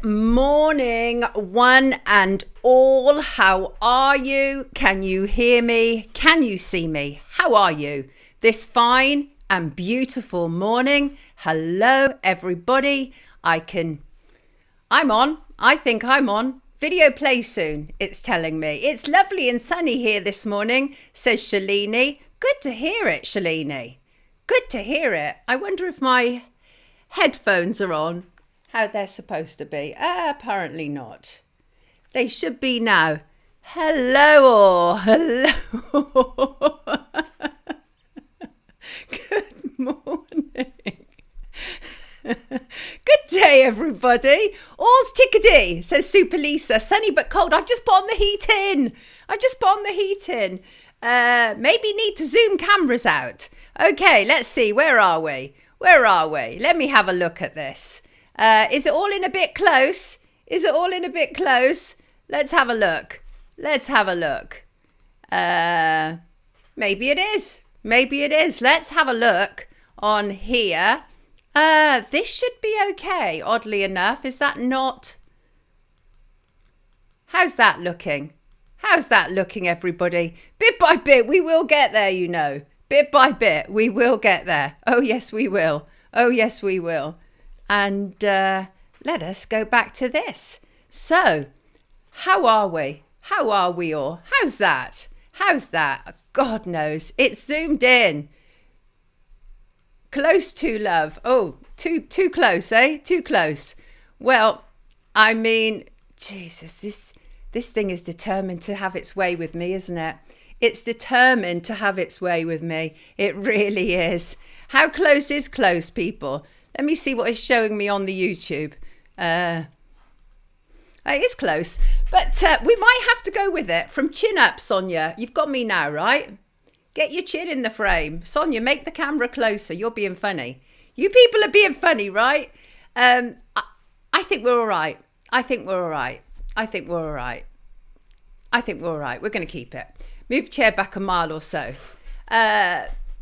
morning, one and all. How are you? Can you hear me? Can you see me? How are you this fine and beautiful morning? Hello, everybody. I'm on. I think I'm on. Video play soon, it's telling me. It's lovely and sunny here this morning, says Shalini. Good to hear it, Shalini. Good to hear it. I wonder if my headphones are on. How they're supposed to be. Apparently not. They should be now. Hello all. Hello. Good morning. Good day, everybody. All's tickety, says Super Lisa. Sunny but cold. I've just put on the heat in. Maybe need to zoom cameras out. Okay, let's see. Where are we? Let me have a look at this. Is it all in a bit close? Let's have a look. Maybe it is. Let's have a look on here. This should be okay, oddly enough. Is that not? How's that looking, everybody? Bit by bit, we will get there, you know. Bit by bit, we will get there. Oh, yes, we will. And let us go back to this. So, how are we? How are we all? How's that? God knows. It's zoomed in. Close to love. Oh, too close, eh? Too close. Well, I mean, Jesus, this thing is determined to have its way with me, isn't it? It's determined to have its way with me. It really is. How close is close, people? Let me see what it's showing me on the YouTube. It is close, but we might have to go with it. From chin up, Sonia. You've got me now, right? Get your chin in the frame. Sonia, make the camera closer. You're being funny. You people are being funny, right? I think we're all right. We're going to keep it. Move the chair back a mile or so.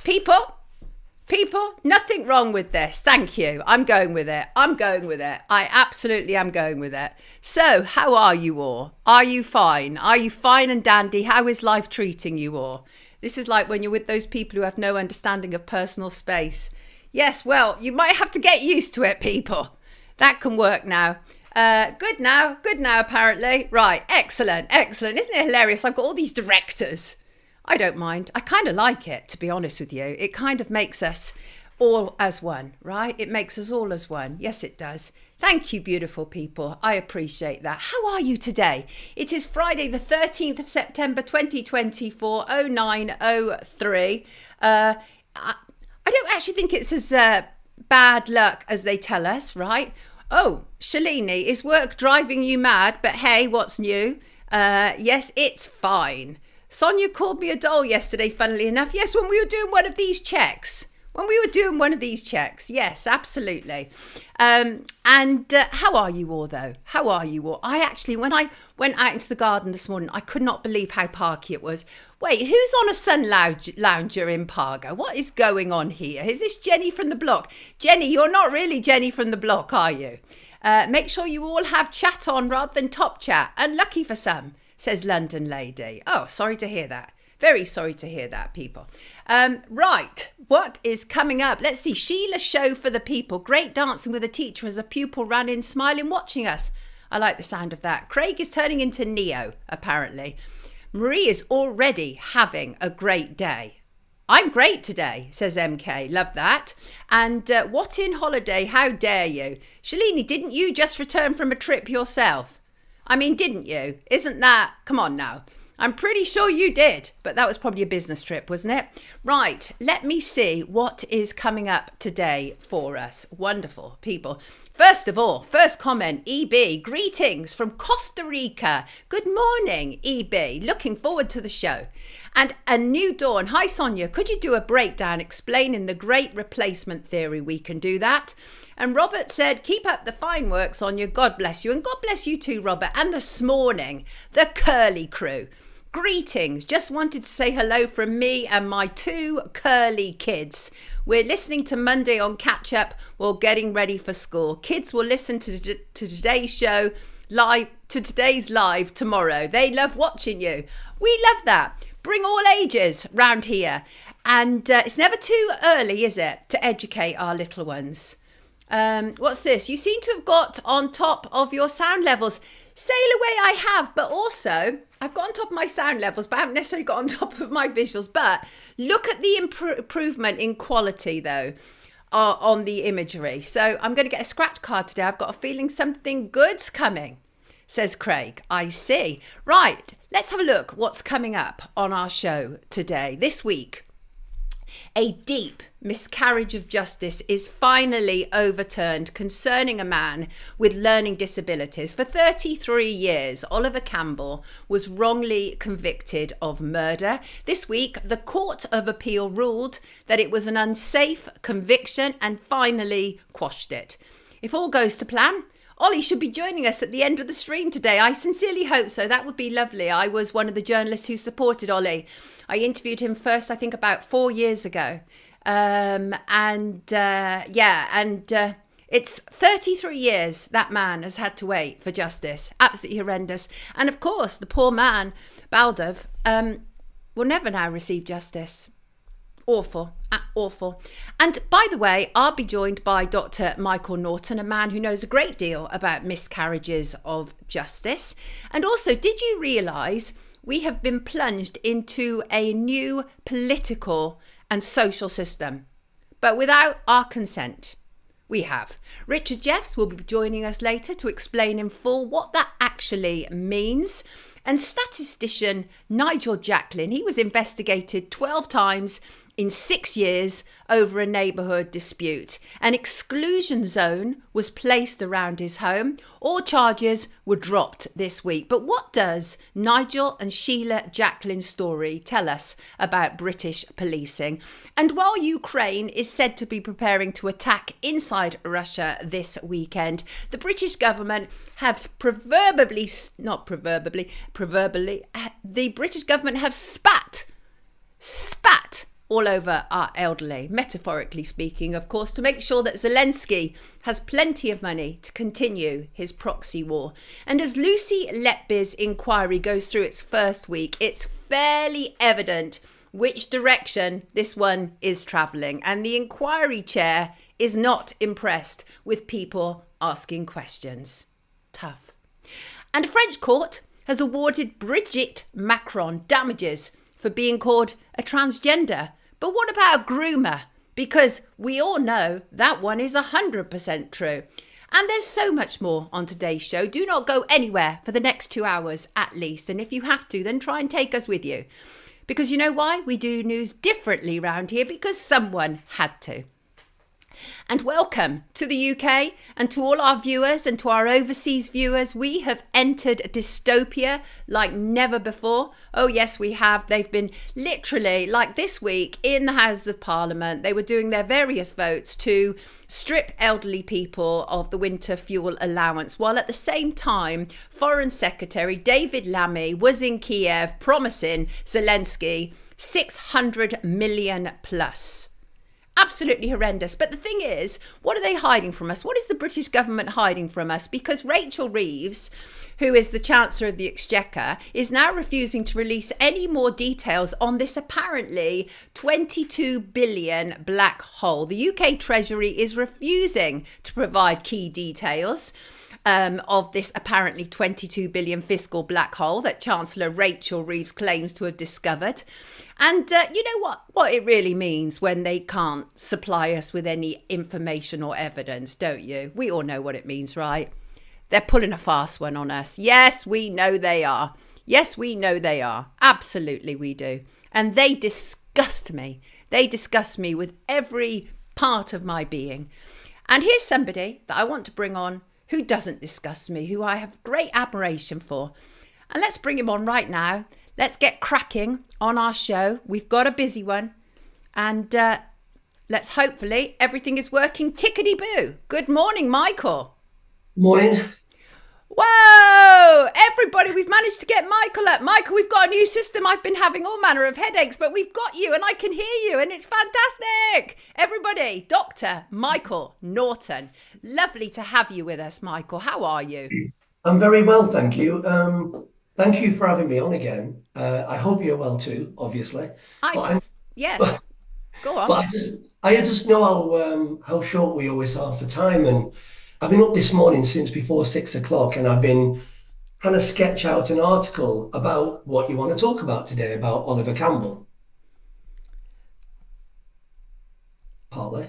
People, nothing wrong with this. Thank you. I'm going with it. I absolutely am going with it. So, how are you all? Are you fine? Are you fine and dandy? How is life treating you all? This is like when you're with those people who have no understanding of personal space. Yes, well, you might have to get used to it, people. That can work now. Good now, apparently. Right, excellent. Isn't it hilarious? I've got all these directors. I don't mind. I kind of like it, to be honest with you. It kind of makes us all as one, right? It makes us all as one. Yes, it does. Thank you, beautiful people. I appreciate that. How are you today? It is Friday, the 13th of September, 2024, 0903. I don't actually think it's as bad luck as they tell us, right? Oh, Shalini, is work driving you mad? But hey, what's new? Yes, it's fine. Sonia called me a doll yesterday, funnily enough. Yes, when we were doing one of these checks. Yes, absolutely. And how are you all, though? I actually, when I went out into the garden this morning, I could not believe how parky it was. Wait, who's on a sun lounger in Parga? What is going on here? Is this Jenny from the block? Jenny, you're not really Jenny from the block, are you? Make sure you all have chat on rather than top chat. Unlucky for some, says London Lady. Oh, sorry to hear that. Very sorry to hear that, people. Right, what is coming up? Let's see. Sheila Show for the people. Great dancing with a teacher as a pupil ran in, smiling, watching us. I like the sound of that. Craig is turning into Neo, apparently. Marie is already having a great day. I'm great today, says MK. Love that. And what in holiday? How dare you? Shalini, didn't you just return from a trip yourself? I mean, didn't you? Isn't that? Come on now. I'm pretty sure you did, but that was probably a business trip, wasn't it? Right, let me see what is coming up today for us. Wonderful people. First of all, first comment, EB, greetings from Costa Rica. Good morning, EB. Looking forward to the show. And a new dawn. Hi, Sonia. Could you do a breakdown explaining the great replacement theory? We can do that. And Robert said, keep up the fine work, Sonia. God bless you. And God bless you too, Robert. And this morning, the Curly crew. Greetings. Just wanted to say hello from me and my two curly kids. We're listening to Monday on Catch Up while getting ready for school. Kids will listen to today's show live, to today's live tomorrow. They love watching you. We love that. Bring all ages round here. And it's never too early, is it, to educate our little ones. What's this? You seem to have got on top of your sound levels. Sail away I have, but also I've got on top of my sound levels, but I haven't necessarily got on top of my visuals. But look at the improvement in quality, though, on the imagery. So I'm going to get a scratch card today. I've got a feeling something good's coming, says Craig. I see. Right, let's have a look what's coming up on our show today. This week, a deep miscarriage of justice is finally overturned concerning a man with learning disabilities. For 33 years, Oliver Campbell was wrongly convicted of murder. This week, the Court of Appeal ruled that it was an unsafe conviction and finally quashed it. If all goes to plan, Ollie should be joining us at the end of the stream today. I sincerely hope so. That would be lovely. I was one of the journalists who supported Ollie. I interviewed him first, I think, about 4 years ago. It's 33 years that man has had to wait for justice. Absolutely horrendous. And of course, the poor man, Baldav, will never now receive justice. Awful, awful. And by the way, I'll be joined by Dr. Michael Norton, a man who knows a great deal about miscarriages of justice. And also, did you realise we have been plunged into a new political and social system, but without our consent? We have. Richard Jeffs will be joining us later to explain in full what that actually means. And statistician Nigel Jacklin, he was investigated 12 times in 6 years over a neighbourhood dispute. An exclusion zone was placed around his home. All charges were dropped this week. But what does Nigel and Sheila Jacklin's story tell us about British policing? And while Ukraine is said to be preparing to attack inside Russia this weekend, the British government has the British government have spat all over our elderly, metaphorically speaking, of course, to make sure that Zelensky has plenty of money to continue his proxy war. And as Lucy Letby's inquiry goes through its first week, it's fairly evident which direction this one is travelling. And the inquiry chair is not impressed with people asking questions. Tough. And a French court has awarded Brigitte Macron damages for being called a transgender. But what about a groomer? Because we all know that one is 100% true. And there's so much more on today's show. Do not go anywhere for the next 2 hours at least. And if you have to, then try and take us with you. Because you know why? We do news differently around here, because someone had to. And welcome to the UK and to all our viewers and to our overseas viewers. We have entered dystopia like never before. Oh yes, we have. They've been literally, like this week in the Houses of Parliament, they were doing their various votes to strip elderly people of the winter fuel allowance, while at the same time Foreign Secretary David Lammy was in Kiev promising Zelensky 600 million plus. Absolutely horrendous. But the thing is, what are they hiding from us? What is the British government hiding from us? Because Rachel Reeves, who is the Chancellor of the Exchequer, is now refusing to release any more details on this apparently 22 billion black hole. The UK Treasury is refusing to provide key details of this apparently 22 billion fiscal black hole that Chancellor Rachel Reeves claims to have discovered. And you know what it really means when they can't supply us with any information or evidence, don't you? We all know what it means, right? They're pulling a fast one on us. Yes, we know they are. Yes, we know they are. Absolutely we do. And they disgust me. They disgust me with every part of my being. And here's somebody that I want to bring on who doesn't disgust me, who I have great admiration for. And let's bring him on right now. Let's get cracking on our show. We've got a busy one. And let's hopefully everything is working tickety-boo. Good morning, Michael. Morning. Whoa! Everybody, we've managed to get Michael up. Michael, we've got a new system. I've been having all manner of headaches, but we've got you and I can hear you and it's fantastic. Everybody, Dr. Michael Norton. Lovely to have you with us, Michael. How are you? I'm very well, thank you. Thank you for having me on again. I hope you're well too, obviously. I, But I'm, yes, but, go on. but I just know how short we always are for time, and I've been up this morning since before 6 o'clock, and I've been trying to sketch out an article about what you want to talk about today about Oliver Campbell. Partly.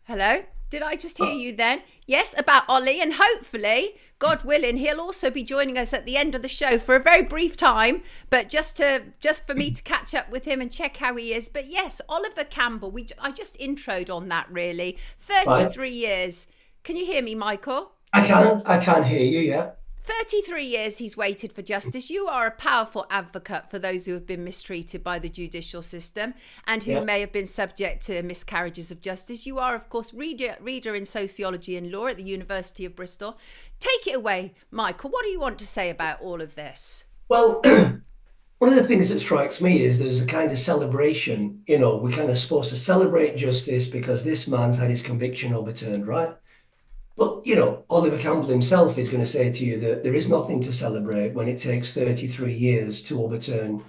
Hello? Did I just hear you then? Yes, about Ollie, and hopefully, God willing, he'll also be joining us at the end of the show for a very brief time, but just for me to catch up with him and check how he is. But yes, Oliver Campbell, I just introed on that really. Right. 33 years. Can you hear me, Michael? I can hear you, yeah. 33 years he's waited for justice. You are a powerful advocate for those who have been mistreated by the judicial system and who Yeah. may have been subject to miscarriages of justice. You are, of course, reader in sociology and law at the University of Bristol. Take it away, Michael. What do you want to say about all of this? Well, one of the things that strikes me is there's a kind of celebration, we're kind of supposed to celebrate justice because this man's had his conviction overturned, right? But, Oliver Campbell himself is going to say to you that there is nothing to celebrate when it takes 33 years to overturn,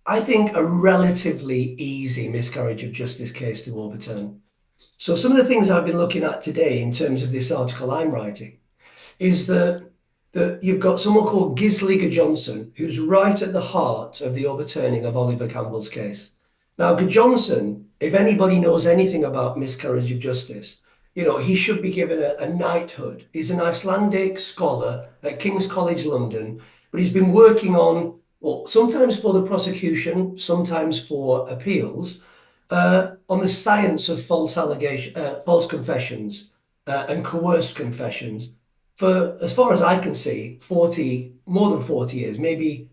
I think, a relatively easy miscarriage of justice case to overturn. So some of the things I've been looking at today in terms of this article I'm writing is that you've got someone called Gisliger Johnson, who's right at the heart of the overturning of Oliver Campbell's case. Now, Johnson, if anybody knows anything about miscarriage of justice, he should be given a knighthood. He's an Icelandic scholar at King's College London, but he's been working on, well, sometimes for the prosecution, sometimes for appeals, on the science of false confessions, and coerced confessions for, as far as I can see, more than 40 years, maybe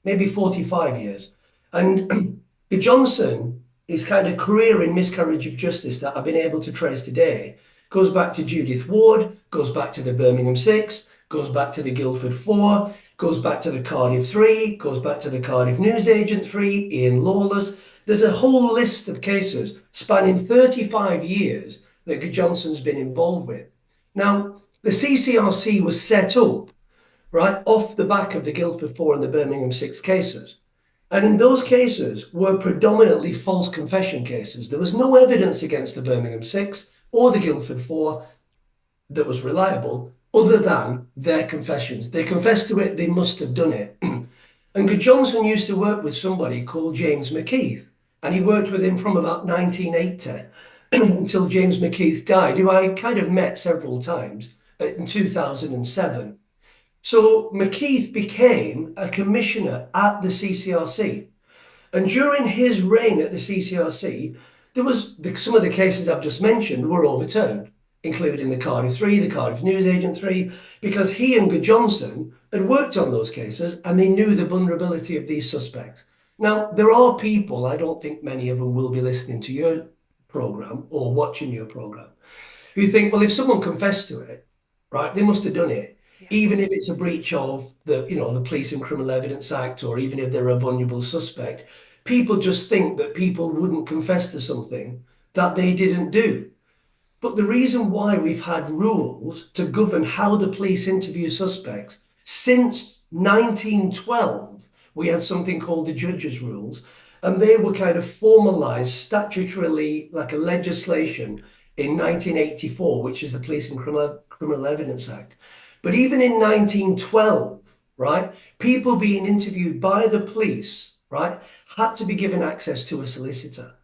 45 years. And Johnson, his kind of career in miscarriage of justice that I've been able to trace today goes back to Judith Ward, goes back to the Birmingham Six, goes back to the Guildford Four, goes back to the Cardiff Three, goes back to the Cardiff Newsagent Three, Ian Lawless. There's a whole list of cases spanning 35 years that Johnson's been involved with. Now, the CCRC was set up right off the back of the Guildford Four and the Birmingham Six cases. And in those cases were predominantly false confession cases. There was no evidence against the Birmingham Six or the Guildford Four that was reliable other than their confessions. They confessed to it, they must have done it. And Johnson used to work with somebody called James McKeith, and he worked with him from about 1980 until James McKeith died, who I kind of met several times in 2007. So McKeith became a commissioner at the CCRC. And during his reign at the CCRC, some of the cases I've just mentioned were overturned, including the Cardiff Three, the Cardiff Newsagent Three, because he and Johnson had worked on those cases and they knew the vulnerability of these suspects. Now, there are people, I don't think many of them will be listening to your programme or watching your programme, who think, well, if someone confessed to it, right, they must have done it, Yeah. even if it's a breach of the Police and Criminal Evidence Act, or even if they're a vulnerable suspect. People just think that people wouldn't confess to something that they didn't do. But the reason why we've had rules to govern how the police interview suspects since 1912, we had something called the judges' rules, and they were kind of formalised statutorily like a legislation in 1984, which is the Police and Criminal Evidence Act. But even in 1912, right, people being interviewed by the police, right, had to be given access to a solicitor.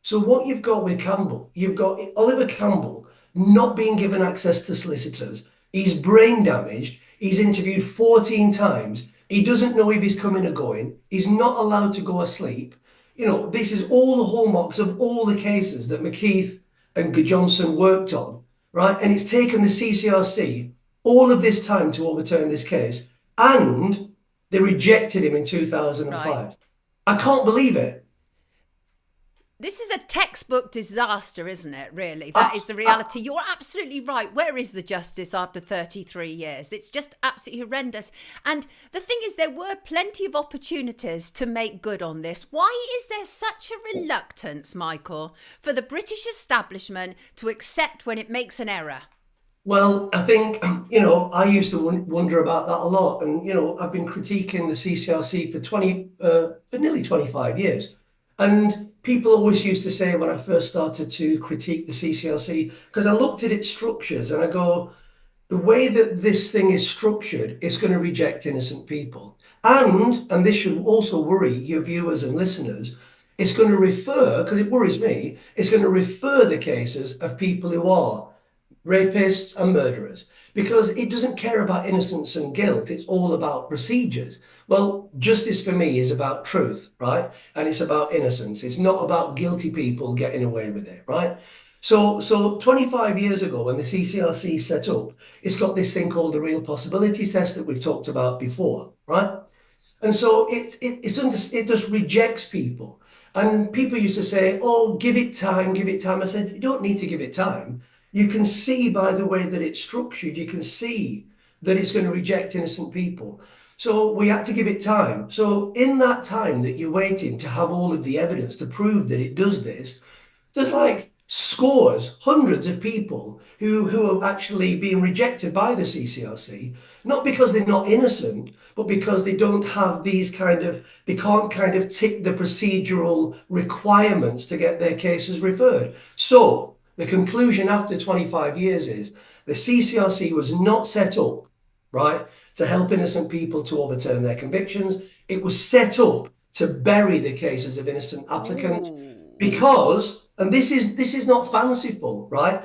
So what you've got with Campbell, you've got Oliver Campbell not being given access to solicitors. He's brain damaged. He's interviewed 14 times. He doesn't know if he's coming or going. He's not allowed to go asleep. This is all the hallmarks of all the cases that McKeith and Johnson worked on, right? And it's taken the CCRC all of this time to overturn this case, and they rejected him in Right. 2005. I can't believe it. This is a textbook disaster, isn't it, really? That Ah, is the ah, reality. You're absolutely right. Where is the justice after 33 years? It's just absolutely horrendous. And the thing is, there were plenty of opportunities to make good on this. Why is there such a reluctance, Michael, for the British establishment to accept when it makes an error? well, I think, I used to wonder about that a lot. And, I've been critiquing the CCRC for nearly 25 years. And people always used to say when I first started to critique the CCRC, because I looked at its structures and I go, the way that this thing is structured, it's going to reject innocent people. And this should also worry your viewers and listeners, it's going to refer, because it worries me, it's going to refer the cases of people who are rapists and murderers, because it doesn't care about innocence and guilt. It's all about procedures. Well, justice for me is about truth, right? And it's about innocence. It's not about guilty people getting away with it, right? So 25 years ago, when the CCRC set up, it's got this thing called the real possibilities test that we've talked about before, right? And so it just rejects people. And people used to say, "Oh, give it time, give it time." I said, "You don't need to give it time. You can see by the way that it's structured, you can see that it's going to reject innocent people." So we had to give it time. So in that time that you're waiting to have all of the evidence to prove that it does this, there's like scores, hundreds of people who are actually being rejected by the CCRC, not because they're not innocent, but because they don't have they can't kind of tick the procedural requirements to get their cases referred. So the conclusion after 25 years is the CCRC was not set up, right, to help innocent people to overturn their convictions. It was set up to bury the cases of innocent applicants Ooh. because, and this is not fanciful, right?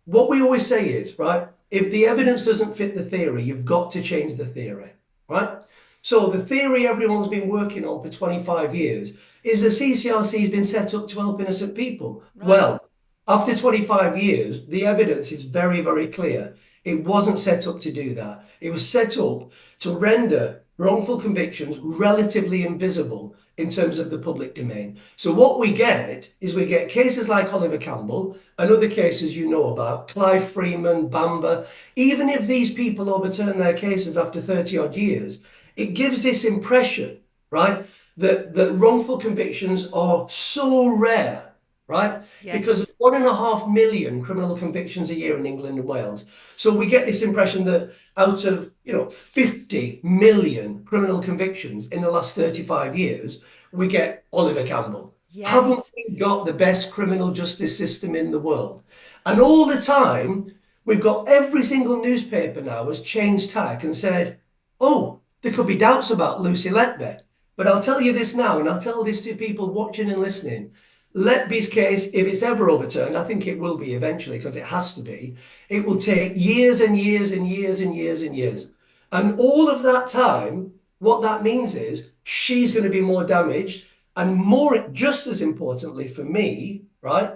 What we always say is, right, if the evidence doesn't fit the theory, you've got to change the theory, right? So the theory everyone's been working on for 25 years is the CCRC has been set up to help innocent people. Right. Well, after 25 years, the evidence is very, very clear. It wasn't set up to do that. It was set up to render wrongful convictions relatively invisible in terms of the public domain. So what we get is we get cases like Oliver Campbell and other cases you know about, Clive Freeman, Bamber. Even if these people overturn their cases after 30 odd years, it gives this impression, right, that wrongful convictions are so rare, right? Because Yes. 1.5 million criminal convictions a year in England and Wales. So we get this impression that out of 50 million criminal convictions in the last 35 years, we get Oliver Campbell. Haven't Yes. we got the best criminal justice system in the world? And all the time, we've got every single newspaper now has changed tack and said, "Oh, there could be doubts about Lucy Letby." But I'll tell you this now, and I'll tell this to people watching and listening. Letby's case, if it's ever overturned, I think it will be eventually because it has to be, it will take years and years and years and years and years. And all of that time, what that means is she's going to be more damaged and more, just as importantly for me, right?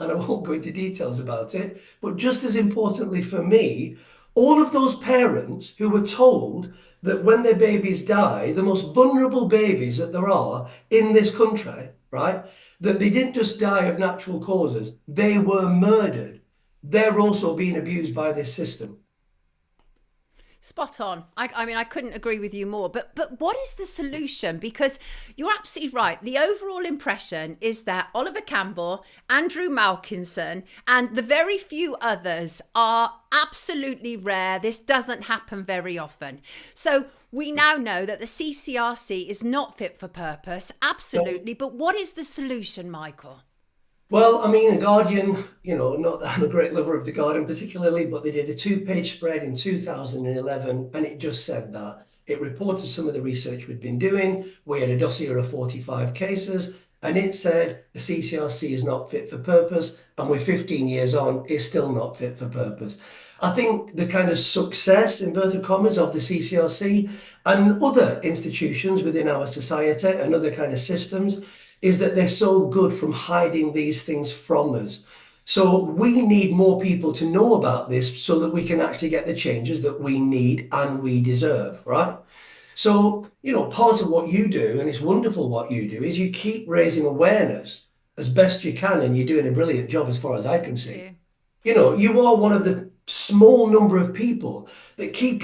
And I won't go into details about it, but just as importantly for me, all of those parents who were told that when their babies die, the most vulnerable babies that there are in this country, right, that they didn't just die of natural causes, they were murdered. They're also being abused by this system. Spot on. I mean, I couldn't agree with you more. But what is the solution? Because you're absolutely right. The overall impression is that Oliver Campbell, Andrew Malkinson, and the very few others are absolutely rare. This doesn't happen very often. So we now know that the CCRC is not fit for purpose. Absolutely. But what is the solution, Michael? Well, I mean, The Guardian, not that I'm a great lover of The Guardian particularly, but they did a two-page spread in 2011, and it just said that. It reported some of the research we'd been doing. We had a dossier of 45 cases, and it said the CCRC is not fit for purpose, and we're 15 years on, it's still not fit for purpose. I think the kind of success, inverted commas, of the CCRC and other institutions within our society and other kind of systems is that they're so good from hiding these things from us. So we need more people to know about this so that we can actually get the changes that we need and we deserve, right? So, part of what you do, and it's wonderful what you do, is you keep raising awareness as best you can, and you're doing a brilliant job as far as I can Thank see. you. You are one of the small number of people that keep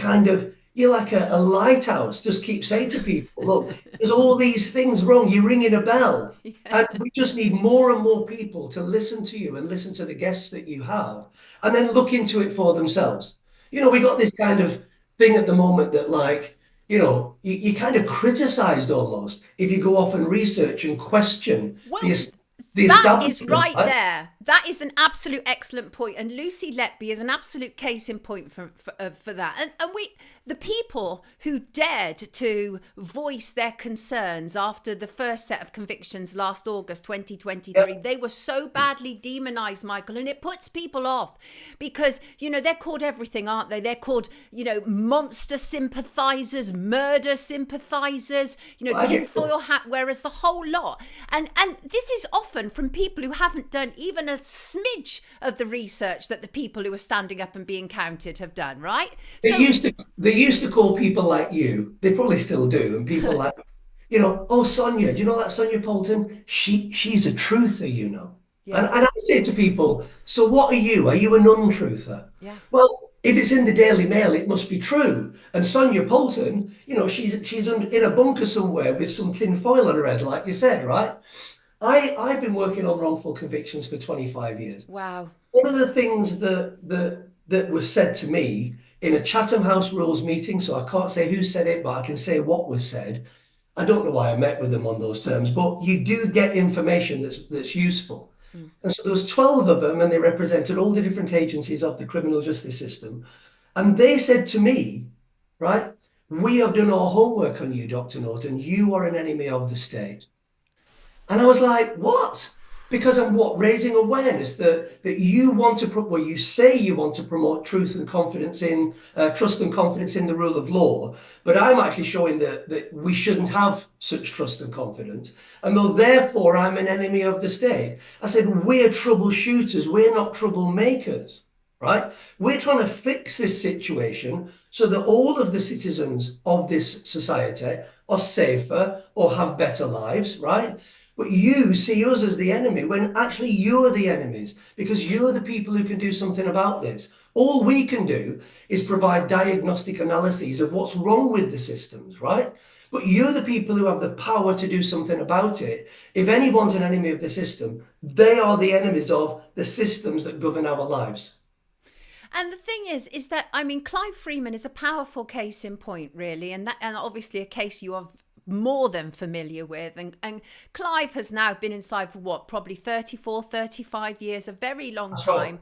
you're like a lighthouse, just keep saying to people, look, there's all these things wrong. You're ringing a bell. Yeah. And we just need more and more people to listen to you and listen to the guests that you have and then look into it for themselves. We got this kind of thing at the moment that you kind of criticized almost if you go off and research and question the, Well, the that is establishment, right right? there. That is an absolute excellent point, and Lucy Letby is an absolute case in point for that. And the people who dared to voice their concerns after the first set of convictions last August 2023, Yeah, they were so badly demonized, Michael, and it puts people off because, they're called everything, aren't they? They're called, monster sympathizers, murder sympathizers, I get tinfoil hat wearers, the whole lot. And this is often from people who haven't done even a smidge of the research that the people who are standing up and being counted have done, right? So They used to call people like you, they probably still do, and people like, oh Sonia, do you know that Sonia Poulton? She's a truther. And yeah, and I say to people, so what are you? Are you an untruther? yeah. Well, if it's in the Daily Mail, it must be true. And Sonia Poulton, in a bunker somewhere with some tin foil on her head, like you said, right? I've been working on wrongful convictions for 25 years. Wow. One of the things that was said to me in a Chatham House Rules meeting, so I can't say who said it, but I can say what was said. I don't know why I met with them on those terms, but you do get information that's useful. Mm. And so there was 12 of them, and they represented all the different agencies of the criminal justice system. And they said to me, right, we have done our homework on you, Dr. Norton. You are an enemy of the state. And I was like, what? Because I'm raising awareness that you want to, well, you say you want to promote truth and confidence in, trust and confidence in the rule of law, but I'm actually showing that we shouldn't have such trust and confidence. And though therefore I'm an enemy of the state, I said, we're troubleshooters, we're not troublemakers, right? We're trying to fix this situation so that all of the citizens of this society are safer or have better lives, right? But you see us as the enemy when actually you're the enemies because you're the people who can do something about this. All we can do is provide diagnostic analyses of what's wrong with the systems, right? But you're the people who have the power to do something about it. If anyone's an enemy of the system, they are the enemies of the systems that govern our lives. And the thing is that I mean, Clive Freeman is a powerful case in point, really, and obviously a case you are more than familiar with. And Clive has now been inside for what, probably 34, 35 years, a very long That's right. time.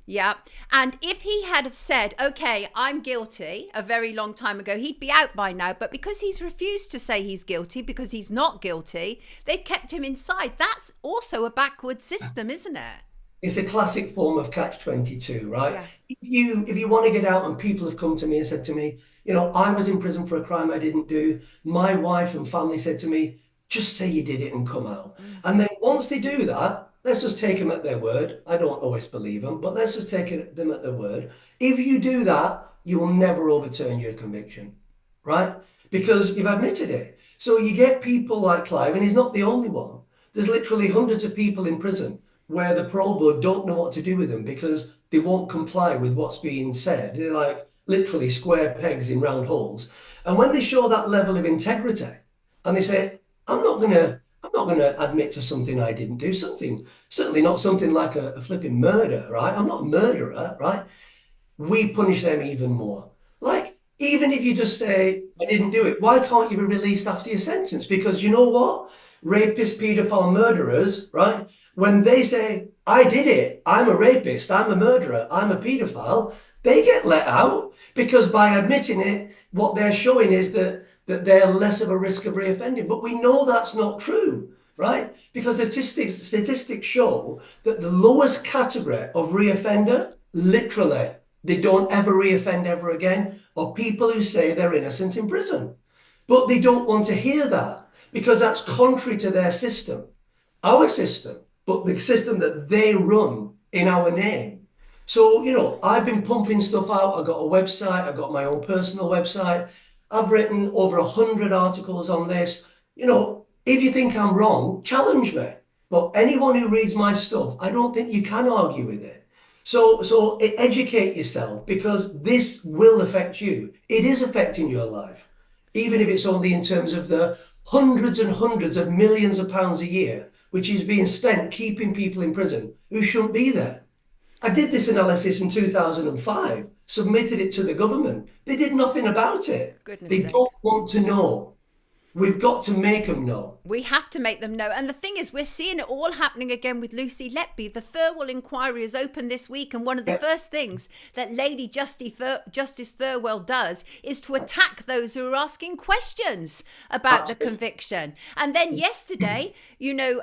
Yeah. And if he had have said, okay, I'm guilty a very long time ago, he'd be out by now. But because he's refused to say he's guilty, because he's not guilty, they've kept him inside. That's also a backward system, isn't it? It's a classic form of catch-22, right? Yeah. If you want to get out, and people have come to me and said to me, I was in prison for a crime I didn't do. My wife and family said to me, just say you did it and come out. And then once they do that, let's just take them at their word. I don't always believe them, but let's just take them at their word. If you do that, you will never overturn your conviction, right? Because you've admitted it. So you get people like Clive, and he's not the only one. There's literally hundreds of people in prison where the parole board don't know what to do with them because they won't comply with what's being said. They're like literally square pegs in round holes. And when they show that level of integrity and they say, I'm not gonna admit to something I didn't do, certainly not something like a flipping murder, right? I'm not a murderer, right? We punish them even more. Like, even if you just say, I didn't do it, why can't you be released after your sentence? Because you know what? Rapists, paedophile, murderers, right? When they say, I did it, I'm a rapist, I'm a murderer, I'm a paedophile, they get let out because by admitting it, what they're showing is that they're less of a risk of reoffending. But we know that's not true, right? Because statistics show that the lowest category of reoffender, literally, they don't ever reoffend ever again, are people who say they're innocent in prison. But they don't want to hear that because that's contrary to their system, our system, but the system that they run in our name. So, I've been pumping stuff out. I've got a website. I've got my own personal website. I've written over 100 articles on this. If you think I'm wrong, challenge me. But anyone who reads my stuff, I don't think you can argue with it. So educate yourself because this will affect you. It is affecting your life, even if it's only in terms of the hundreds and hundreds of millions of pounds a year, which is being spent keeping people in prison who shouldn't be there. I did this analysis in 2005, submitted it to the government. They did nothing about it. Goodness They sake. don't want to know. We've got to make them know. We have to make them know. And the thing is, we're seeing it all happening again with Lucy Letby. The Thirlwell inquiry is open this week. And one of the first things that Lady Justice Thirlwell does is to attack those who are asking questions about the conviction. And then yesterday, you know,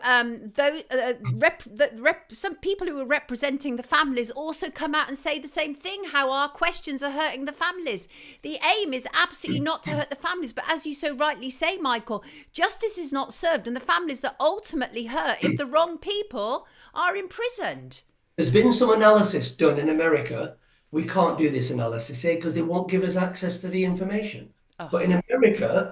some people who are representing the families also come out and say the same thing, how our questions are hurting the families. The aim is absolutely not to hurt the families. But as you so rightly say, Michael, justice is not served and the families are ultimately hurt if the wrong people are imprisoned. There's been some analysis done in America. We can't do this analysis here because they won't give us access to the information. But in America,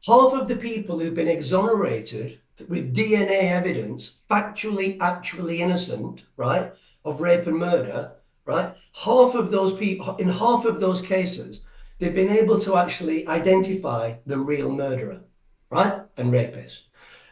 half of the people who've been exonerated with DNA evidence, factually, actually innocent, right, of rape and murder, right, half of those people, in half of those cases, they've been able to actually identify the real murderer, right, and rapist.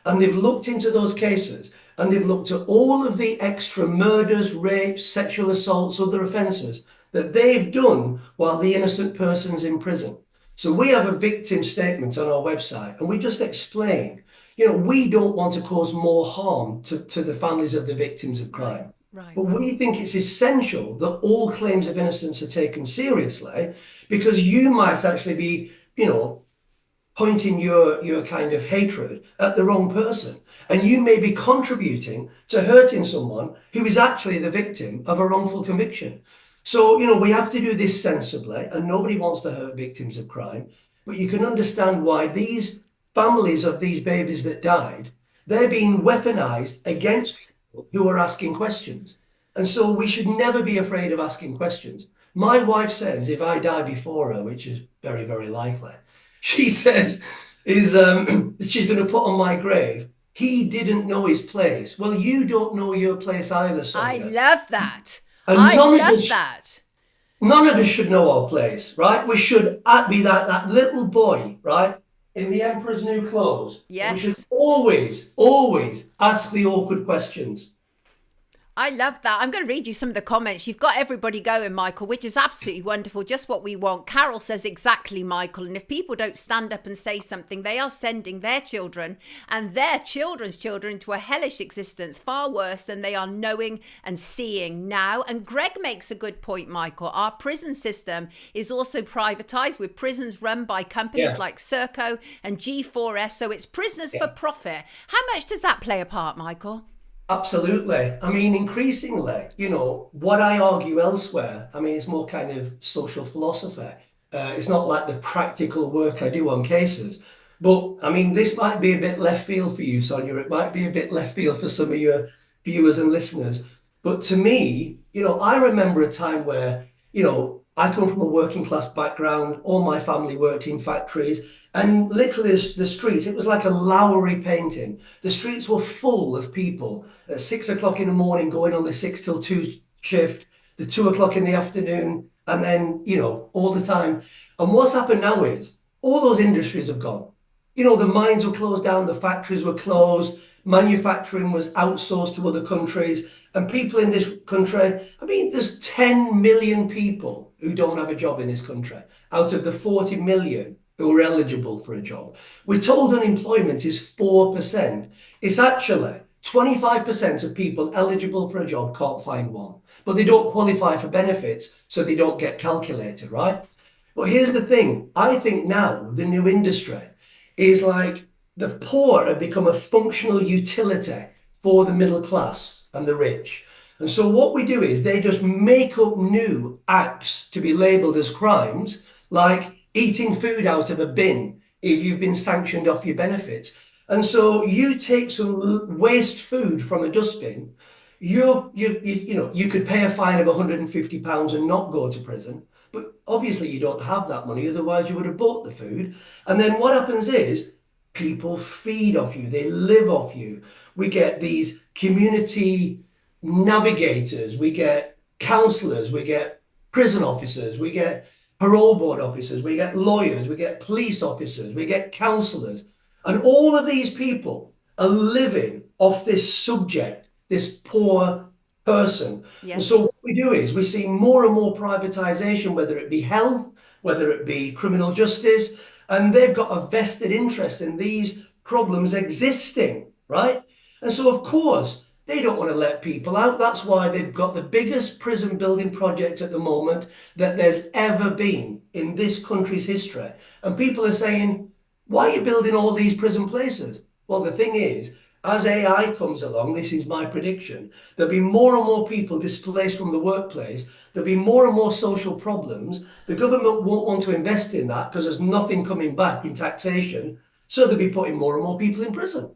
And they've looked into those cases and they've looked at all of the extra murders, rapes, sexual assaults, other offences that they've done while the innocent person's in prison. So we have a victim statement on our website and we just explain, you know, we don't want to cause more harm to the families of the victims of crime. Right. But we think it's essential that all claims of innocence are taken seriously because you might actually be, you know, pointing your kind of hatred at the wrong person. And you may be contributing to hurting someone who is actually the victim of a wrongful conviction. So, you know, we have to do this sensibly and nobody wants to hurt victims of crime. But you can understand why these families of these babies that died, they're being weaponized against people who are asking questions. And so we should never be afraid of asking questions. My wife says if I die before her, which is very, very likely, she says she's going to put on my grave, he didn't know his place. Well, you don't know your place either, Sonia. I love that. And none of us should know our place, right? We should be that little boy, right, in the Emperor's New Clothes. Yes. We should always ask the awkward questions. I love that. I'm going to read you some of the comments. You've got everybody going, Michael, which is absolutely wonderful. Just what we want. Carol says exactly, Michael. And if people don't stand up and say something, they are sending their children and their children's children into a hellish existence, far worse than they are knowing and seeing now. And Greg makes a good point, Michael. Our prison system is also privatized with prisons run by companies like Serco and G4S. So it's prisoners for profit. How much does that play a part, Michael? Absolutely. I mean, increasingly, you know, what I argue elsewhere, I mean, it's more kind of social philosophy. It's not like the practical work I do on cases. But, I mean, this might be a bit left field for you, Sonia. It might be a bit left field for some of your viewers and listeners. But to me, you know, I remember a time where, you know, I come from a working class background. All my family worked in factories. And literally the streets, it was like a Lowry painting. The streets were full of people at 6 o'clock in the morning going on the 6 till 2 shift, the 2 o'clock in the afternoon, and then, you know, all the time. And what's happened now is all those industries have gone. You know, the mines were closed down, the factories were closed, manufacturing was outsourced to other countries. And people in this country, I mean, there's 10 million people who don't have a job in this country out of the 40 million who are eligible for a job. We're told unemployment is 4%. It's actually 25% of people eligible for a job can't find one, but they don't qualify for benefits, so they don't get calculated, right? But here's the thing. I think now the new industry is like the poor have become a functional utility for the middle class and the rich. And so what we do is they just make up new acts to be labelled as crimes, like eating food out of a bin if you've been sanctioned off your benefits. And so you take some waste food from a dustbin, you could pay a fine of £150 and not go to prison. But obviously you don't have that money, otherwise you would have bought the food. And then what happens is people feed off you, they live off you. We get these community navigators, we get counselors, we get prison officers, we get parole board officers, we get lawyers, we get police officers, we get counselors. And all of these people are living off this subject, this poor person. And so Yes. what we do is we see more and more privatization, whether it be health, whether it be criminal justice, and they've got a vested interest in these problems existing, right? And so, of course, they don't want to let people out. That's why they've got the biggest prison building project at the moment that there's ever been in this country's history. And people are saying, why are you building all these prison places? Well, the thing is, as AI comes along, this is my prediction, there'll be more and more people displaced from the workplace. There'll be more and more social problems. The government won't want to invest in that because there's nothing coming back in taxation. So they'll be putting more and more people in prison.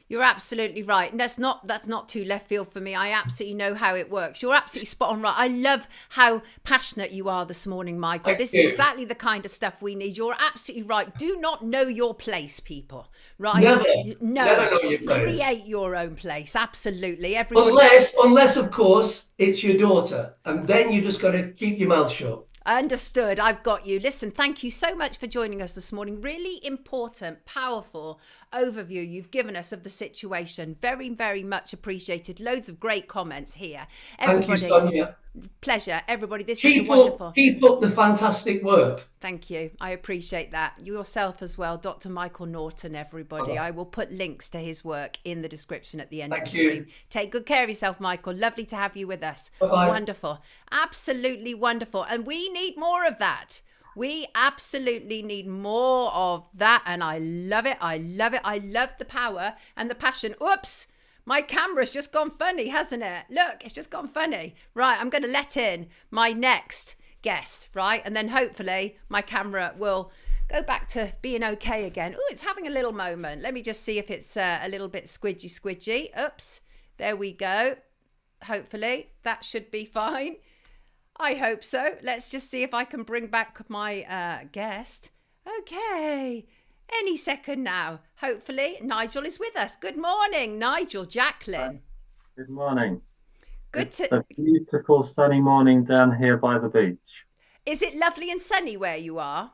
You're absolutely right. And that's not too left field for me. I absolutely know how it works. You're absolutely spot on right. I love how passionate you are this morning, Michael. Thank This is you. exactly the kind of stuff we need. You're absolutely right. Do not know your place, people. Right? Never, No. never know your place. Create your own place. Absolutely. Everybody. Unless, of course, it's your daughter. And then you just got to keep your mouth shut. Understood. I've got you. Listen, thank you so much for joining us this morning. Really important, powerful overview you've given us of the situation. Very, very much appreciated. Loads of great comments here. Thank you, Everybody, Sonia. pleasure. Everybody, this is wonderful. Keep up the fantastic work. Thank you. I appreciate that. Yourself as well, Dr. Michael Norton, everybody. I will put links to his work in the description at the end of the stream. Take good care of yourself, Michael. Lovely to have you with us. Bye-bye. Wonderful. Absolutely wonderful. And we need more of that. We absolutely need more of that. And I love it. I love it. I love the power and the passion. Oops. My camera's just gone funny, hasn't it? Look, it's just gone funny. Right, I'm going to let in my next guest, right? And then hopefully my camera will go back to being okay again. Oh, it's having a little moment. Let me just see if it's a little bit squidgy. Oops, there we go. Hopefully that should be fine. I hope so. Let's just see if I can bring back my guest. Okay. Any second now. Hopefully, Nigel is with us. Good morning, Nigel Jacklin. Good morning. It's a beautiful sunny morning down here by the beach. Is it lovely and sunny where you are?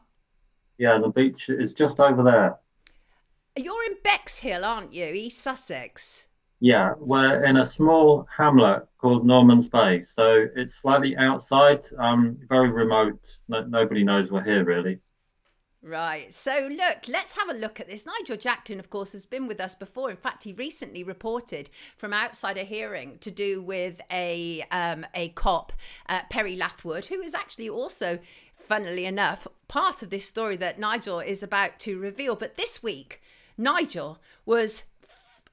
Yeah, the beach is just over there. You're in Bexhill, aren't you? East Sussex. Yeah, we're in a small hamlet called Norman's Bay. So it's slightly outside, very remote. Nobody knows we're here, really. Right. So look, let's have a look at this. Nigel Jacklin, of course, has been with us before. In fact, he recently reported from outside a hearing to do with a cop, Perry Lathwood, who is actually also, funnily enough, part of this story that Nigel is about to reveal. But this week, Nigel was...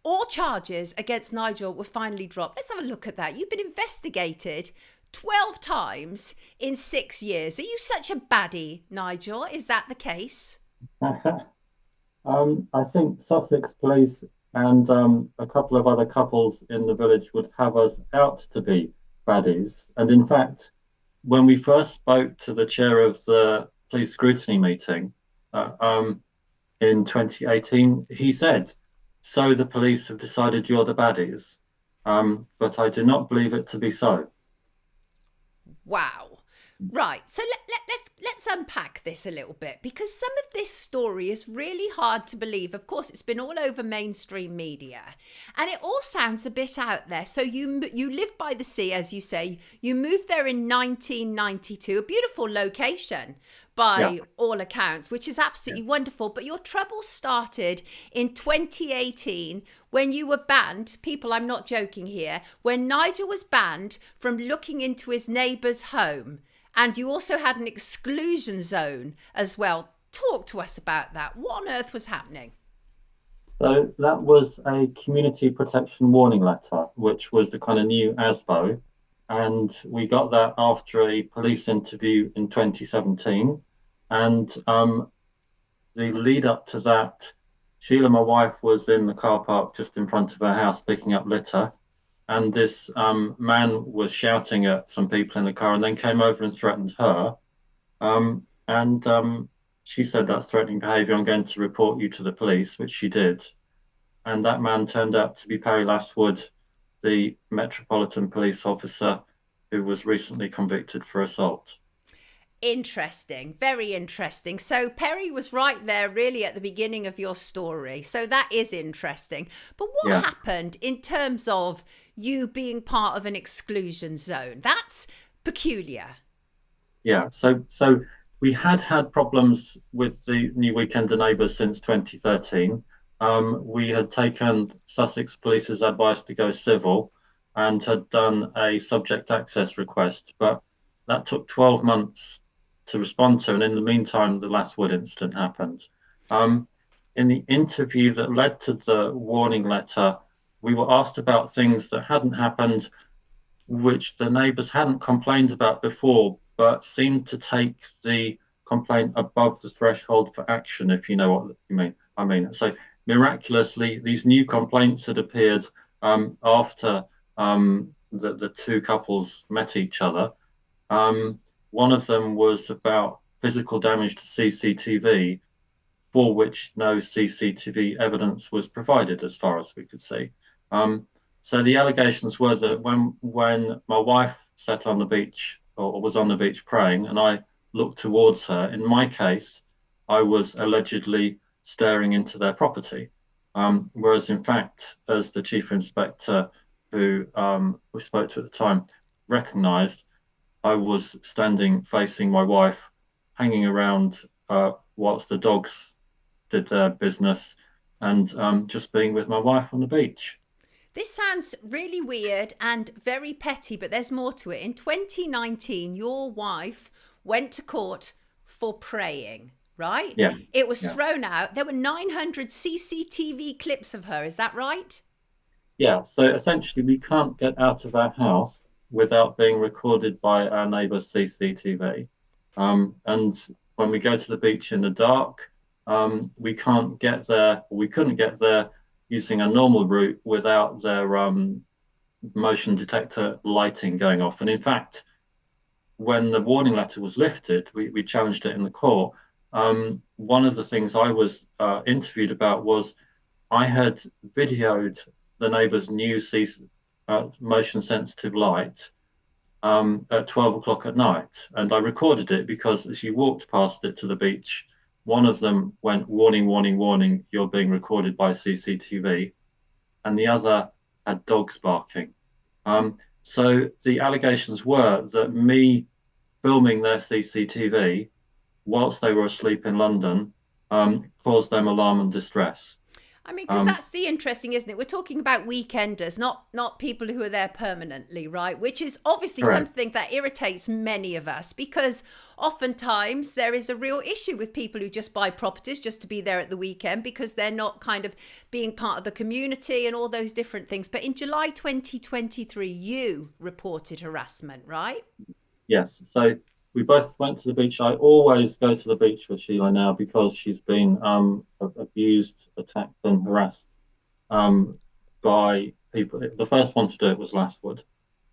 all charges against Nigel were finally dropped. Let's have a look at that. You've been investigated 12 times in 6 years. Are you such a baddie, Nigel? Is that the case? I think Sussex Police and a couple of other couples in the village would have us out to be baddies. And in fact, when we first spoke to the chair of the police scrutiny meeting in 2018, he said, "So the police have decided you're the baddies." But I do not believe it to be so. Wow. Right. So let's unpack this a little bit, because some of this story is really hard to believe. Of course, it's been all over mainstream media, and it all sounds a bit out there. So you live by the sea, as you say. You moved there in 1992, a beautiful location by all accounts, which is absolutely wonderful. But your trouble started in 2018 when you were banned. People, I'm not joking here. When Nigel was banned from looking into his neighbour's home. And you also had an exclusion zone as well. Talk to us about that. What on earth was happening? So that was a community protection warning letter, which was the kind of new ASBO. And we got that after a police interview in 2017. And the lead up to that, Sheila, my wife, was in the car park just in front of her house picking up litter. And this man was shouting at some people in the car and then came over and threatened her. she said, "That's threatening behaviour. I'm going to report you to the police," which she did. And that man turned out to be Perry Lashwood, the Metropolitan Police officer who was recently convicted for assault. Interesting, very interesting. So Perry was right there really at the beginning of your story. So that is interesting. But what Yeah. happened in terms of you being part of an exclusion zone? That's peculiar. Yeah, so we had problems with the New Weekender neighbours since 2013. We had taken Sussex Police's advice to go civil and had done a subject access request, but that took 12 months to respond to, and in the meantime, the Lashwood incident happened. Um, in the interview that led to the warning letter, we were asked about things that hadn't happened, which the neighbours hadn't complained about before, but seemed to take the complaint above the threshold for action, if you know what you mean. I mean, so miraculously, these new complaints had appeared after the two couples met each other. One of them was about physical damage to CCTV, for which no CCTV evidence was provided, as far as we could see. So the allegations were that when my wife sat on the beach or was on the beach praying, and I looked towards her, in my case, I was allegedly staring into their property. Whereas in fact, as the chief inspector who we spoke to at the time recognised, I was standing facing my wife, hanging around whilst the dogs did their business, and just being with my wife on the beach. This sounds really weird and very petty, but there's more to it. In 2019, your wife went to court for praying, right? Yeah. It was Yeah. thrown out. There were 900 CCTV clips of her. Is that right? Yeah, so essentially we can't get out of our house without being recorded by our neighbour's CCTV. And when we go to the beach in the dark, we can't get there, we couldn't get there using a normal route without their motion detector lighting going off. And in fact, when the warning letter was lifted, we challenged it in the court. One of the things I was interviewed about was I had videoed the neighbour's new motion sensitive light at 12 o'clock at night. And I recorded it because as you walked past it to the beach, one of them went, "Warning, warning, warning, you're being recorded by CCTV." And the other had dogs barking. So the allegations were that me filming their CCTV whilst they were asleep in London caused them alarm and distress. I mean, because that's the interesting, isn't it? We're talking about weekenders, not people who are there permanently, right? Which is obviously Correct. something that irritates many of us, because oftentimes there is a real issue with people who just buy properties just to be there at the weekend because they're not kind of being part of the community and all those different things. But in July 2023, you reported harassment, right? Yes. So we both went to the beach. I always go to the beach with Sheila now because she's been abused, attacked, and harassed by people. The first one to do it was Lashwood.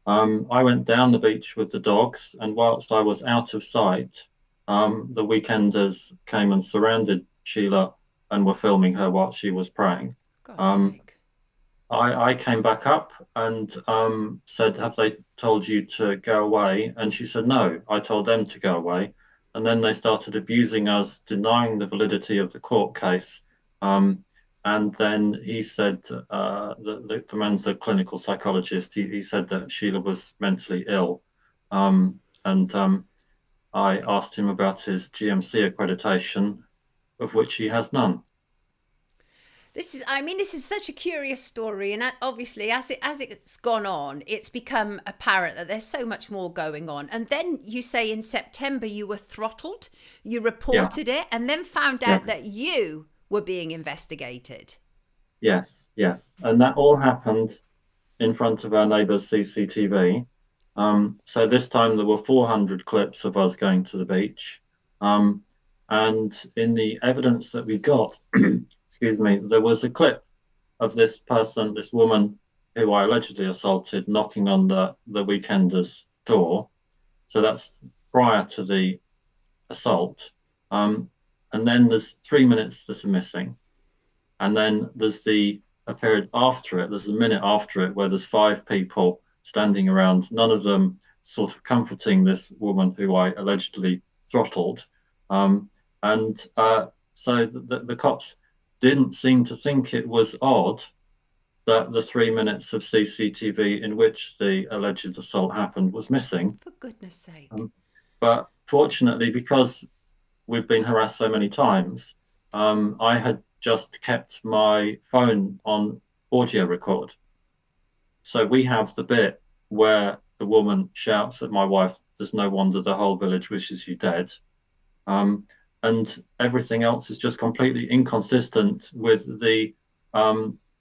I went down the beach with the dogs, and whilst I was out of sight, the weekenders came and surrounded Sheila and were filming her while she was praying. God's sake. I came back up and said, "Have they told you to go away?" And she said, "No, I told them to go away." And then they started abusing us, denying the validity of the court case. And then he said, the man's a clinical psychologist. He said that Sheila was mentally ill. And I asked him about his GMC accreditation, of which he has none. This is such a curious story, and obviously, as it's gone on, it's become apparent that there's so much more going on. And then you say in September you were throttled, you reported it, and then found out Yes. that you were being investigated. Yes, yes. And that all happened in front of our neighbour's CCTV. So this time there were 400 clips of us going to the beach. And in the evidence that we got, excuse me, there was a clip of this person, this woman who I allegedly assaulted, knocking on the weekender's door. So that's prior to the assault. And and then there's 3 minutes that are missing, and then there's a period after it. There's a minute after it where there's 5 people standing around, none of them sort of comforting this woman who I allegedly throttled, and so the cops didn't seem to think it was odd that the 3 minutes of CCTV in which the alleged assault happened was missing. For goodness sake. But fortunately, because we've been harassed so many times, I had just kept my phone on audio record. So we have the bit where the woman shouts at my wife, "There's no wonder the whole village wishes you dead." And everything else is just completely inconsistent with the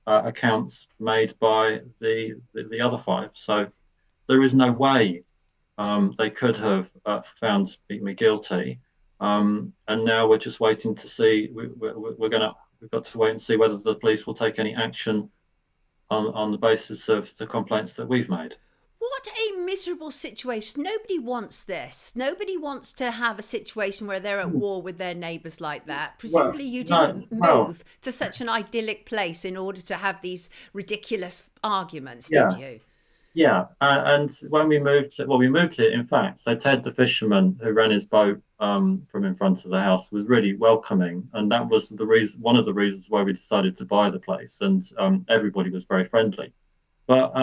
accounts made by the other 5. So there is no way they could have found me guilty. And now we're just waiting to see. We've got to wait and see whether the police will take any action on the basis of the complaints that we've made. What a miserable situation. Nobody wants this. Nobody wants to have a situation where they're at war with their neighbours like that. Presumably you didn't move to such an idyllic place in order to have these ridiculous arguments, did you? Yeah, and when we moved here, in fact, so Ted, the fisherman who ran his boat from in front of the house, was really welcoming, and that was one of the reasons why we decided to buy the place, and everybody was very friendly. But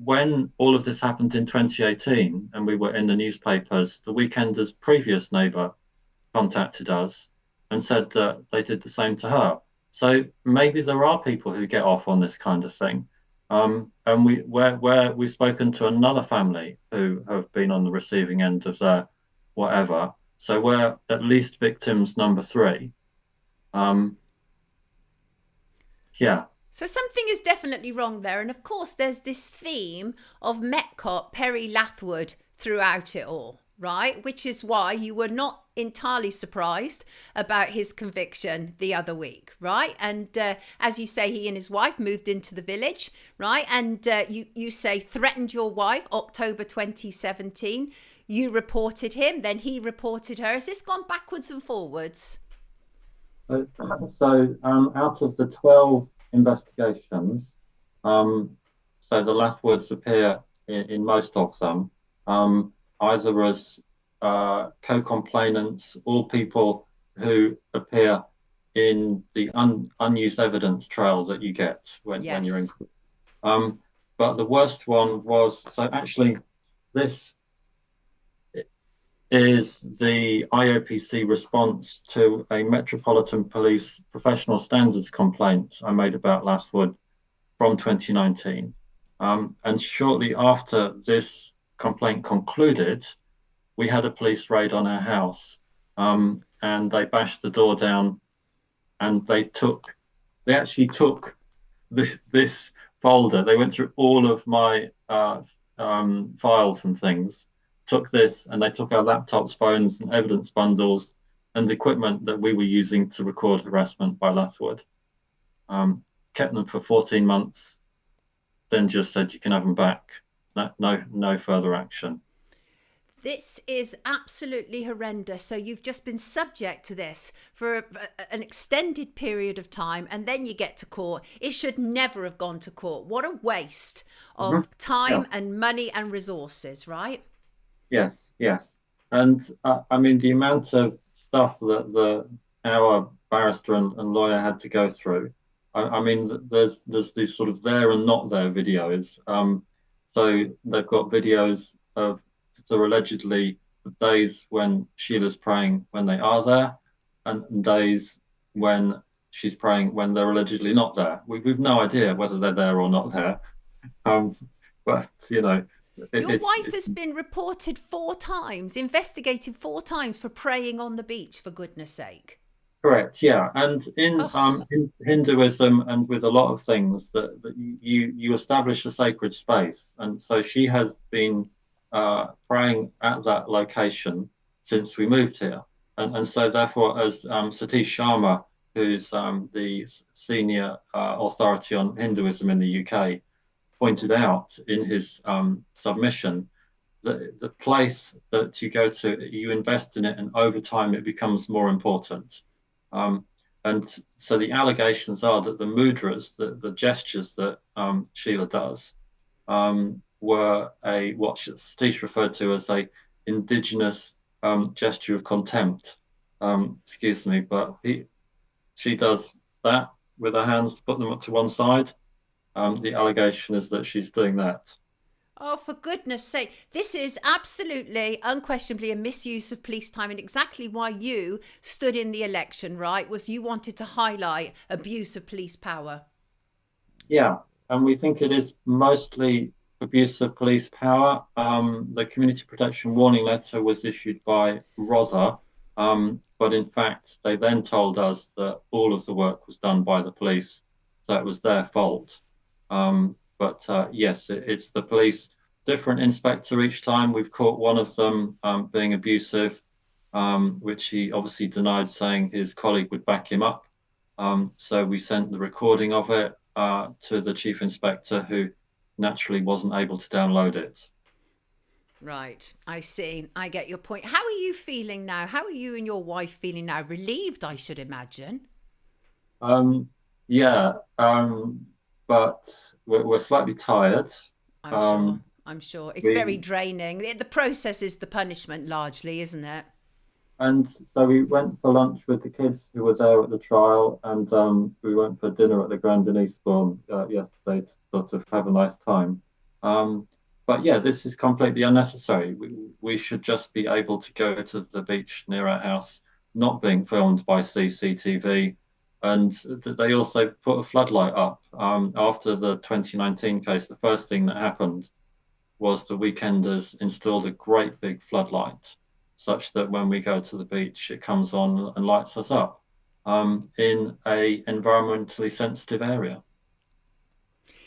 when all of this happened in 2018 and we were in the newspapers, the Weekender's previous neighbour contacted us and said that they did the same to her. So maybe there are people who get off on this kind of thing. And we've spoken to another family who have been on the receiving end of their whatever. So we're at least victims number 3. Yeah. So something is definitely wrong there. And of course, there's this theme of Met Cop Perry Lathwood throughout it all, right? Which is why you were not entirely surprised about his conviction the other week, right? And as you say, he and his wife moved into the village, right? And you say threatened your wife, October 2017. You reported him, then he reported her. Has this gone backwards and forwards? So out of the 12 investigations, so the Lathwoods appear in most of them, either as co-complainants or people who appear in the unused evidence trail that you get when you're in. But the worst one was, so actually this is the IOPC response to a Metropolitan Police professional standards complaint I made about Lathwood from 2019. And shortly after this complaint concluded, we had a police raid on our house, and they bashed the door down, and they actually took this folder. They went through all of my files and things, took this, and they took our laptops, phones, and evidence bundles and equipment that we were using to record harassment by Lathwood. Kept them for 14 months, then just said you can have them back. No further action. This is absolutely horrendous. So you've just been subject to this for an extended period of time, and then you get to court. It should never have gone to court. What a waste of time and money and resources, right? Yes. And I mean, the amount of stuff that our barrister and lawyer had to go through. I mean, there's these sort of there and not there videos. So they've got videos of allegedly the days when Sheila's praying when they are there, and days when she's praying when they're allegedly not there. We've no idea whether they're there or not there. But you know, your wife has been reported 4 times, investigated 4 times for praying on the beach, for goodness sake. Correct, yeah. And in Hinduism and with a lot of things that you establish a sacred space. And so she has been praying at that location since we moved here. And so therefore, as Satish Sharma, who's the senior authority on Hinduism in the UK, pointed out in his submission, the place that you go to, you invest in it, and over time it becomes more important. And so the allegations are that the mudras, the gestures that Sheila does, were what Satish referred to as a indigenous gesture of contempt. Excuse me, but she does that with her hands, put them up to one side. The allegation is that she's doing that. Oh, for goodness sake. This is absolutely, unquestionably a misuse of police time, and exactly why you stood in the election, right? Was you wanted to highlight abuse of police power. Yeah, and we think it is mostly abuse of police power. The community protection warning letter was issued by Rother, but in fact, they then told us that all of the work was done by the police, so it was their fault. But yes, it's the police, different inspector each time. We've caught one of them being abusive, which he obviously denied, saying his colleague would back him up. So we sent the recording of it to the chief inspector, who naturally wasn't able to download it. Right, I see. I get your point. How are you feeling now? How are you and your wife feeling now? Relieved, I should imagine. Yeah, but we're slightly tired. I'm sure. I'm sure. It's very We draining. The process is the punishment largely, isn't it? And so we went for lunch with the kids who were there at the trial, and we went for dinner at the Grand in Eastbourne yesterday to sort of have a nice time. But yeah, this is completely unnecessary. We should just be able to go to the beach near our house, not being filmed by CCTV. And they also put a floodlight up. After the 2019 case, the first thing that happened was the weekenders installed a great big floodlight, such that when we go to the beach, it comes on and lights us up in a environmentally sensitive area.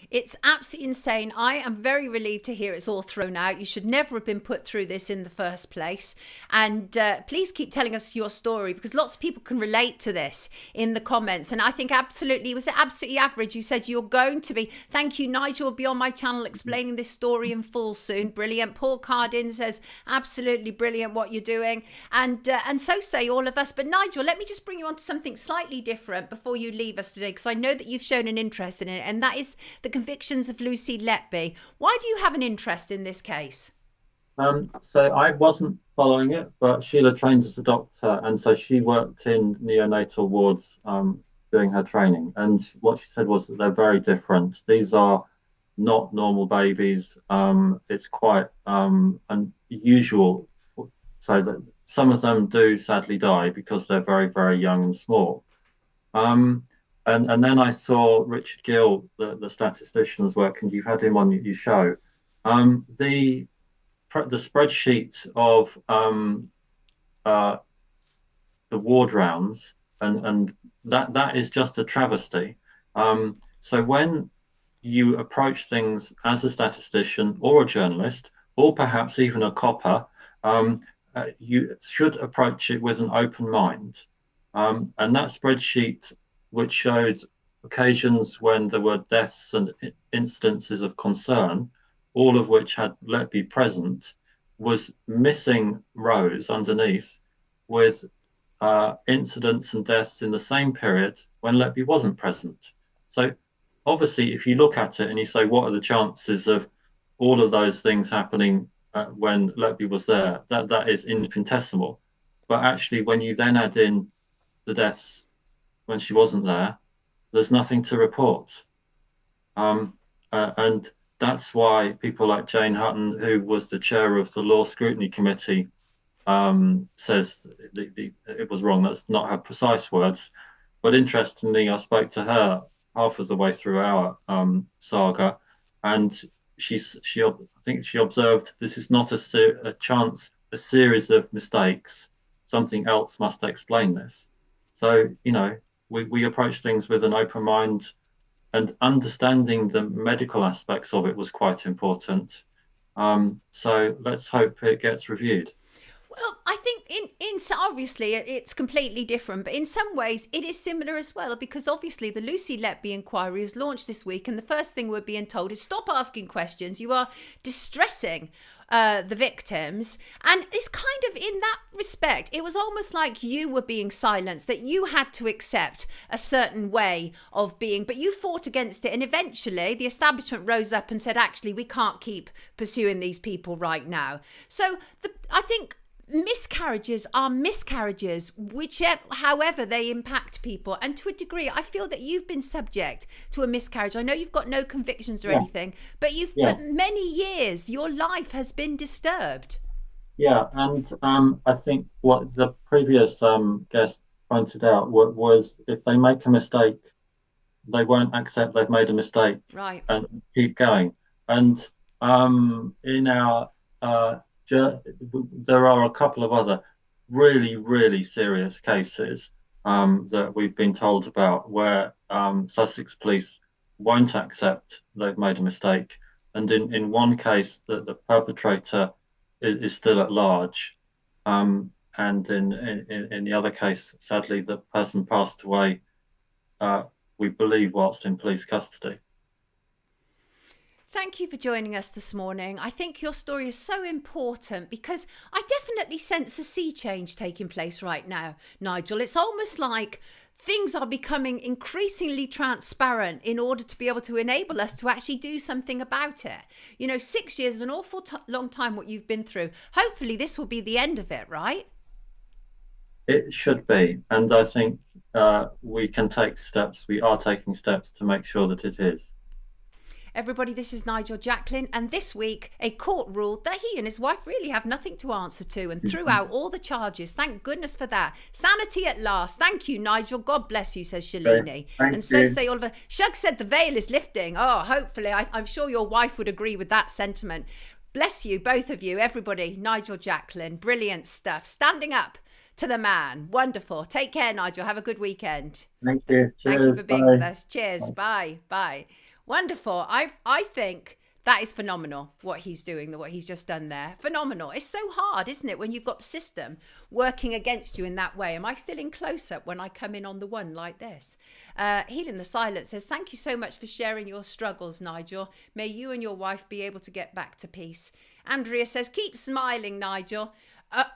It's absolutely insane. I am very relieved to hear it's all thrown out. You should never have been put through this in the first place. And please keep telling us your story, because lots of people can relate to this in the comments. And I think absolutely, was it absolutely average? You said you're going to be. Thank you, Nigel will be on my channel explaining this story in full soon. Brilliant. Paul Cardin says, absolutely brilliant what you're doing. And so say all of us. But Nigel, let me just bring you on to something slightly different before you leave us today, because I know that you've shown an interest in it. And that is the convictions of Lucy Letby. Why do you have an interest in this case? So I wasn't following it, but Sheila trains as a doctor, and so she worked in neonatal wards during her training. And what she said was that they're very different. These are not normal babies. It's quite unusual. So that some of them do sadly die because they're very, very young and small. And then I saw Richard Gill, the statistician's work, and you've had him on your show. The spreadsheet of the ward rounds, and that is just a travesty. So when you approach things as a statistician or a journalist, or perhaps even a copper, you should approach it with an open mind. And that spreadsheet, which showed occasions when there were deaths and instances of concern, all of which had Letby present, was missing rows underneath with incidents and deaths in the same period when Letby wasn't present. So obviously, if you look at it and you say, what are the chances of all of those things happening when Letby was there, that is infinitesimal. But actually, when you then add in the deaths when she wasn't there, there's nothing to report. And that's why people like Jane Hutton, who was the chair of the Law Scrutiny Committee, says it was wrong. That's not her precise words. But interestingly, I spoke to her half of the way through our saga, and I think she observed this is not a chance, a series of mistakes. Something else must explain this. So, we approach things with an open mind, and understanding the medical aspects of it was quite important. So let's hope it gets reviewed. Well, I think in obviously it's completely different, but in some ways it is similar as well, because obviously the Lucy Letby inquiry is launched this week, and the first thing we're being told is stop asking questions. You are distressing the victims. And it's kind of in that respect, it was almost like you were being silenced, that you had to accept a certain way of being, but you fought against it. And eventually the establishment rose up and said, actually, we can't keep pursuing these people right now. So I think miscarriages are miscarriages, however they impact people. And to a degree, I feel that you've been subject to a miscarriage. I know you've got no convictions or anything, but but many years, your life has been disturbed. Yeah, and I think what the previous guest pointed out was if they make a mistake, they won't accept they've made a mistake, right, and keep going. And in our there are a couple of other really, really serious cases that we've been told about where Sussex police won't accept they've made a mistake. And in one case, the perpetrator is still at large. And in the other case, sadly, the person passed away, we believe, whilst in police custody. Thank you for joining us this morning. I think your story is so important because I definitely sense a sea change taking place right now, Nigel. It's almost like things are becoming increasingly transparent in order to be able to enable us to actually do something about it. 6 years is an awful long time what you've been through. Hopefully this will be the end of it, right? It should be. And I think we can take steps. We are taking steps to make sure that it is. Everybody, this is Nigel Jacklin, and this week a court ruled that he and his wife really have nothing to answer to and threw out all the charges. Thank goodness for that. Sanity at last. Thank you, Nigel. God bless you, says Shalini. And so say Oliver. Shug said the veil is lifting. Oh, hopefully. I'm sure your wife would agree with that sentiment. Bless you, both of you, everybody. Nigel Jacklin, brilliant stuff. Standing up to the man. Wonderful. Take care, Nigel. Have a good weekend. Thank you. Cheers. Thank you for being with us. Cheers. Bye. Bye. Wonderful. I think that is phenomenal, what he's doing, what he's just done there. Phenomenal. It's so hard, isn't it, when you've got the system working against you in that way. Am I still in close-up when I come in on the one like this? Healing the Silence says, thank you so much for sharing your struggles, Nigel. May you and your wife be able to get back to peace. Andrea says, keep smiling, Nigel.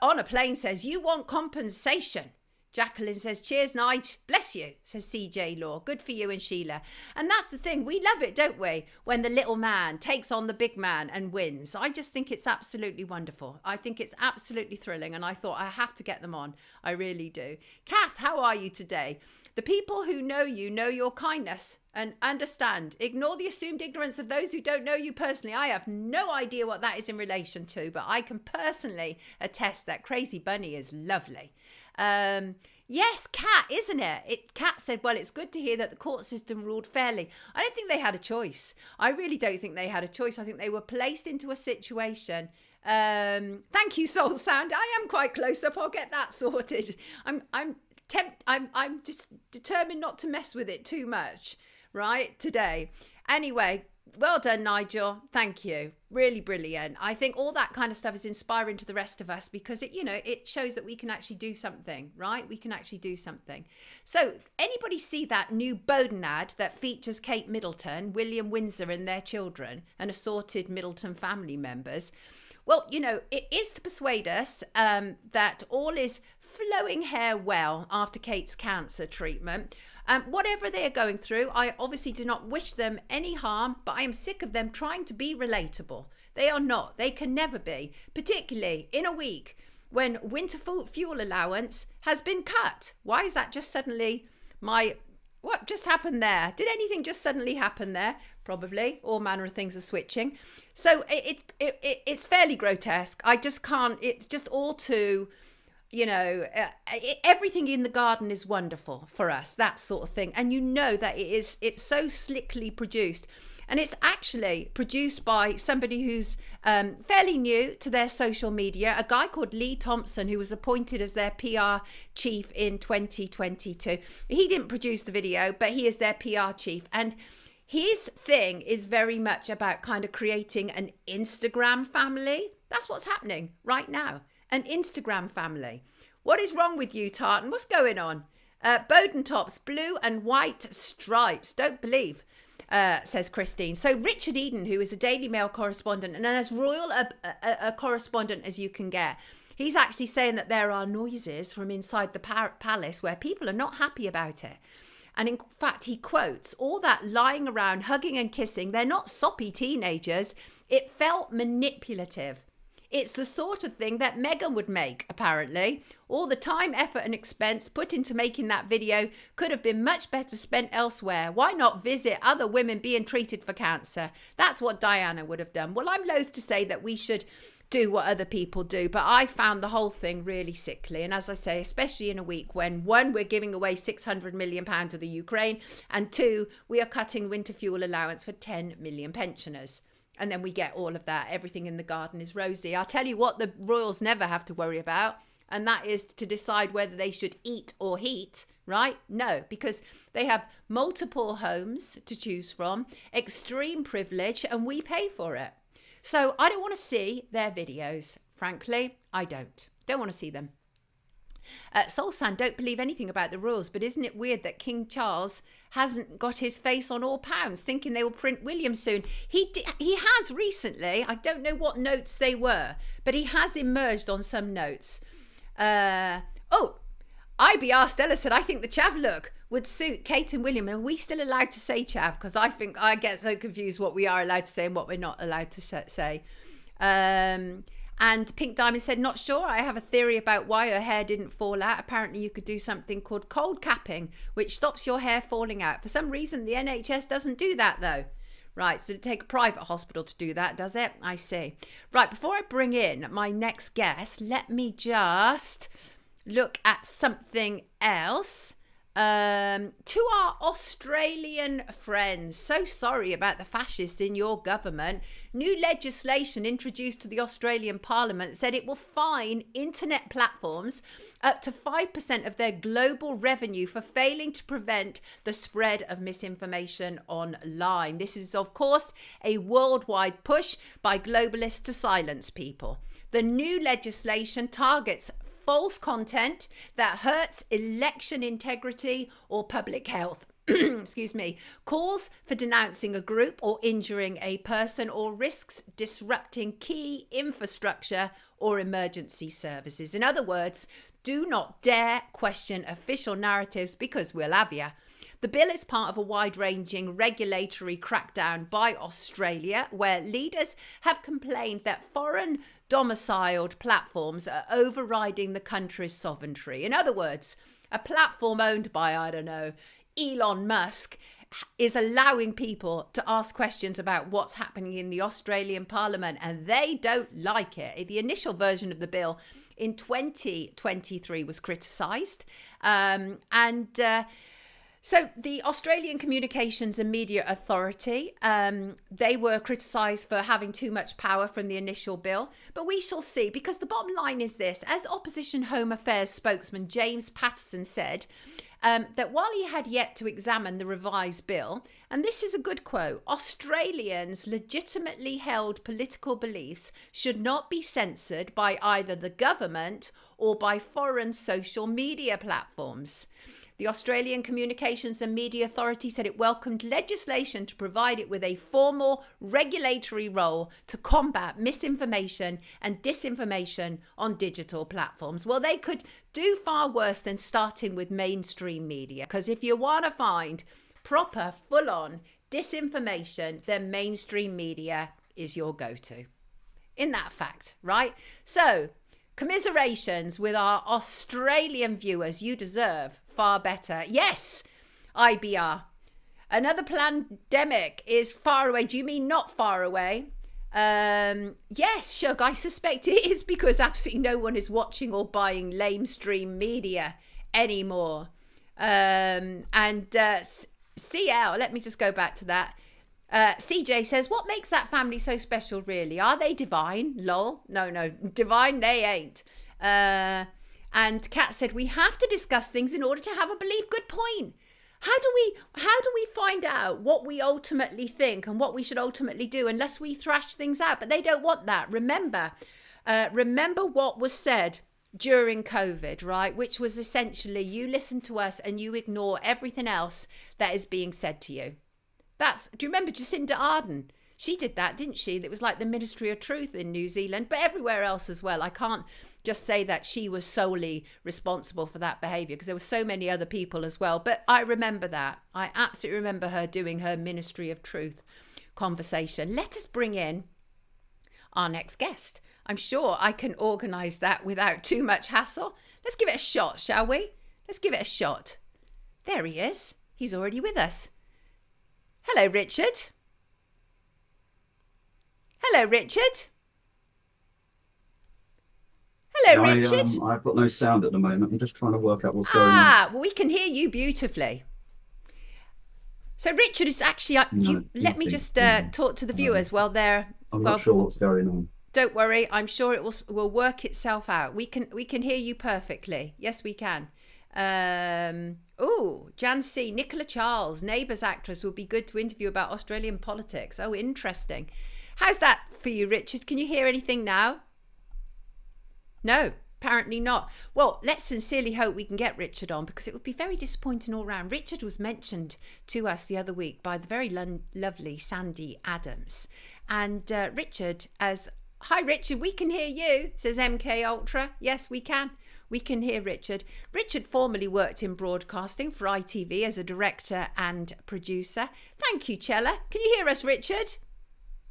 On a Plane says, you want compensation. Jacqueline says, cheers, Nige. Bless you, says CJ Law. Good for you and Sheila. And that's the thing. We love it, don't we? When the little man takes on the big man and wins. I just think it's absolutely wonderful. I think it's absolutely thrilling. And I thought I have to get them on. I really do. Kath, how are you today? The people who know you know your kindness and understand. Ignore the assumed ignorance of those who don't know you personally. I have no idea what that is in relation to, but I can personally attest that Crazy Bunny is lovely. Yes, Kat, isn't it? Kat said, well, it's good to hear that the court system ruled fairly. I don't think they had a choice. I really don't think they had a choice. I think they were placed into a situation. Thank you, Soul Sound. I am quite close up. I'll get that sorted. I'm just determined not to mess with it too much, right, today. Anyway, well done, Nigel. Thank you. Really brilliant. I think all that kind of stuff is inspiring to the rest of us because it shows that we can actually do something, right? We can actually do something. So anybody see that new Bowden ad that features Kate Middleton, William Windsor and their children and assorted Middleton family members? Well, it is to persuade us that all is flowing hair well after Kate's cancer treatment. Whatever they are going through, I obviously do not wish them any harm, but I am sick of them trying to be relatable. They are not. They can never be, particularly in a week when winter fuel allowance has been cut. Why is that just suddenly what just happened there? Did anything just suddenly happen there? Probably. All manner of things are switching. So it's fairly grotesque. I just can't, it's just all too... everything in the garden is wonderful for us, that sort of thing. And that it's so slickly produced. And it's actually produced by somebody who's fairly new to their social media, a guy called Lee Thompson, who was appointed as their PR chief in 2022. He didn't produce the video, but he is their PR chief. And his thing is very much about kind of creating an Instagram family. That's what's happening right now. An Instagram family. What is wrong with you, Tartan? What's going on? Bowden tops, blue and white stripes. Don't believe. says Christine. So Richard Eden, who is a Daily Mail correspondent and as royal a correspondent as you can get, he's actually saying that there are noises from inside the palace where people are not happy about it. And in fact, he quotes, all that lying around, hugging and kissing, they're not soppy teenagers. It felt manipulative. It's the sort of thing that Meghan would make, apparently. All the time, effort and expense put into making that video could have been much better spent elsewhere. Why not visit other women being treated for cancer? That's what Diana would have done. Well, I'm loath to say that we should do what other people do, but I found the whole thing really sickly. And as I say, especially in a week when, one, we're giving away £600 million to the Ukraine, and two, we are cutting winter fuel allowance for 10 million pensioners. And then we get all of that. Everything in the garden is rosy. I'll tell you what the royals never have to worry about, and that is to decide whether they should eat or heat, right? No, because they have multiple homes to choose from, extreme privilege, and we pay for it. So I don't want to see their videos. Frankly, I don't want to see them. Solsan, don't believe anything about the royals, but isn't it weird that King Charles hasn't got his face on all pounds, thinking they will print William soon? He has recently. I don't know what notes they were, but he has emerged on some notes. IBR Stella said, I think the chav look would suit Kate and William. Are we still allowed to say chav? Because I think I get so confused what we are allowed to say and what we're not allowed to say. And Pink Diamond said, not sure. I have a theory about why her hair didn't fall out. Apparently you could do something called cold capping, which stops your hair falling out. For some reason, the NHS doesn't do that, though. Right, so it'd take a private hospital to do that, does it? I see. Right, before I bring in my next guest, let me just look at something else. To our Australian friends, so sorry about the fascists in your government. New legislation introduced to the Australian Parliament said it will fine internet platforms up to 5% of their global revenue for failing to prevent the spread of misinformation online. This is, of course, a worldwide push by globalists to silence people. The new legislation targets false content that hurts election integrity or public health. Excuse me. Calls for denouncing a group or injuring a person, or risks disrupting key infrastructure or emergency services. In other words, do not dare question official narratives, because we'll have ya. The bill is part of a wide-ranging regulatory crackdown by Australia, where leaders have complained that foreign domiciled platforms are overriding the country's sovereignty. In other words, a platform owned by, I don't know, Elon Musk is allowing people to ask questions about what's happening in the Australian Parliament, and they don't like it. The initial version of the bill in 2023 was criticised, so the Australian Communications and Media Authority, they were criticised for having too much power from the initial bill. But we shall see, because the bottom line is this. As Opposition Home Affairs spokesman James Patterson said, that while he had yet to examine the revised bill, and this is a good quote, Australians' legitimately held political beliefs should not be censored by either the government or by foreign social media platforms. The Australian Communications and Media Authority said it welcomed legislation to provide it with a formal regulatory role to combat misinformation and disinformation on digital platforms. Well, they could do far worse than starting with mainstream media, because if you want to find proper, full-on disinformation, then mainstream media is your go-to. In that fact, right? So, commiserations with our Australian viewers. You deserve far better. Yes, IBR. Another pandemic is far away. Do you mean not far away? Yes, Shug, I suspect it is, because absolutely no one is watching or buying lamestream media anymore. CL, let me just go back to that. CJ says, what makes that family so special, really? Are they divine? Lol. No, divine they ain't. And Kat said, we have to discuss things in order to have a belief. Good point. How do we find out what we ultimately think and what we should ultimately do unless we thrash things out? But they don't want that. Remember what was said during COVID, right? Which was essentially, you listen to us and you ignore everything else that is being said to you. Do you remember Jacinda Ardern? She did that, didn't she? That was like the Ministry of Truth in New Zealand, but everywhere else as well. I can't just say that she was solely responsible for that behaviour, because there were so many other people as well. But I remember that. I absolutely remember her doing her Ministry of Truth conversation. Let us bring in our next guest. I'm sure I can organise that without too much hassle. Let's give it a shot, shall we? Let's give it a shot. There he is. He's already with us. Hello, Richard. Hello, Richard. Hello, Richard. I've got no sound at the moment. I'm just trying to work out what's going on. Well, we can hear you beautifully. So, Richard is actually. Let me just talk to the viewers while they're. I'm not sure what's going on. Don't worry. I'm sure it will work itself out. We can hear you perfectly. Yes, we can. Jan C. Nicola Charles, Neighbours actress, will be good to interview about Australian politics. Oh, interesting. How's that for you, Richard? Can you hear anything now? No, apparently not. Well, let's sincerely hope we can get Richard on, because it would be very disappointing all round. Richard was mentioned to us the other week by the very lovely Sandy Adams. And Richard, hi Richard, we can hear you, says MK Ultra. Yes, we can. We can hear Richard. Richard formerly worked in broadcasting for ITV as a director and producer. Thank you, Chella. Can you hear us, Richard?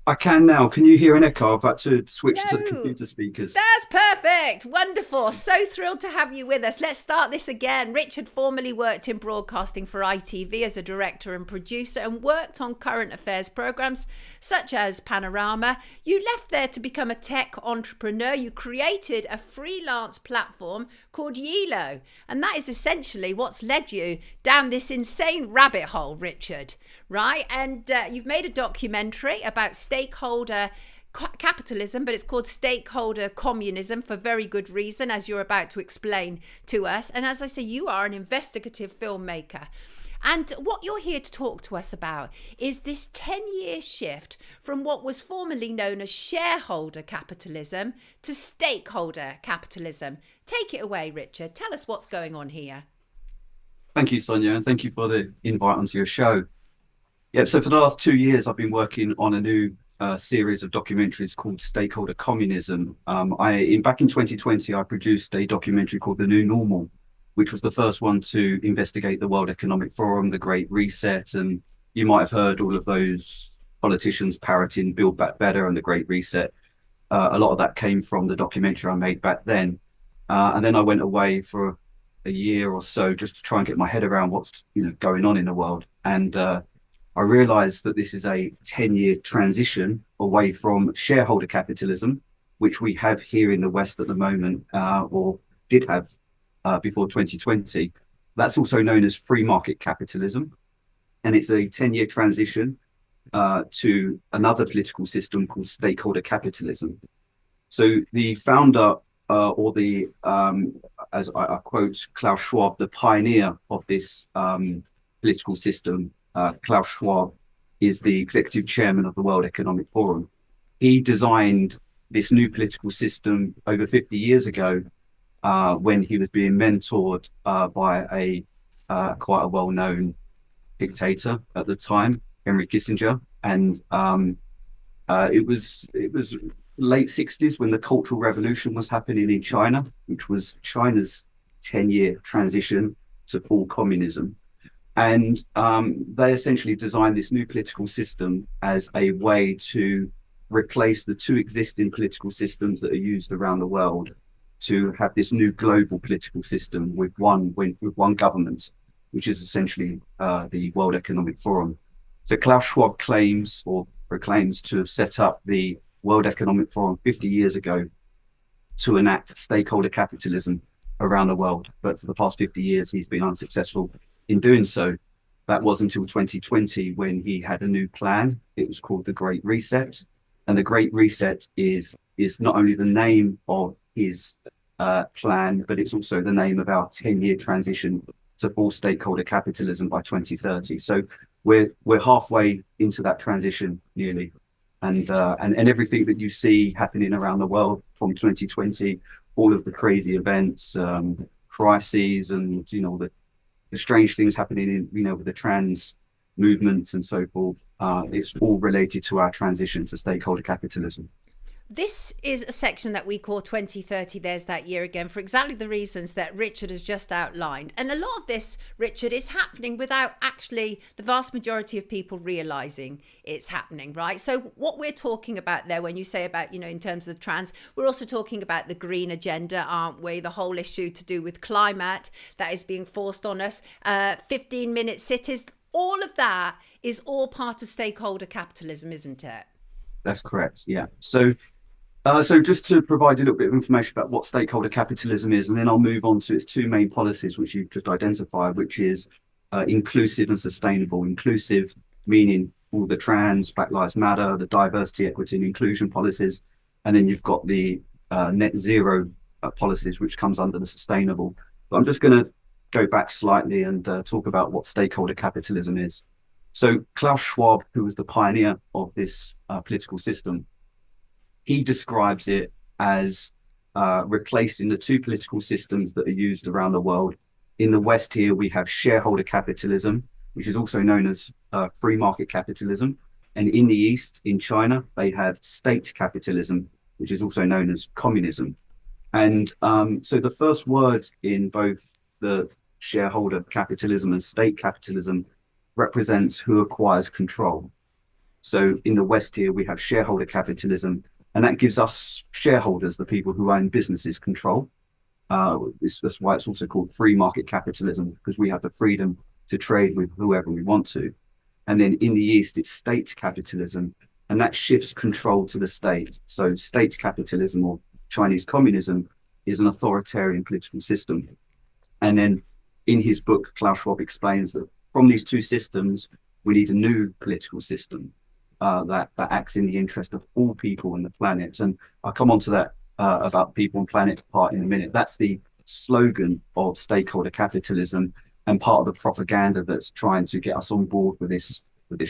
I can now. Can you hear an echo? I've had to switch to computer speakers. That's perfect. Wonderful. So thrilled to have you with us. Let's start this again. Richard formerly worked in broadcasting for ITV as a director and producer, and worked on current affairs programmes such as Panorama. You left there to become a tech entrepreneur. You created a freelance platform called Yelo, and that is essentially what's led you down this insane rabbit hole, Richard. Right? And you've made a documentary about stakeholder capitalism, but it's called Stakeholder Communism for very good reason, as you're about to explain to us. And as I say, you are an investigative filmmaker. And what you're here to talk to us about is this 10-year shift from what was formerly known as shareholder capitalism to stakeholder capitalism. Take it away, Richard. Tell us what's going on here. Thank you, Sonia, and thank you for the invite onto your show. Yeah, so for the last 2 years, I've been working on a new series of documentaries called Stakeholder Communism. Back in 2020, I produced a documentary called The New Normal, which was the first one to investigate the World Economic Forum, the Great Reset, and you might have heard all of those politicians parroting Build Back Better and the Great Reset. A lot of that came from the documentary I made back then. And then I went away for a year or so just to try and get my head around what's going on in the world. And I realized that this is a 10-year transition away from shareholder capitalism, which we have here in the West at the moment, or did have before 2020. That's also known as free market capitalism. And it's a 10-year transition to another political system called stakeholder capitalism. So the founder, as I quote Klaus Schwab, the pioneer of this political system, Klaus Schwab is the executive chairman of the World Economic Forum. He designed this new political system over 50 years ago when he was being mentored by quite a well-known dictator at the time, Henry Kissinger. And it was late 60s when the Cultural Revolution was happening in China, which was China's 10-year transition to full communism. And they essentially designed this new political system as a way to replace the two existing political systems that are used around the world, to have this new global political system with one government, which is essentially the World Economic Forum. So Klaus Schwab claims or proclaims to have set up the World Economic Forum 50 years ago to enact stakeholder capitalism around the world. But for the past 50 years, he's been unsuccessful in doing so. That was until 2020 when he had a new plan. It was called the Great Reset. And the Great Reset is not only the name of his plan, but it's also the name of our 10-year transition to full stakeholder capitalism by 2030. So we're halfway into that transition nearly. And everything that you see happening around the world from 2020, all of the crazy events, crises, and the strange things happening in with the movements and so forth. It's all related to our transition to stakeholder capitalism. This is a section that we call 2030, there's that year again, for exactly the reasons that Richard has just outlined. And a lot of this, Richard, is happening without actually the vast majority of people realising it's happening, right? So what we're talking about there, when you say about, in terms of trans, we're also talking about the green agenda, aren't we? The whole issue to do with climate that is being forced on us, 15-minute cities, all of that is all part of stakeholder capitalism, isn't it? That's correct, yeah. So just to provide a little bit of information about what stakeholder capitalism is, and then I'll move on to its two main policies, which you've just identified, which is inclusive and sustainable. Inclusive meaning all the trans, Black Lives Matter, the diversity, equity and inclusion policies. And then you've got the net zero policies, which comes under the sustainable. But I'm just going to go back slightly and talk about what stakeholder capitalism is. So Klaus Schwab, who was the pioneer of this political system, he describes it as replacing the two political systems that are used around the world. In the West here, we have shareholder capitalism, which is also known as free market capitalism. And in the East, in China, they have state capitalism, which is also known as communism. And so the first word in both the shareholder capitalism and state capitalism represents who acquires control. So in the West here, we have shareholder capitalism, and that gives us shareholders, the people who own businesses, control. That's why it's also called free market capitalism, because we have the freedom to trade with whoever we want to. And then in the East, it's state capitalism, and that shifts control to the state. So state capitalism, or Chinese communism, is an authoritarian political system. And then in his book, Klaus Schwab explains that from these two systems, we need a new political system that acts in the interest of all people on the planet. And I'll come on to that about people and planet part in a minute. That's the slogan of stakeholder capitalism and part of the propaganda that's trying to get us on board with this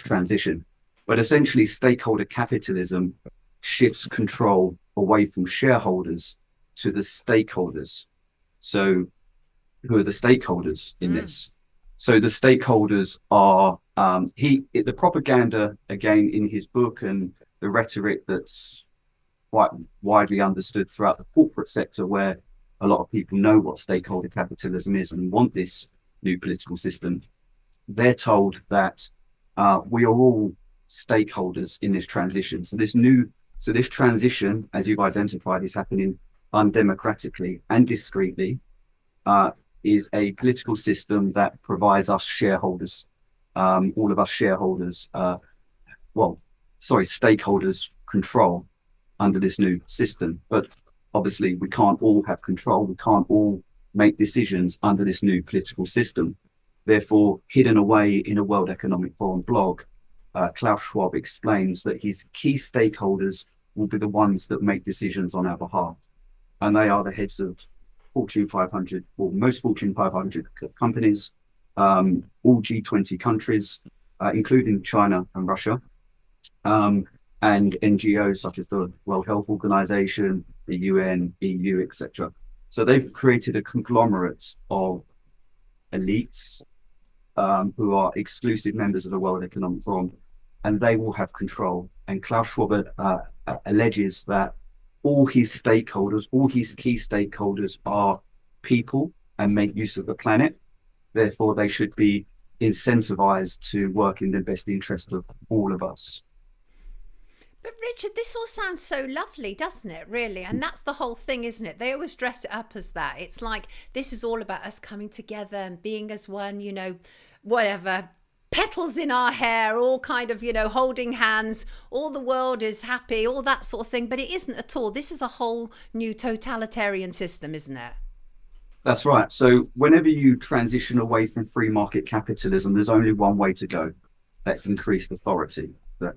transition. But essentially, stakeholder capitalism shifts control away from shareholders to the stakeholders. So who are the stakeholders in this? So the stakeholders are the propaganda, again, in his book, and the rhetoric that's quite widely understood throughout the corporate sector, where a lot of people know what stakeholder capitalism is and want this new political system. They're told that we are all stakeholders in this transition. So this transition, as you've identified, is happening undemocratically and discreetly. Is a political system that provides us shareholders, all of us shareholders, stakeholders, control under this new system. But obviously we can't all have control. We can't all make decisions under this new political system. Therefore, hidden away in a World Economic Forum blog, Klaus Schwab explains that his key stakeholders will be the ones that make decisions on our behalf. And they are the heads of Fortune 500, or most Fortune 500 companies, all G20 countries, including China and Russia, and NGOs such as the World Health Organization, the UN, EU, etc. So they've created a conglomerate of elites who are exclusive members of the World Economic Forum, and they will have control. And Klaus Schwab alleges that all his stakeholders, all his key stakeholders are people and make use of the planet. Therefore, they should be incentivized to work in the best interest of all of us. But Richard, this all sounds so lovely, doesn't it, really? And that's the whole thing, isn't it? They always dress it up as that. It's like, this is all about us coming together and being as one, whatever. Petals in our hair, all kind of, holding hands, all the world is happy, all that sort of thing. But it isn't at all. This is a whole new totalitarian system, isn't it? That's right. So whenever you transition away from free market capitalism, there's only one way to go. That's increased authority.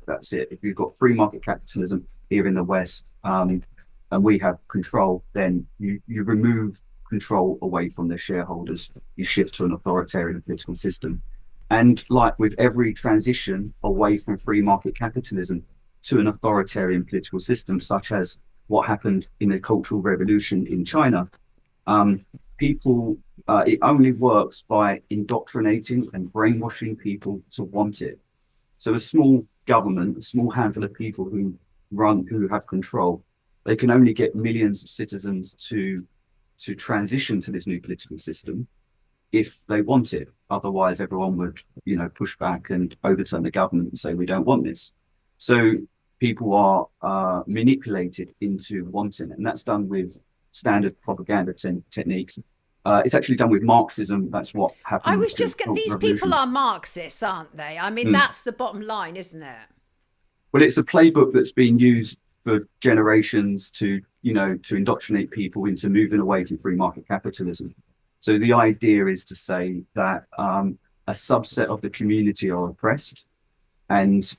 That's it. If you've got free market capitalism here in the West, and we have control, then you remove control away from the shareholders. You shift to an authoritarian political system. And like with every transition away from free market capitalism to an authoritarian political system, such as what happened in the Cultural Revolution in China, people, it only works by indoctrinating and brainwashing people to want it. So a small government, a small handful of people who have control, they can only get millions of citizens to transition to this new political system if they want it. Otherwise, everyone would, push back and overturn the government and say, we don't want this. So people are manipulated into wanting it. And that's done with standard propaganda techniques. It's actually done with Marxism. That's what happened. I was just getting, these people are Marxists, aren't they? I mean, that's the bottom line, isn't it? Well, it's a playbook that's been used for generations to indoctrinate people into moving away from free market capitalism. So the idea is to say that a subset of the community are oppressed, and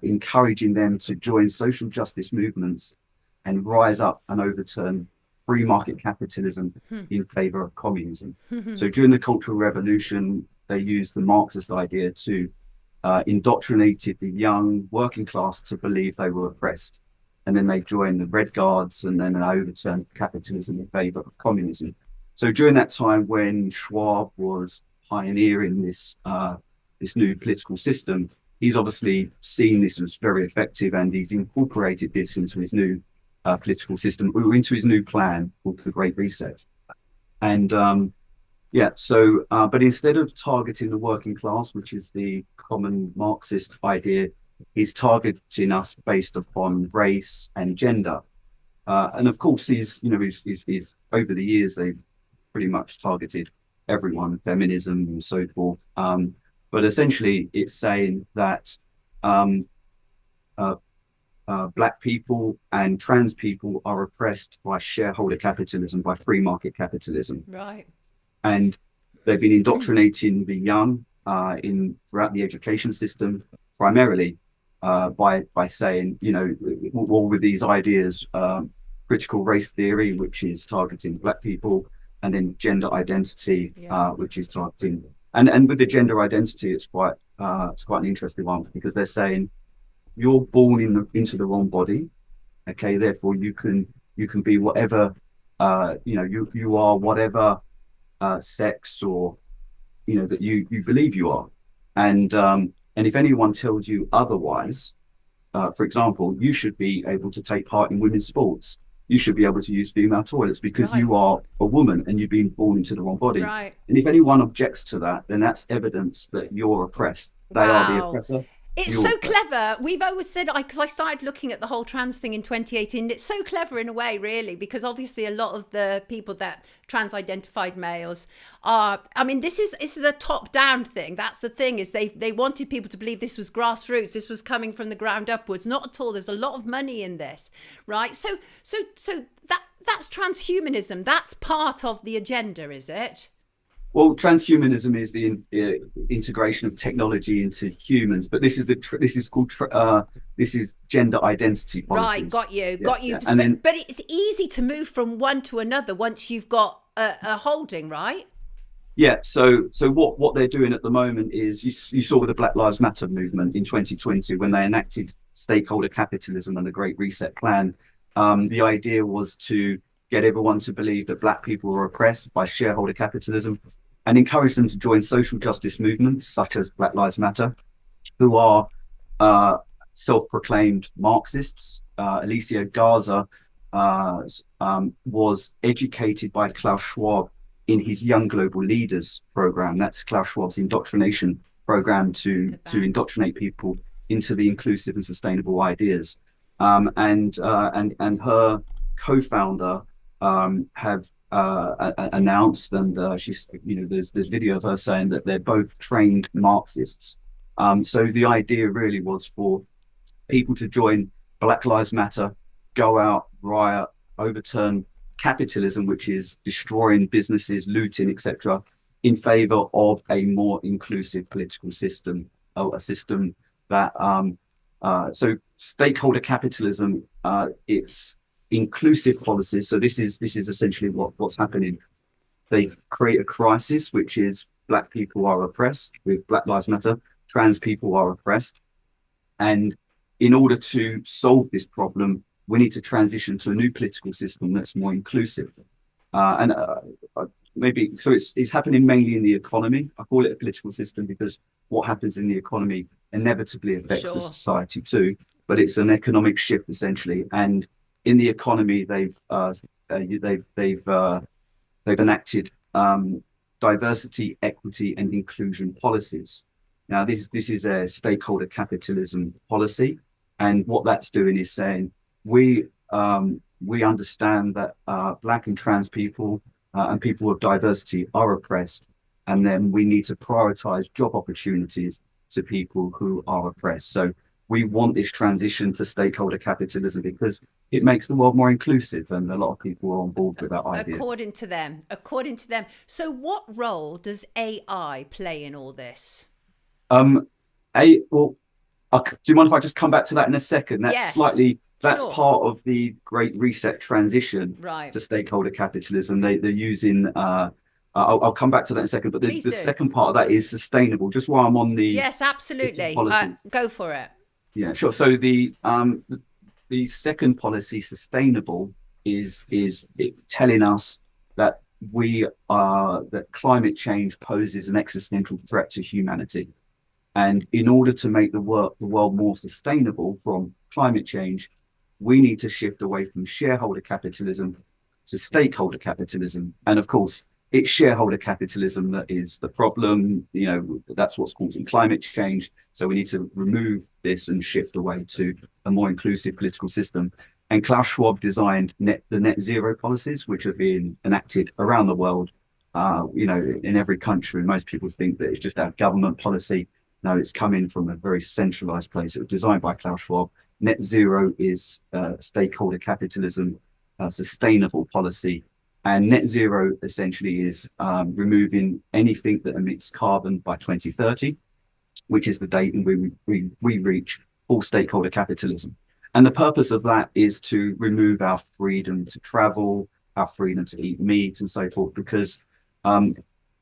encouraging them to join social justice movements and rise up and overturn free market capitalism in favor of communism. So during the Cultural Revolution, they used the Marxist idea to indoctrinated the young working class to believe they were oppressed. And then they joined the Red Guards, and then they overturned capitalism in favor of communism. So during that time when Schwab was pioneering this new political system, he's obviously seen this as very effective, and he's incorporated this into his new political system, or into his new plan called the Great Reset. And but instead of targeting the working class, which is the common Marxist idea, he's targeting us based upon race and gender. And of course, he's over the years, they've pretty much targeted everyone, feminism and so forth. But essentially, it's saying that Black people and trans people are oppressed by shareholder capitalism, by free market capitalism. Right. And they've been indoctrinating the young throughout the education system, primarily by saying, all with these ideas, critical race theory, which is targeting Black people, and then gender identity, which is targeting. And with the gender identity, it's quite an interesting one, because they're saying you're born into the wrong body, okay? Therefore, you can be whatever, you are whatever sex or that you believe you are, and if anyone tells you otherwise, for example, you should be able to take part in women's sports. You should be able to use female toilets because you are a woman and you've been born into the wrong body. Right. And if anyone objects to that, then that's evidence that you're oppressed. They are the oppressor. It's so clever. We've always said, because I started looking at the whole trans thing in 2018. It's so clever in a way, really, because obviously a lot of the people that trans-identified males are. I mean, this is a top-down thing. That's the thing, is they wanted people to believe this was grassroots. This was coming from the ground upwards. Not at all. There's a lot of money in this, right? So that's transhumanism. That's part of the agenda, is it? Well, transhumanism is the integration of technology into humans, but this is gender identity policies. Right, got you. Yeah. But it's easy to move from one to another once you've got a holding, right? Yeah. So what they're doing at the moment is you saw with the Black Lives Matter movement in 2020 when they enacted stakeholder capitalism and the Great Reset plan. The idea was to get everyone to believe that Black people were oppressed by shareholder capitalism, and encourage them to join social justice movements such as Black Lives Matter, who are self-proclaimed Marxists. Alicia Garza was educated by Klaus Schwab in his Young Global Leaders program. That's Klaus Schwab's indoctrination program to indoctrinate people into the inclusive and sustainable ideas. And her co-founder have announced, and she's, there's video of her saying that they're both trained Marxists. So the idea really was for people to join Black Lives Matter, go out, riot, overturn capitalism, which is destroying businesses, looting, etc., in favor of a more inclusive political system, a system that so stakeholder capitalism, it's inclusive policies. So this is essentially what's happening. They create a crisis, which is Black people are oppressed with Black Lives Matter, trans people are oppressed, and in order to solve this problem, we need to transition to a new political system that's more inclusive. And maybe, so it's happening mainly in the economy. I call it a political system because what happens in the economy inevitably affects the Sure. society too. But it's an economic shift essentially, and in the economy they've enacted diversity, equity, and inclusion policies. Now, this is a stakeholder capitalism policy, and what that's doing is saying we understand that Black and trans people and people with diversity are oppressed, and then we need to prioritize job opportunities to people who are oppressed. So we want this transition to stakeholder capitalism because it makes the world more inclusive, and a lot of people are on board with that idea. According to them. So what role does AI play in all this? Do you mind if I just come back to that in a second? That's Yes, that's sure. part of the Great Reset transition Right. to stakeholder capitalism. They're using. I'll come back to that in a second. But Please the do. second part of that is sustainable. Just while I'm on the Yes, absolutely. policies. Go for it. Yeah, sure. So the second policy, sustainable, is it telling us that that climate change poses an existential threat to humanity, and in order to make the world more sustainable from climate change, we need to shift away from shareholder capitalism to stakeholder capitalism. And of course, it's shareholder capitalism that is the problem. You know, that's what's causing climate change. So we need to remove this and shift away to a more inclusive political system. And Klaus Schwab designed the net zero policies, which are being enacted around the world, in every country. Most people think that it's just our government policy. No, it's coming from a very centralized place. It was designed by Klaus Schwab. Net zero is stakeholder capitalism, sustainable policy. And net zero essentially is removing anything that emits carbon by 2030, which is the date when we reach full stakeholder capitalism. And the purpose of that is to remove our freedom to travel, our freedom to eat meat and so forth, because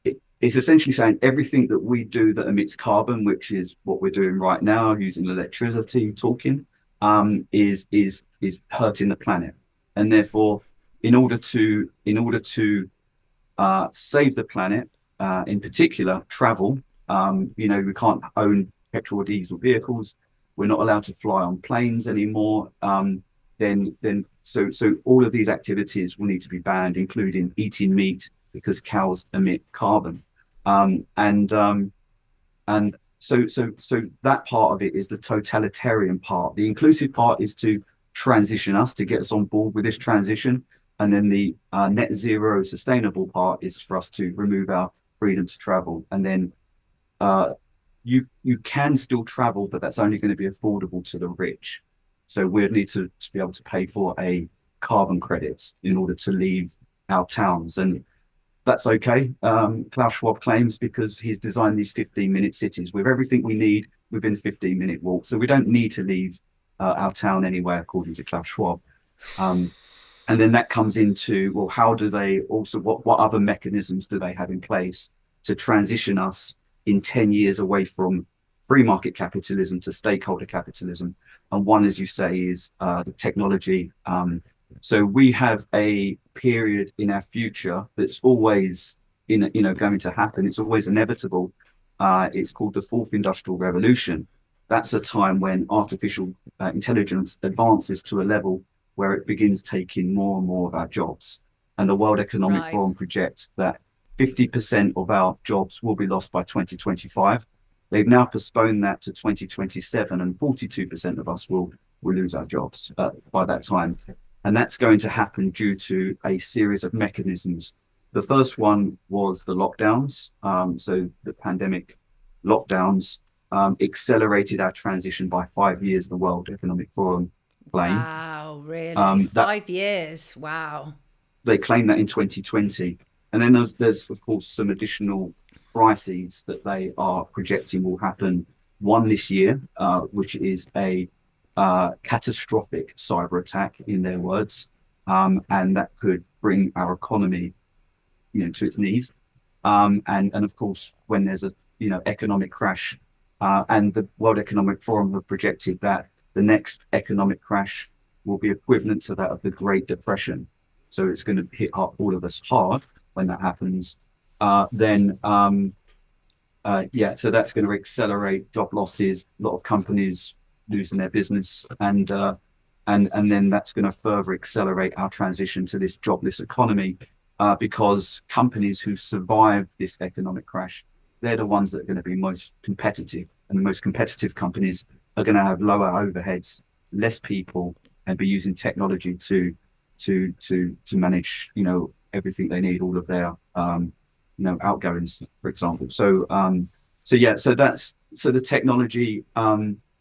it's essentially saying everything that we do that emits carbon, which is what we're doing right now, using electricity, talking, is hurting the planet. And therefore, in order to save the planet, in particular travel, we can't own petrol or diesel vehicles. We're not allowed to fly on planes anymore. So all of these activities will need to be banned, including eating meat, because cows emit carbon. And so that part of it is the totalitarian part. The inclusive part is to transition us, to get us on board with this transition. And then the net zero sustainable part is for us to remove our freedom to travel. And then you can still travel, but that's only going to be affordable to the rich. So we'll need to be able to pay for a carbon credits in order to leave our towns. And that's okay, Klaus Schwab claims, because he's designed these 15-minute cities with everything we need within 15-minute walk. So we don't need to leave our town anyway, according to Klaus Schwab. And then that comes into, well, how do they also, what other mechanisms do they have in place to transition us in 10 years away from free market capitalism to stakeholder capitalism? And one, as you say, is the technology. So we have a period in our future that's always going to happen. It's always inevitable. It's called the Fourth Industrial Revolution. That's a time when artificial intelligence advances to a level where it begins taking more and more of our jobs. And the World Economic Forum projects that 50% of our jobs will be lost by 2025. They've now postponed that to 2027, and 42% of us will lose our jobs by that time. And that's going to happen due to a series of mechanisms. The first one was the lockdowns. So the pandemic lockdowns accelerated our transition by 5 years, the World Economic Forum claim. Wow, really? 5 years. Wow. They claim that in 2020. And then there's of course some additional crises that they are projecting will happen. One this year, which is a catastrophic cyber attack, in their words, and that could bring our economy, to its knees. And of course, when there's a economic crash, and the World Economic Forum have projected that the next economic crash will be equivalent to that of the Great Depression. So it's going to hit all of us hard. when that happens, then so that's going to accelerate job losses, a lot of companies losing their business, and then that's going to further accelerate our transition to this jobless economy, because companies who survive this economic crash, they're the ones that are going to be most competitive, and the most competitive companies are going to have lower overheads, less people, and be using technology to manage, everything they need, all of their outgoings, for example. So the technology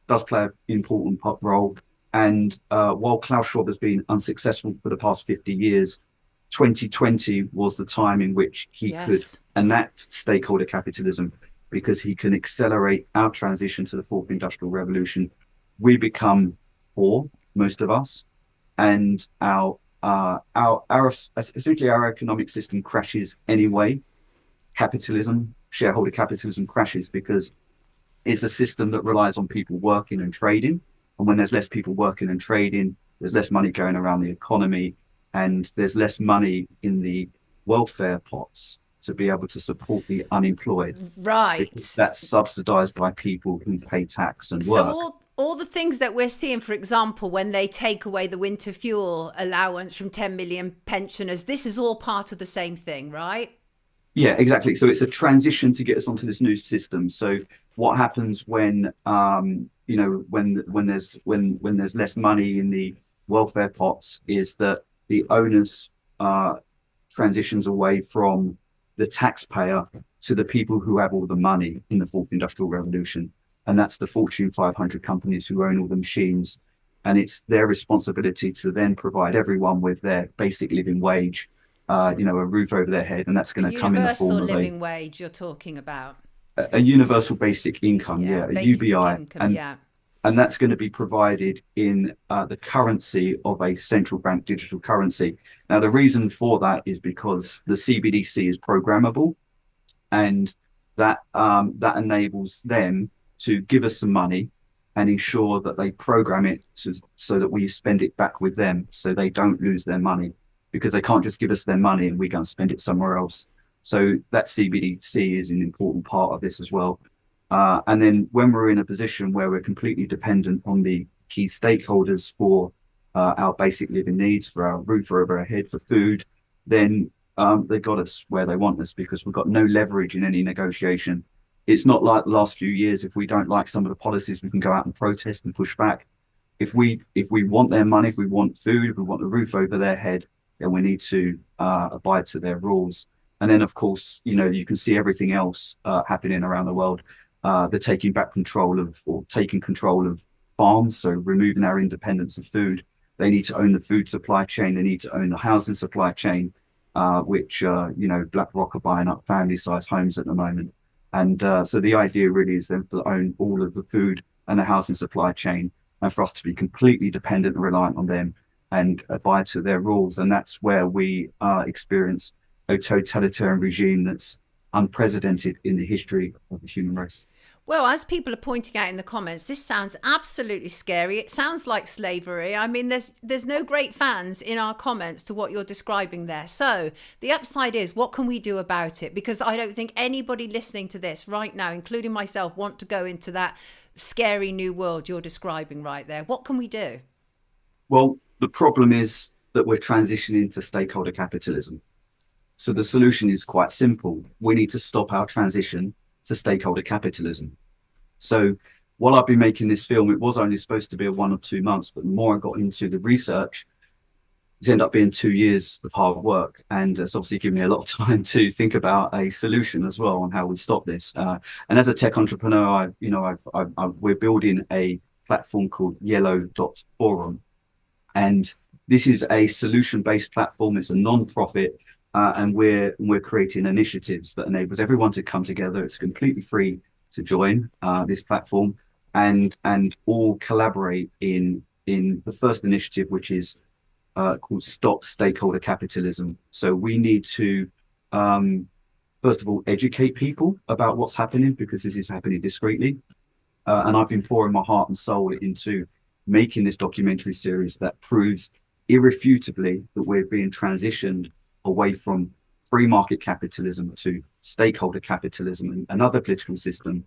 does play an important role. And while Klaus Schwab has been unsuccessful for the past 50 years, 2020 was the time in which he could enact stakeholder capitalism, because he can accelerate our transition to the fourth industrial revolution. We become poor, most of us, and essentially our economic system crashes anyway. Capitalism, shareholder capitalism, crashes because it's a system that relies on people working and trading. And when there's less people working and trading, there's less money going around the economy, and there's less money in the welfare pots to be able to support the unemployed. Right. That's subsidized by people who pay tax and work. So all the things that we're seeing, for example, when they take away the winter fuel allowance from 10 million pensioners, this is all part of the same thing, right? Yeah, exactly. So it's a transition to get us onto this new system. So what happens when when there's less money in the welfare pots is that the onus transitions away from the taxpayer to the people who have all the money in the fourth industrial revolution. And that's the Fortune 500 companies who own all the machines. And it's their responsibility to then provide everyone with their basic living wage, a roof over their head. And that's going to come in the form of universal living wage you're talking about. A universal basic income, a UBI. Income, and that's going to be provided in the currency of a central bank digital currency. Now, the reason for that is because the CBDC is programmable, and that enables them to give us some money and ensure that they program it so that we spend it back with them, so they don't lose their money, because they can't just give us their money and we go and spend it somewhere else. So that CBDC is an important part of this as well. And then when we're in a position where we're completely dependent on the key stakeholders for our basic living needs, for our roof over our head, for food, then they've got us where they want us, because we've got no leverage in any negotiation. It's not like the last few years. If we don't like some of the policies, we can go out and protest and push back. If we want their money, if we want food, if we want the roof over their head, then we need to abide to their rules. And then, of course, you can see everything else happening around the world. They're taking control of farms, so removing our independence of food. They need to own the food supply chain. They need to own the housing supply chain, which BlackRock are buying up family-sized homes at the moment. And so the idea really is them to own all of the food and the housing supply chain, and for us to be completely dependent and reliant on them and abide to their rules. And that's where we experience a totalitarian regime that's unprecedented in the history of the human race. Well, as people are pointing out in the comments, this sounds absolutely scary. It sounds like slavery. I mean, there's no great fans in our comments to what you're describing there. So the upside is, what can we do about it? Because I don't think anybody listening to this right now, including myself, want to go into that scary new world you're describing right there. What can we do? Well, the problem is that we're transitioning to stakeholder capitalism. So the solution is quite simple. We need to stop our transition to stakeholder capitalism. So while I've been making this film, it was only supposed to be a 1 or 2 months, but the more I got into the research, it's ended up being 2 years of hard work. And it's obviously given me a lot of time to think about a solution as well on how we stop this. And as a tech entrepreneur, we're building a platform called yellow.forum. And this is a solution-based platform. It's a non-profit. And we're creating initiatives that enables everyone to come together. It's completely free to join this platform, and all collaborate in the first initiative, which is called Stop Stakeholder Capitalism. So we need to first of all educate people about what's happening, because this is happening discreetly. And I've been pouring my heart and soul into making this documentary series that proves irrefutably that we're being transitioned away from free market capitalism to stakeholder capitalism and other political system,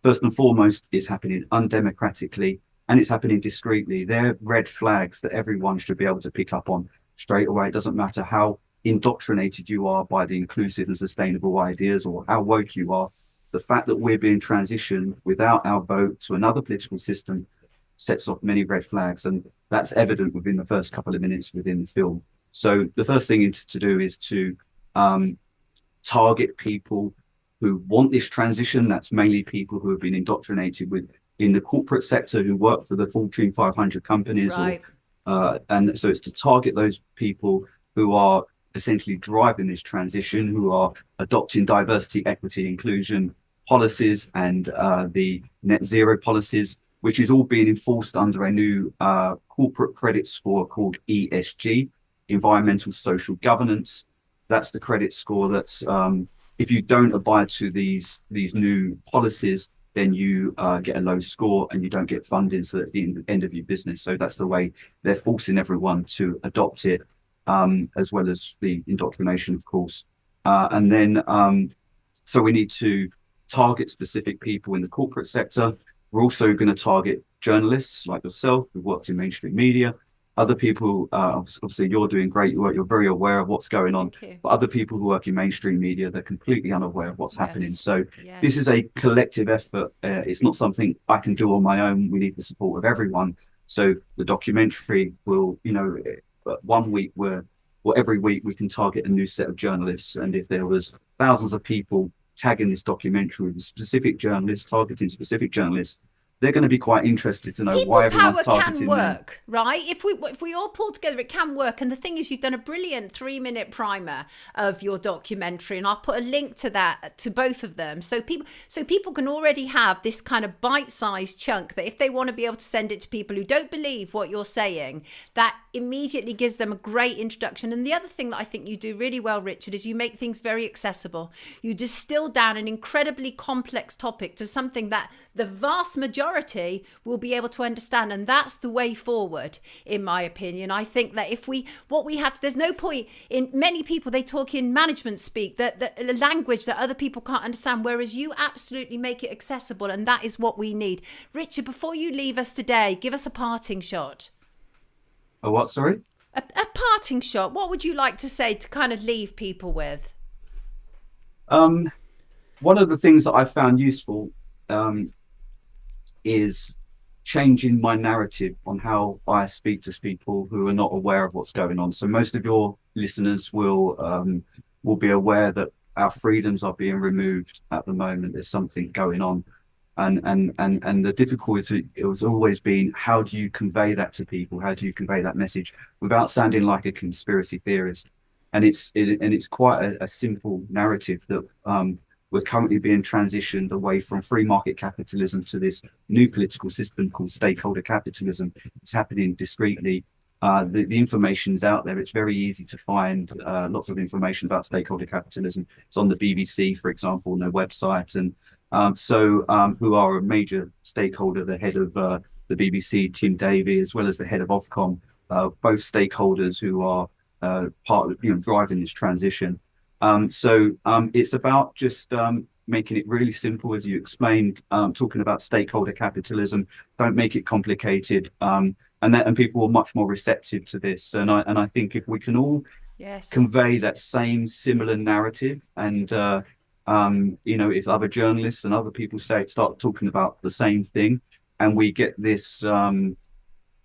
first and foremost, is happening undemocratically and it's happening discreetly. They're red flags that everyone should be able to pick up on straight away. It doesn't matter how indoctrinated you are by the inclusive and sustainable ideas or how woke you are. The fact that we're being transitioned without our vote to another political system sets off many red flags, and that's evident within the first couple of minutes within the film. So the first thing to do is to target people who want this transition. That's mainly people who have been indoctrinated in the corporate sector, who work for the Fortune 500 companies. Right. And so it's to target those people who are essentially driving this transition, who are adopting diversity, equity, inclusion policies and the net zero policies, which is all being enforced under a new corporate credit score called ESG, Environmental Social Governance. That's the credit score that's, if you don't abide to these new policies, then you get a low score and you don't get funding. So that's the end of your business. So that's the way they're forcing everyone to adopt it, as well as the indoctrination, of course. And then, so we need to target specific people in the corporate sector. We're also going to target journalists like yourself who worked in mainstream media. Other people, obviously you're doing great work, you're very aware of what's going on. But other people who work in mainstream media, they're completely unaware of what's happening. So this is a collective effort. It's not something I can do on my own. We need the support of everyone. So the documentary will, 1 week every week we can target a new set of journalists. And if there was thousands of people tagging this documentary with specific journalists, targeting specific journalists, they're going to be quite interested to know why everyone's targeting can work, right? If we all pull together, it can work. And the thing is, you've done a brilliant 3-minute primer of your documentary, and I'll put a link to that, to both of them, so people can already have this kind of bite-sized chunk that if they want to be able to send it to people who don't believe what you're saying, that immediately gives them a great introduction. And the other thing that I think you do really well, Richard, is you make things very accessible. You distill down an incredibly complex topic to something that the vast majority will be able to understand, and that's the way forward, in my opinion. I think that there's no point in, many people, they talk in management speak, that the language that other people can't understand, whereas you absolutely make it accessible, and that is what we need. Richard, before you leave us today, give us a parting shot. A what, sorry? A parting shot. What would you like to say to kind of leave people with? One of the things that I found useful is changing my narrative on how I speak to people who are not aware of what's going on. So most of your listeners will be aware that our freedoms are being removed at the moment. There's something going on, and the difficulty it was always been, how do you convey that to people? How do you convey that message without sounding like a conspiracy theorist? And it's quite a simple narrative that we're currently being transitioned away from free market capitalism to this new political system called stakeholder capitalism. It's happening discreetly. The information's out there. It's very easy to find lots of information about stakeholder capitalism. It's on the BBC, for example, on their website. And who are a major stakeholder, the head of the BBC, Tim Davie, as well as the head of Ofcom, both stakeholders who are part of driving this transition. It's about just making it really simple, as you explained, talking about stakeholder capitalism. Don't make it complicated, and people are much more receptive to this. And I think if we can all convey that same similar narrative, and if other journalists and other people start talking about the same thing, and we get this, and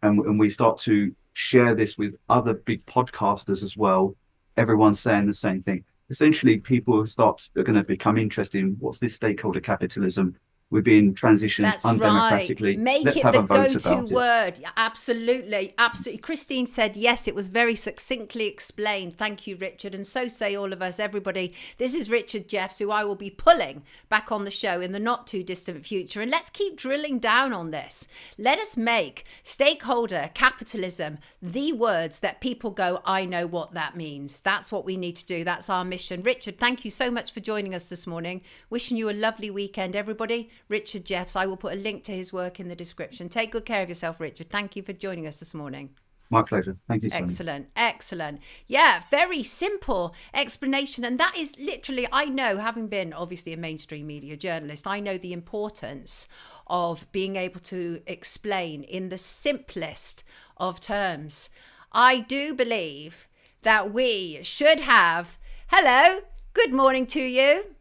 we start to share this with other big podcasters as well, everyone's saying the same thing. Essentially, people are going to become interested in what's this stakeholder capitalism. We're being transitioned undemocratically. Right. Let's have the go-to word. Absolutely. Christine said, yes, it was very succinctly explained. Thank you, Richard. And so say all of us, everybody. This is Richard Jeffs, who I will be pulling back on the show in the not too distant future. And let's keep drilling down on this. Let us make stakeholder capitalism the words that people go, I know what that means. That's what we need to do. That's our mission. Richard, thank you so much for joining us this morning. Wishing you a lovely weekend, everybody. Richard Jeffs. I will put a link to his work in the description. Take good care of yourself, Richard. Thank you for joining us this morning. My pleasure. Thank you, Sonia. Excellent, excellent. Yeah, very simple explanation. And that is literally, I know, having been obviously a mainstream media journalist, I know the importance of being able to explain in the simplest of terms. I do believe that we should have, hello, good morning to you.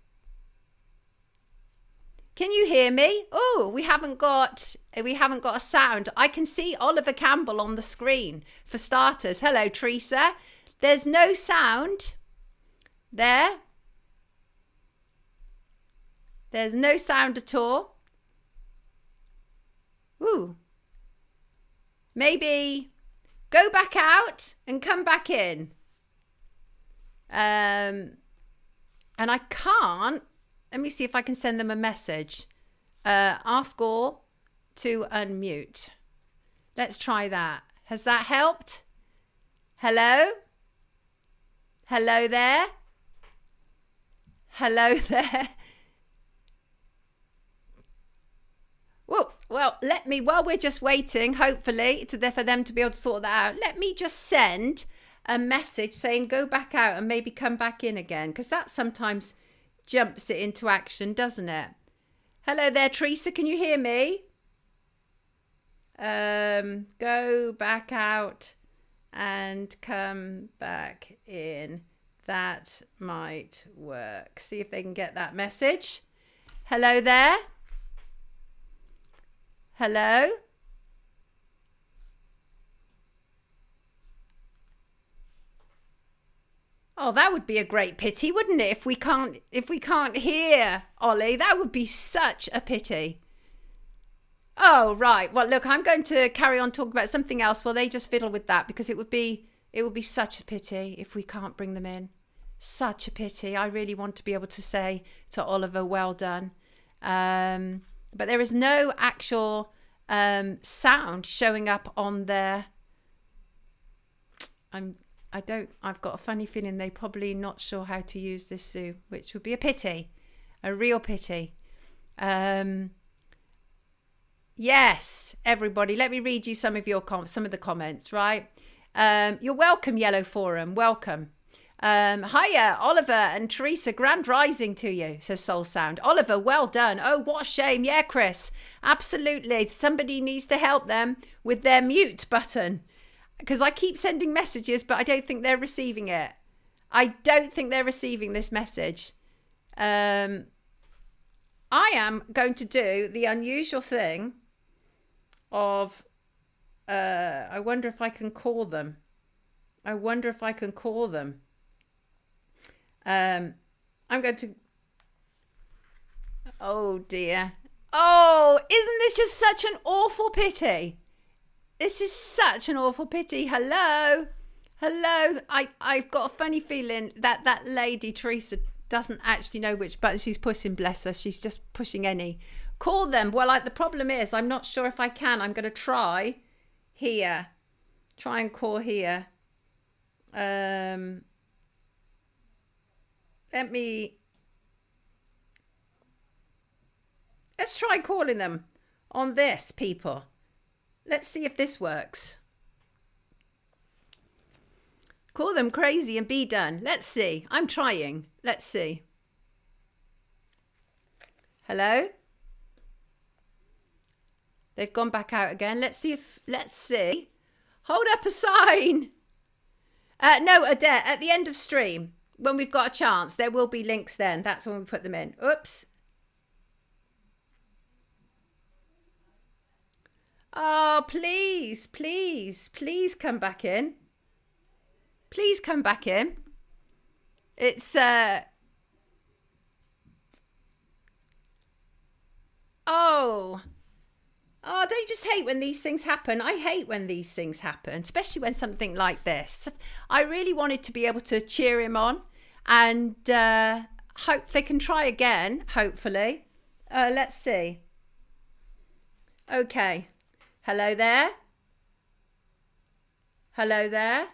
Can you hear me? Oh, we haven't got a sound. I can see Oliver Campbell on the screen for starters. Hello, Teresa. There's no sound there. There's no sound at all. Ooh. Maybe go back out and come back in. And I can't. Let me see if I can send them a message. Ask all to unmute. Let's try that. Has that helped? Hello? Hello there? Hello there? Well, let me, while we're just waiting, hopefully, for them to be able to sort that out, let me just send a message saying go back out and maybe come back in again, because that sometimes jumps it into action, doesn't it? Hello there, Teresa. Can you hear me? Go back out and come back in. That might work. See if they can get that message. Hello there. Hello. Oh, that would be a great pity, wouldn't it? If we can't hear Ollie, that would be such a pity. Oh, right. Well, look, I'm going to carry on talking about something else while they just fiddle with that, because it would be such a pity if we can't bring them in. Such a pity. I really want to be able to say to Oliver, well done. But there is no actual sound showing up on their. I've got a funny feeling they're probably not sure how to use this Zoom, which would be a pity, a real pity. Yes, everybody, let me read you some of the comments, right? You're welcome, Yellow Forum, welcome. Hiya, Oliver and Teresa, grand rising to you, says Soul Sound. Oliver, well done. Oh, what a shame. Yeah, Chris, absolutely. Somebody needs to help them with their mute button, because I keep sending messages, but I don't think they're receiving it. I don't think they're receiving this message. I am going to do the unusual thing of, I wonder if I can call them. I'm going to, oh dear. Oh, isn't this just such an awful pity? This is such an awful pity. Hello. I've got a funny feeling that lady, Teresa, doesn't actually know which button she's pushing, bless her. She's just pushing any. Call them. Well, the problem is I'm not sure if I can. I'm going to try here. Try and call here. Let's try calling them on this, people. Let's see if this works. Call them crazy and be done. Let's see. I'm trying. Let's see. Hello? They've gone back out again. Let's see. Hold up a sign. No, Adair, at the end of stream, when we've got a chance, there will be links then. That's when we put them in. Oops. Oh, please come back in. Please come back in. It's, Oh, don't you just hate when these things happen? I hate when these things happen, especially when something like this. I really wanted to be able to cheer him on and hope they can try again, hopefully. Let's see. Okay. Hello there. Hello there.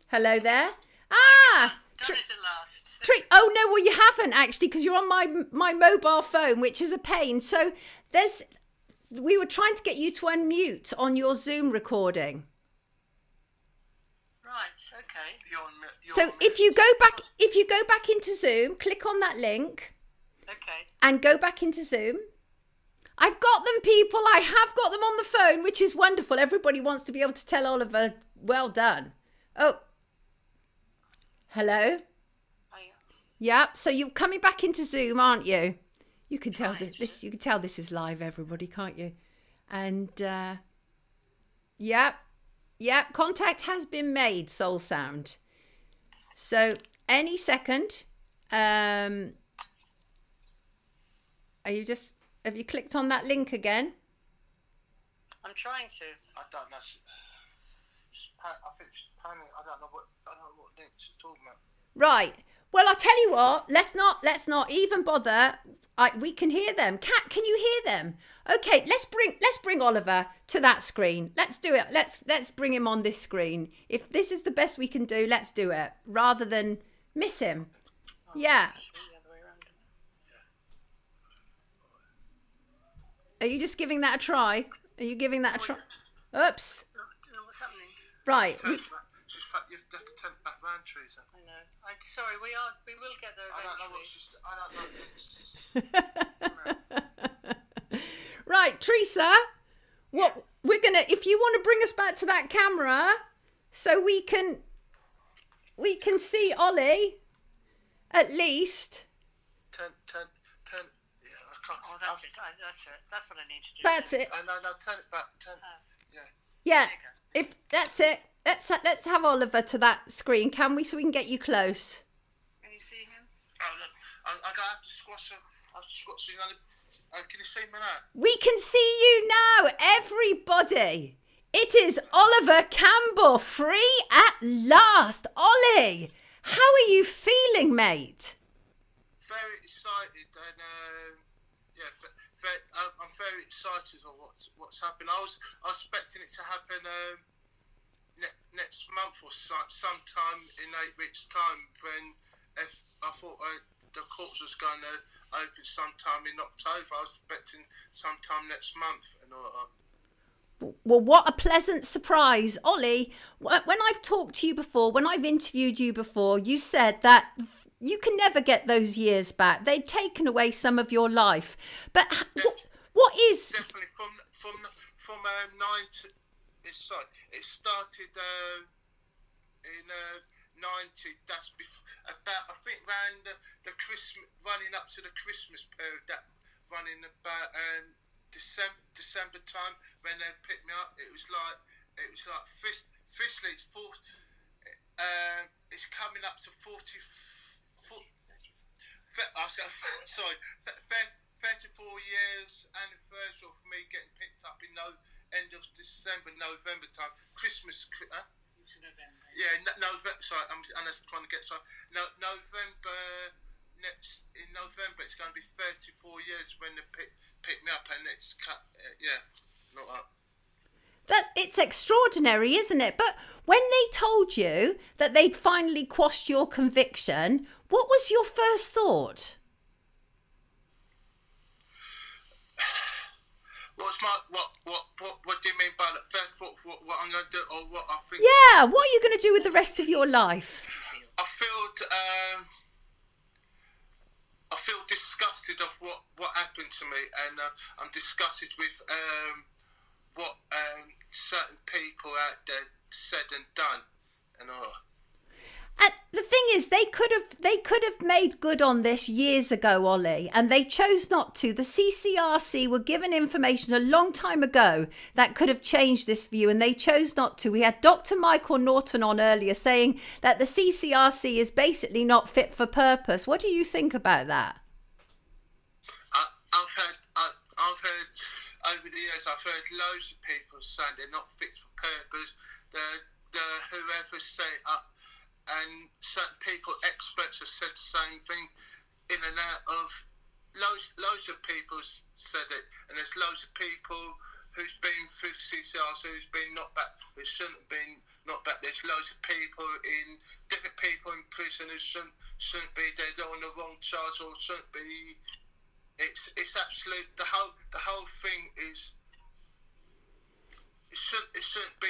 Hello there. Ah! Done it at last. Oh no, well you haven't actually, because you're on my mobile phone, which is a pain. So we were trying to get you to unmute on your Zoom recording. Right. Okay. So if you go back into Zoom, click on that link. Okay. And go back into Zoom. I've got them, people. I have got them on the phone, which is wonderful. Everybody wants to be able to tell Oliver, well done. Oh, hello. Hiya. Yeah. So you're coming back into Zoom, aren't you? You can tell this. You can tell this is live, everybody, can't you? And yeah. Contact has been made. Soul Sound. So any second. Have you clicked on that link again? I'm trying to. I don't know. I think she's planning. I don't know what link she's talking about. Right. Well, I'll tell you what. Let's not even bother. We can hear them. Kat, can you hear them? Okay. Let's bring Oliver to that screen. Let's do it. Let's bring him on this screen. If this is the best we can do, let's do it rather than miss him. Yeah. Are you just giving that a try? Are you giving that a try? Oops. I don't know what's happening. Right. You have to turn it back round, Teresa. I know. I'm sorry. We will get there eventually. Right, Teresa. What we're gonna? If you want to bring us back to that camera, so we can see Ollie, at least. Turn. Oh, that's it. That's what I need to do. That's it. No, turn it back. Yeah. Yeah. If that's it, let's have Oliver to that screen, can we? So we can get you close. Can you see him? Oh, look. I have to squash him. Can you see me now? We can see you now, everybody. It is Oliver Campbell, free at last. Ollie, how are you feeling, mate? Very excited, and I'm very excited on what's happened. I was expecting it to happen next month or sometime in 8 weeks' time. When I thought the courts was going to open sometime in October, I was expecting sometime next month and all that. Well, what a pleasant surprise. Ollie, when I've talked to you before, when I've interviewed you before, you said that you can never get those years back. They've taken away some of your life. But what is... Definitely from 90... It started in 90. That's about, I think, around the Christmas, running up to the Christmas period, that running about... December time when they picked me up, it was like officially it's it's coming up to 34 years anniversary of me getting picked up in end of December, November time, Christmas. November. Yeah, November. Sorry, I'm just trying to get November. In November, it's going to be 34 years when they pick me up, and it's cut. Not that. That it's extraordinary, isn't it? But when they told you that they'd finally quashed your conviction, what was your first thought? What do you mean by that? First thought, what I'm going to do, or what I think? Yeah, what are you going to do with the rest of your life? I feel disgusted of what happened to me, and I'm disgusted with what certain people out there said and done, and all. And the thing is, they could have made good on this years ago, Ollie, and they chose not to. The CCRC were given information a long time ago that could have changed this view, and they chose not to. We had Dr. Michael Norton on earlier saying that the CCRC is basically not fit for purpose. What do you think about that? I've heard over the years. I've heard loads of people saying they're not fit for purpose. The whoever set it up. And certain people, experts, have said the same thing in and out of. Loads of people said it, and there's loads of people who's been through the CCRC who's been knocked back, who shouldn't have been knocked back. There's loads of people different people in prison who shouldn't be there, they're on the wrong charge or shouldn't be. It's absolute. The whole thing is it shouldn't be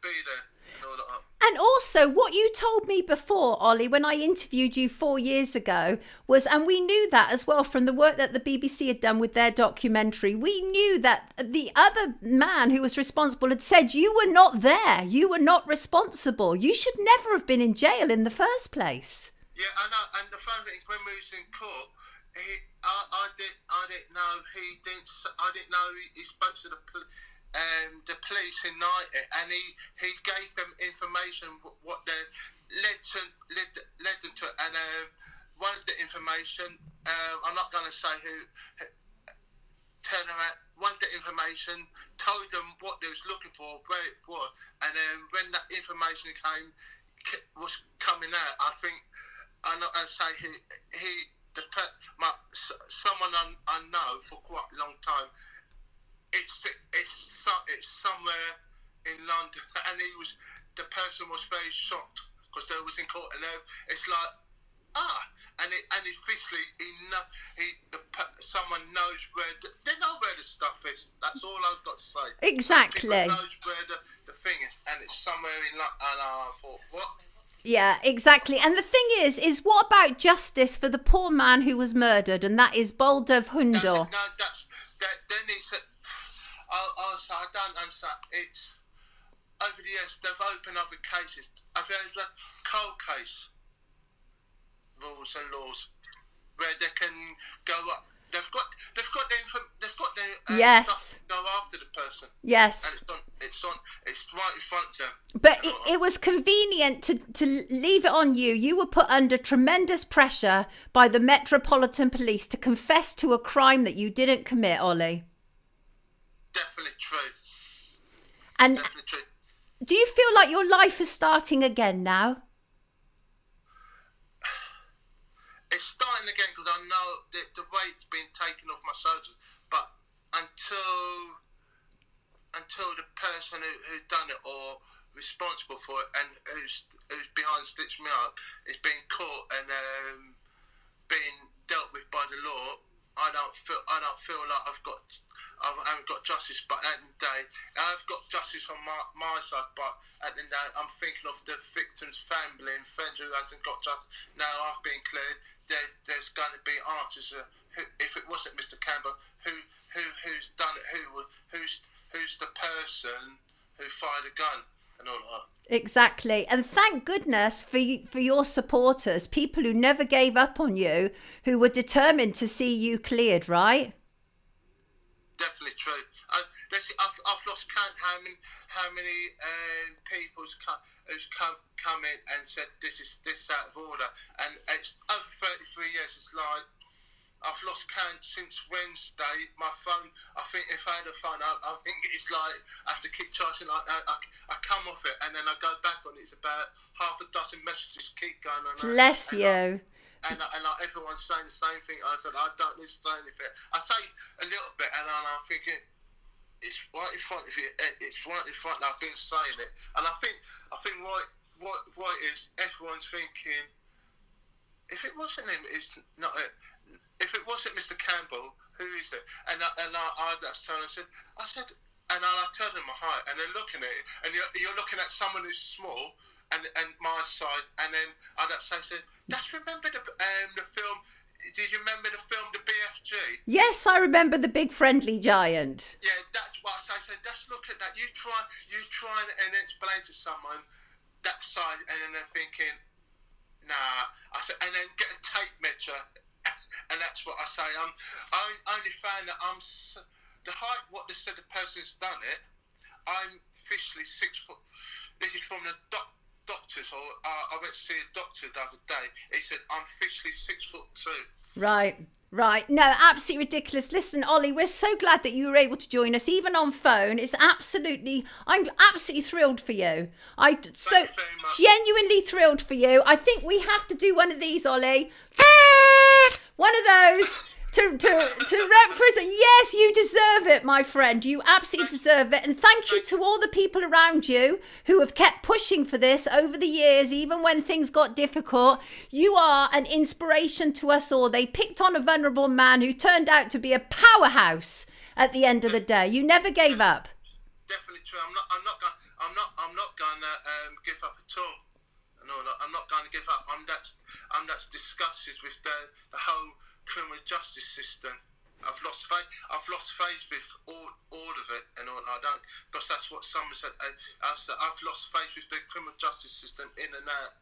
there and all that. And also, what you told me before, Ollie, when I interviewed you 4 years ago, was, and we knew that as well from the work that the BBC had done with their documentary, we knew that the other man who was responsible had said you were not there, you were not responsible, you should never have been in jail in the first place. Yeah, I know. And the funny thing, when we was in court, I didn't know he spoke to the police in night, and he gave them information what they led them to, and one of the information, I'm not going to say who turned around. One of the information told them what they was looking for, where it was, and when that information was coming out, I think I'm not going to say someone I know for quite a long time. It's somewhere in London, and the person was very shocked because they was in court, and it's like and officially someone knows they know where the stuff is. That's all I've got to say. Exactly. People knows where the thing is, and it's somewhere in London. And I thought, what? Yeah, exactly. And the thing is what about justice for the poor man who was murdered, and that is Baldur Hundor? Then he said, I don't understand. It's over the years they've opened other cases. I've heard of cold case rules and laws where they can go up. They've got the yes. stuff to go after the person. Yes. And it's right in front of them. But it was convenient to leave it on you. You were put under tremendous pressure by the Metropolitan Police to confess to a crime that you didn't commit, Ollie. Definitely true. And Definitely true. do you feel like your life is starting again now? It's starting again because I know that the weight's been taken off my shoulders, but until the person who done it or responsible for it and who's behind stitched me up is being caught and being dealt with by the law, I don't feel like I haven't got justice. But at the end of the day, I've got justice on my side. But at the end of the day, I'm thinking of the victim's family and friends who hasn't got justice. Now I've been cleared. There's going to be answers. If it wasn't Mr. Campbell, who's done it? Who's the person who fired a gun and all that? Exactly. And thank goodness for your supporters, people who never gave up on you, who were determined to see you cleared, right? Definitely true. I've lost count how many people who's come in and said this is out of order, and it's over 33 years. It's like I've lost count since Wednesday. My phone, I think if I had a phone, I think it's like I have to keep charging. I come off it and then I go back on it. It's about half a dozen messages keep going on. Bless you. And everyone's saying the same thing. I said, I don't need to say anything. I say a little bit and I'm thinking, it's right in front of you. It's right in front. I've been saying it. And I think what is everyone's thinking, if it wasn't him, it's not it. If it wasn't Mr. Campbell, who is it? And I just turned and I said, and I told them my height, and they're looking at it, and you're looking at someone who's small, and my size, and then I said, remember the film? Did you remember the film, The BFG? Yes, I remember The Big Friendly Giant. Yeah, that's what I said. Let's look at that. You try and explain to someone that size, and then they're thinking, nah. I said, and then get a tape measure. And that's what I say. I only found that the height. What they said the person's done it. I'm officially 6 foot. This is from the doctors. Or I went to see a doctor the other day. He said I'm officially 6'2". Right. No, absolutely ridiculous. Listen, Ollie, we're so glad that you were able to join us, even on phone. I'm absolutely thrilled for you. Thank you very much. Genuinely thrilled for you. I think we have to do one of these, Ollie. One of those to represent. Yes, you deserve it, my friend. You absolutely deserve it. And thank you to all the people around you who have kept pushing for this over the years, even when things got difficult. You are an inspiration to us all. They picked on a vulnerable man who turned out to be a powerhouse at the end of the day. You never gave up. definitely true. I'm not gonna give up at all. No, I'm not going to give up. I'm that disgusted with the whole criminal justice system. I've lost faith. I've lost faith with all of it, and all. I don't, because that's what someone said. I've lost faith with the criminal justice system in and out.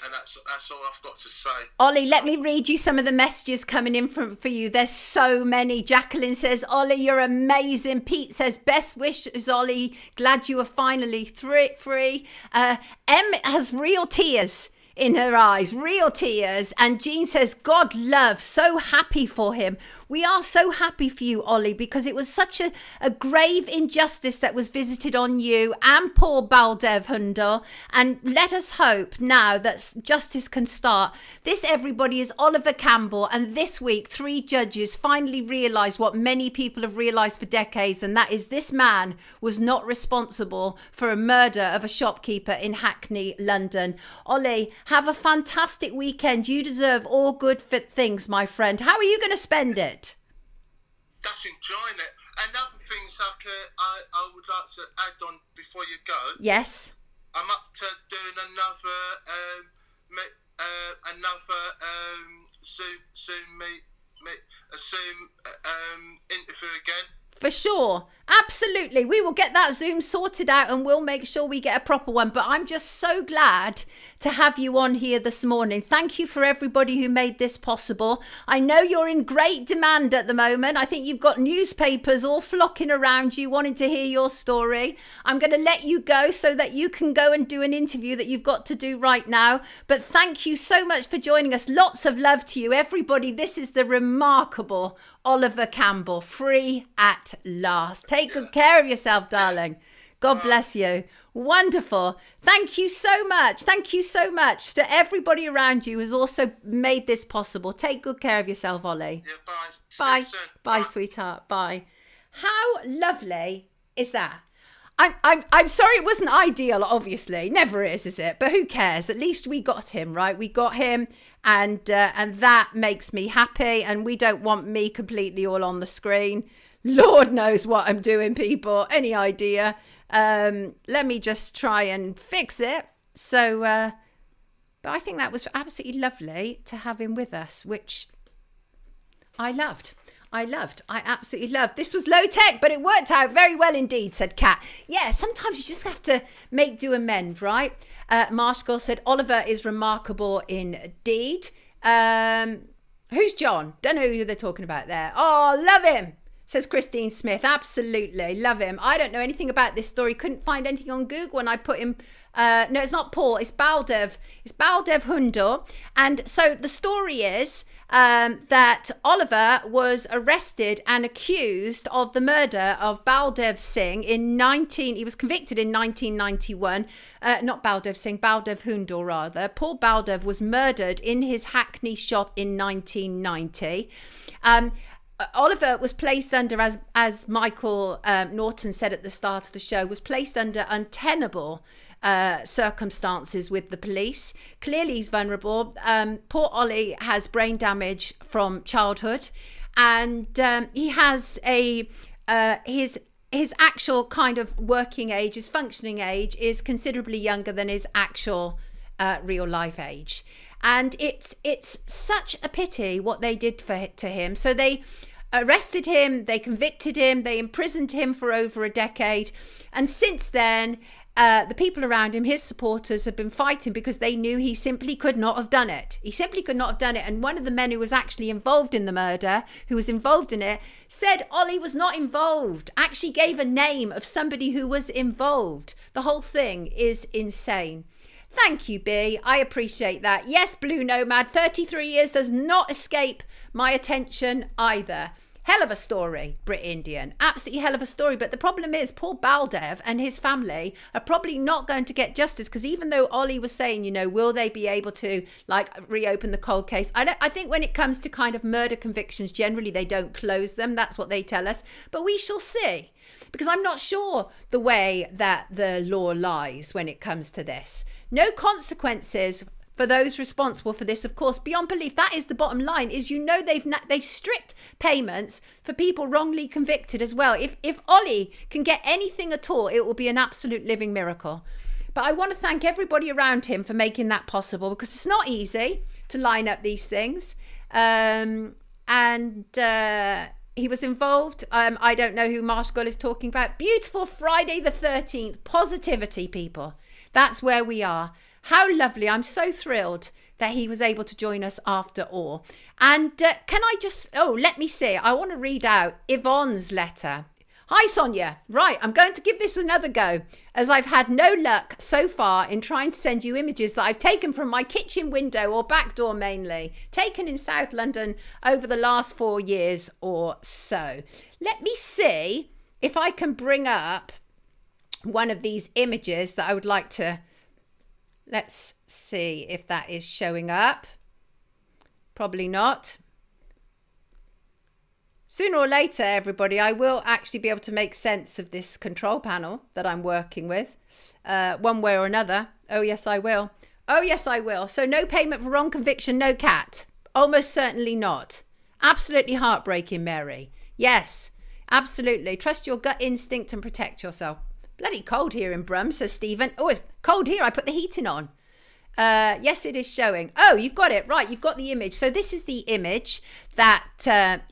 And that's all I've got to say. Ollie, let me read you some of the messages coming in for you. There's so many. Jacqueline says, Ollie, you're amazing. Pete says, best wishes, Ollie. Glad you are finally free. Em has real tears in her eyes, real tears. And Jean says, God love, so happy for him. We are so happy for you, Ollie, because it was such a grave injustice that was visited on you and poor Baldev Hundal. And let us hope now that justice can start. This, everybody, is Oliver Campbell. And this week, 3 judges finally realised what many people have realised for decades, and that is this man was not responsible for a murder of a shopkeeper in Hackney, London. Ollie, have a fantastic weekend. You deserve all good fit things, my friend. How are you going to spend it? That's enjoying it. Another things I would like to add on before you go. Yes. I'm up to doing another Zoom interview again. For sure. Absolutely. We will get that Zoom sorted out and we'll make sure we get a proper one. But I'm just so glad to have you on here this morning. Thank you for everybody who made this possible. I know you're in great demand at the moment. I think you've got newspapers all flocking around you wanting to hear your story. I'm going to let you go so that you can go and do an interview that you've got to do right now. But thank you so much for joining us. Lots of love to you, everybody. This is the remarkable Oliver Campbell, free at last. Take good care of yourself, darling. God bless you. Wonderful. Thank you so much. Thank you so much to everybody around you who's also made this possible. Take good care of yourself, Ollie. Yeah, bye. Bye. See you soon. Bye, sweetheart. Bye. How lovely is that? I'm sorry it wasn't ideal, obviously. Never is it? But who cares? At least we got him, right? We got him, and that makes me happy. And we don't want me completely all on the screen. Lord knows what I'm doing, people. Any idea? Let me just try and fix it. So, but I think that was absolutely lovely to have him with us, which I loved. I absolutely loved. This was low tech, but it worked out very well indeed, said Kat. Yeah, sometimes you just have to make do amend, right? Marshall said, Oliver is remarkable indeed. Who's John? Don't know who they're talking about there. Oh, love him, says Christine Smith. Absolutely. Love him. I don't know anything about this story. Couldn't find anything on Google when I put him. No, it's not Paul. It's Baldev. It's Baldev Hundal. And so the story is that Oliver was arrested and accused of the murder of Baldev Singh he was convicted in 1991. Not Baldev Singh, Baldev Hundal rather. Paul Baldev was murdered in his Hackney shop in 1990. Oliver was placed under, as Michael Norton said at the start of the show, was placed under untenable circumstances with the police. Clearly he's vulnerable. Poor Ollie has brain damage from childhood, and he has his actual kind of working age, his functioning age is considerably younger than his actual real life age. And it's such a pity what they did to him. So they arrested him, they convicted him, they imprisoned him for over a decade. And since then, the people around him, his supporters, have been fighting because they knew he simply could not have done it. He simply could not have done it. And one of the men who was actually involved in the murder, who was involved in it, said Ollie was not involved, actually gave a name of somebody who was involved. The whole thing is insane. Thank you, B. I appreciate that. Yes, Blue Nomad, 33 years does not escape my attention either. Hell of a story, Brit Indian. Absolutely hell of a story. But the problem is Paul Baldev and his family are probably not going to get justice, because even though Ollie was saying, you know, will they be able to reopen the cold case? I think when it comes to kind of murder convictions, generally they don't close them. That's what they tell us. But we shall see, because I'm not sure the way that the law lies when it comes to this. No consequences for those responsible for this, of course, beyond belief. That is the bottom line, is, you know, they've stripped payments for people wrongly convicted as well. If Ollie can get anything at all, it will be an absolute living miracle. But I want to thank everybody around him for making that possible, because it's not easy to line up these things. He was involved. I don't know who Marshall is talking about. Beautiful Friday the 13th. Positivity, people. That's where we are. How lovely. I'm so thrilled that he was able to join us after all. And can I just... let me see. I want to read out Yvonne's letter. Hi, Sonia. Right, I'm going to give this another go, as I've had no luck so far in trying to send you images that I've taken from my kitchen window or back door mainly, taken in South London over the last 4 years or so. Let me see if I can bring up one of these images that I would like to... Let's see if that is showing up. Probably not. Sooner or later, everybody, I will actually be able to make sense of this control panel that I'm working with, one way or another. Oh, yes, I will. Oh, yes, I will. So no payment for wrong conviction, no cat. Almost certainly not. Absolutely heartbreaking, Mary. Yes, absolutely. Trust your gut instinct and protect yourself. Bloody cold here in Brum, says Stephen. Oh, it's cold here. I put the heating on. Yes, it is showing. Oh, you've got it. Right, you've got the image. So this is the image that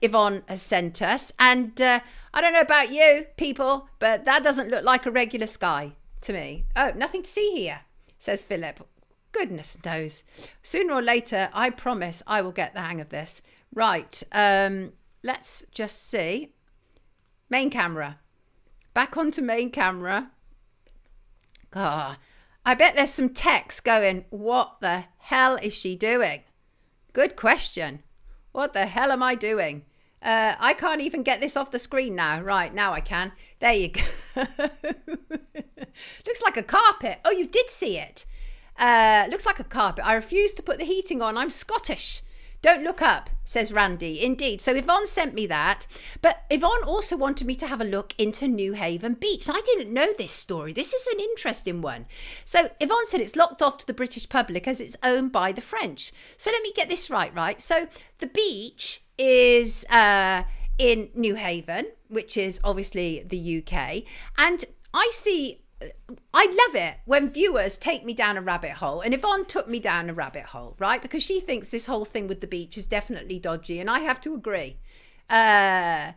Yvonne has sent us. And I don't know about you, people, but that doesn't look like a regular sky to me. Oh, nothing to see here, says Philip. Goodness knows. Sooner or later, I promise I will get the hang of this. Right, let's just see. Main camera. Back onto main camera. God, I bet there's some text going, what the hell is she doing? Good question. What the hell am I doing? I can't even get this off the screen now. Right, now I can. There you go. Looks like a carpet. Oh, you did see it. Looks like a carpet. I refuse to put the heating on. I'm Scottish. Don't look up, says Randy. Indeed. So Yvonne sent me that. But Yvonne also wanted me to have a look into Newhaven Beach. I didn't know this story. This is an interesting one. So Yvonne said it's locked off to the British public as it's owned by the French. So let me get this right? So the beach is in Newhaven, which is obviously the UK. And I love it when viewers take me down a rabbit hole, and Yvonne took me down a rabbit hole, right? Because she thinks this whole thing with the beach is definitely dodgy, and I have to agree. Dilip,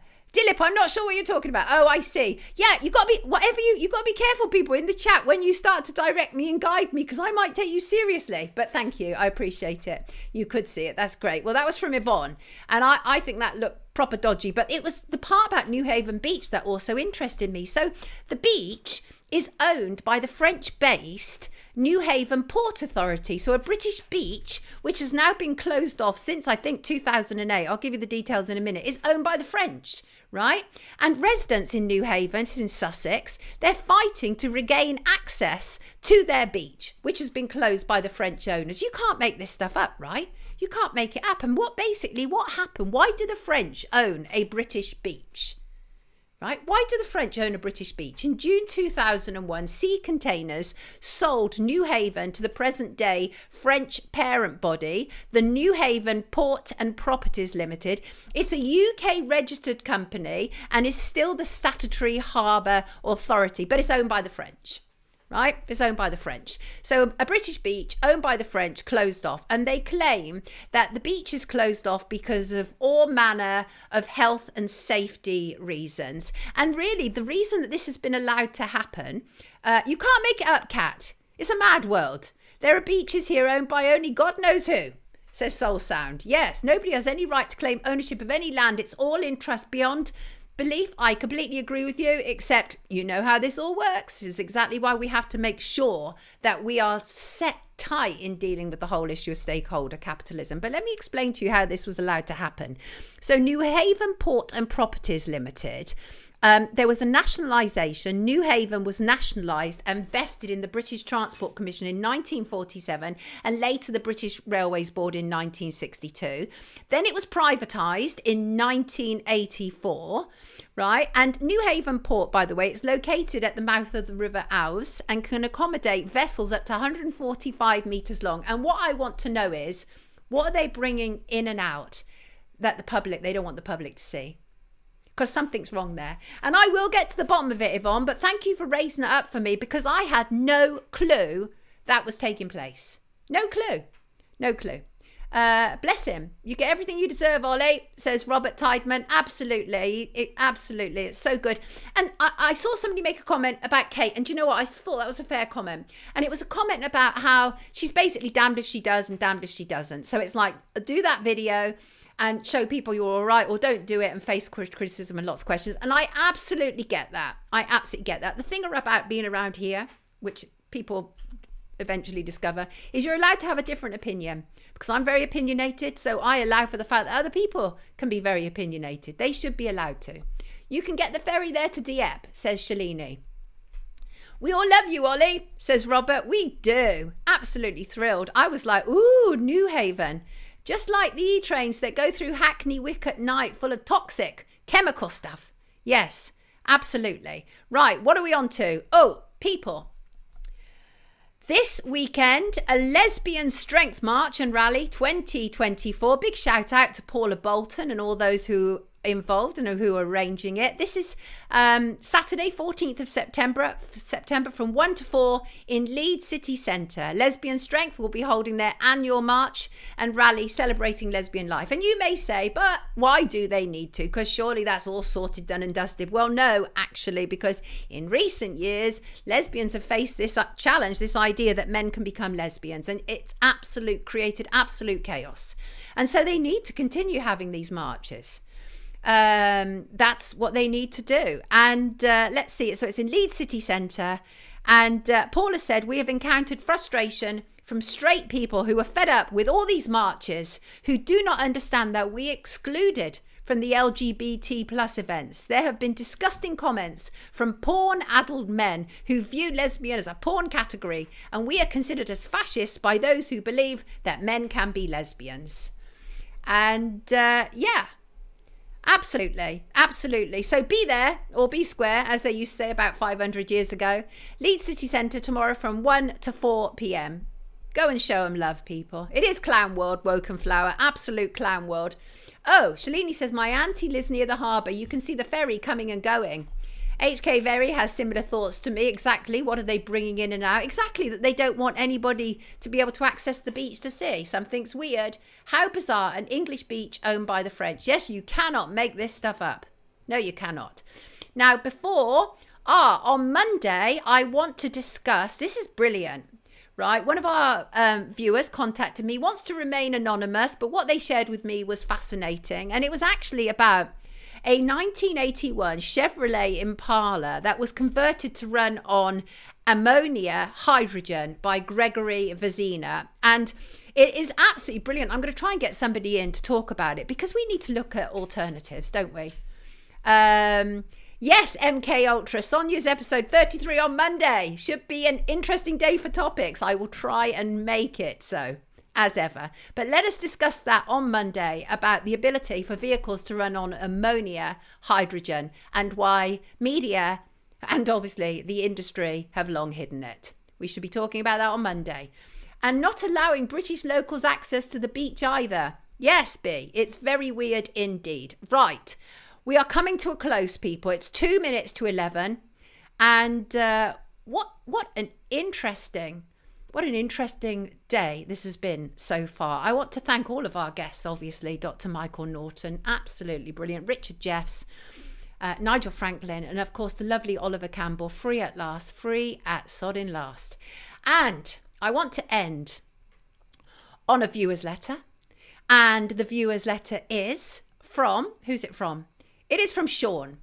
I'm not sure what you're talking about. Oh, I see. Yeah, you got to be careful, people, in the chat when you start to direct me and guide me, because I might take you seriously. But thank you. I appreciate it. You could see it. That's great. Well, that was from Yvonne, and I think that looked proper dodgy, but it was the part about Newhaven Beach that also interested me. So the beach is owned by the French-based Newhaven Port Authority. So a British beach, which has now been closed off since, I think, 2008. I'll give you the details in a minute. Is owned by the French, right? And residents in Newhaven, in Sussex, they're fighting to regain access to their beach, which has been closed by the French owners. You can't make this stuff up, right? You can't make it up. And what happened? Why do the French own a British beach? Right? Why do the French own a British beach? In June 2001, Sea Containers sold Newhaven to the present-day French parent body, the Newhaven Port and Properties Limited. It's a UK-registered company and is still the statutory harbour authority, but it's owned by the French. Right? It's owned by the French. So a British beach owned by the French, closed off. And they claim that the beach is closed off because of all manner of health and safety reasons. And really, the reason that this has been allowed to happen, you can't make it up, Kat. It's a mad world. There are beaches here owned by only God knows who, says Soul Sound. Yes, nobody has any right to claim ownership of any land. It's all in trust beyond belief. I completely agree with you, except you know how this all works. This is exactly why we have to make sure that we are set tight in dealing with the whole issue of stakeholder capitalism. But let me explain to you how this was allowed to happen. So Newhaven Port and Properties Limited, there was a nationalisation. Newhaven was nationalised and vested in the British Transport Commission in 1947 and later the British Railways Board in 1962. Then it was privatised in 1984. right? And Newhaven Port, by the way, it's located at the mouth of the River Ouse and can accommodate vessels up to 145 metres long. And what I want to know is, what are they bringing in and out that they don't want the public to see? Because something's wrong there. And I will get to the bottom of it, Yvonne, but thank you for raising it up for me, because I had no clue that was taking place. No clue. No clue. Bless him. You get everything you deserve, Ollie, says Robert Tideman. Absolutely. Absolutely. It's so good. And I saw somebody make a comment about Kate, and do you know what? I thought that was a fair comment. And it was a comment about how she's basically damned if she does and damned if she doesn't. So it's like, do that video and show people you're all right, or don't do it and face criticism and lots of questions. And I absolutely get that. I absolutely get that. The thing about being around here, which people eventually discover, is you're allowed to have a different opinion, because I'm very opinionated. So I allow for the fact that other people can be very opinionated. They should be allowed to. You can get the ferry there to Dieppe, says Shalini. We all love you, Ollie, says Robert. We do. Absolutely thrilled. I was like, ooh, Newhaven. Just like the E-trains that go through Hackney Wick at night, full of toxic chemical stuff. Yes, absolutely. Right, what are we on to? Oh, people. This weekend, a lesbian strength march and rally 2024. Big shout out to Paula Bolton and all those who involved and who are arranging it. This is Saturday 14th of September from 1 to 4 in Leeds City Centre. Lesbian Strength will be holding their annual march and rally celebrating lesbian life. And you may say, but why do they need to? Because surely that's all sorted, done and dusted. Well, no, actually, because in recent years, lesbians have faced this challenge, this idea that men can become lesbians, and it's created absolute chaos. And so they need to continue having these marches. That's what they need to do. And let's see. So it's in Leeds City Centre. And Paula said, we have encountered frustration from straight people who are fed up with all these marches, who do not understand that we excluded from the LGBT plus events. There have been disgusting comments from porn-addled men who view lesbian as a porn category, and we are considered as fascists by those who believe that men can be lesbians. And yeah. Absolutely. Absolutely. So be there, or be square, as they used to say about 500 years ago. Leeds City Centre tomorrow from 1 to 4 p.m. Go and show them love, people. It is clown world, Woken Flower. Absolute clown world. Oh, Shalini says, my auntie lives near the harbour. You can see the ferry coming and going. HK Very has similar thoughts to me. Exactly. What are they bringing in and out? Exactly, that they don't want anybody to be able to access the beach to see. Something's weird. How bizarre. An English beach owned by the French. Yes, you cannot make this stuff up. No, you cannot. Now, on Monday, I want to discuss, this is brilliant, right? One of our viewers contacted me, wants to remain anonymous, but what they shared with me was fascinating. And it was actually about a 1981 Chevrolet Impala that was converted to run on ammonia hydrogen by Gregory Vezina. And it is absolutely brilliant. I'm going to try and get somebody in to talk about it, because we need to look at alternatives, don't we? Yes, MK Ultra. Sonia's episode 33 on Monday. Should be an interesting day for topics. I will try and make it so, as ever. But let us discuss that on Monday, about the ability for vehicles to run on ammonia hydrogen and why media and obviously the industry have long hidden it. We should be talking about that on Monday. And not allowing British locals access to the beach either. Yes, B, it's very weird indeed. Right, we are coming to a close, people. It's 2 minutes to 11. And what an interesting day this has been so far. I want to thank all of our guests, obviously, Dr. Michael Norton, absolutely brilliant, Richard Jeffs, Nigel Franklin, and of course the lovely Oliver Campbell, free at last, free at sodding last. And I want to end on a viewer's letter. And the viewer's letter is from, who's it from? It is from Sean.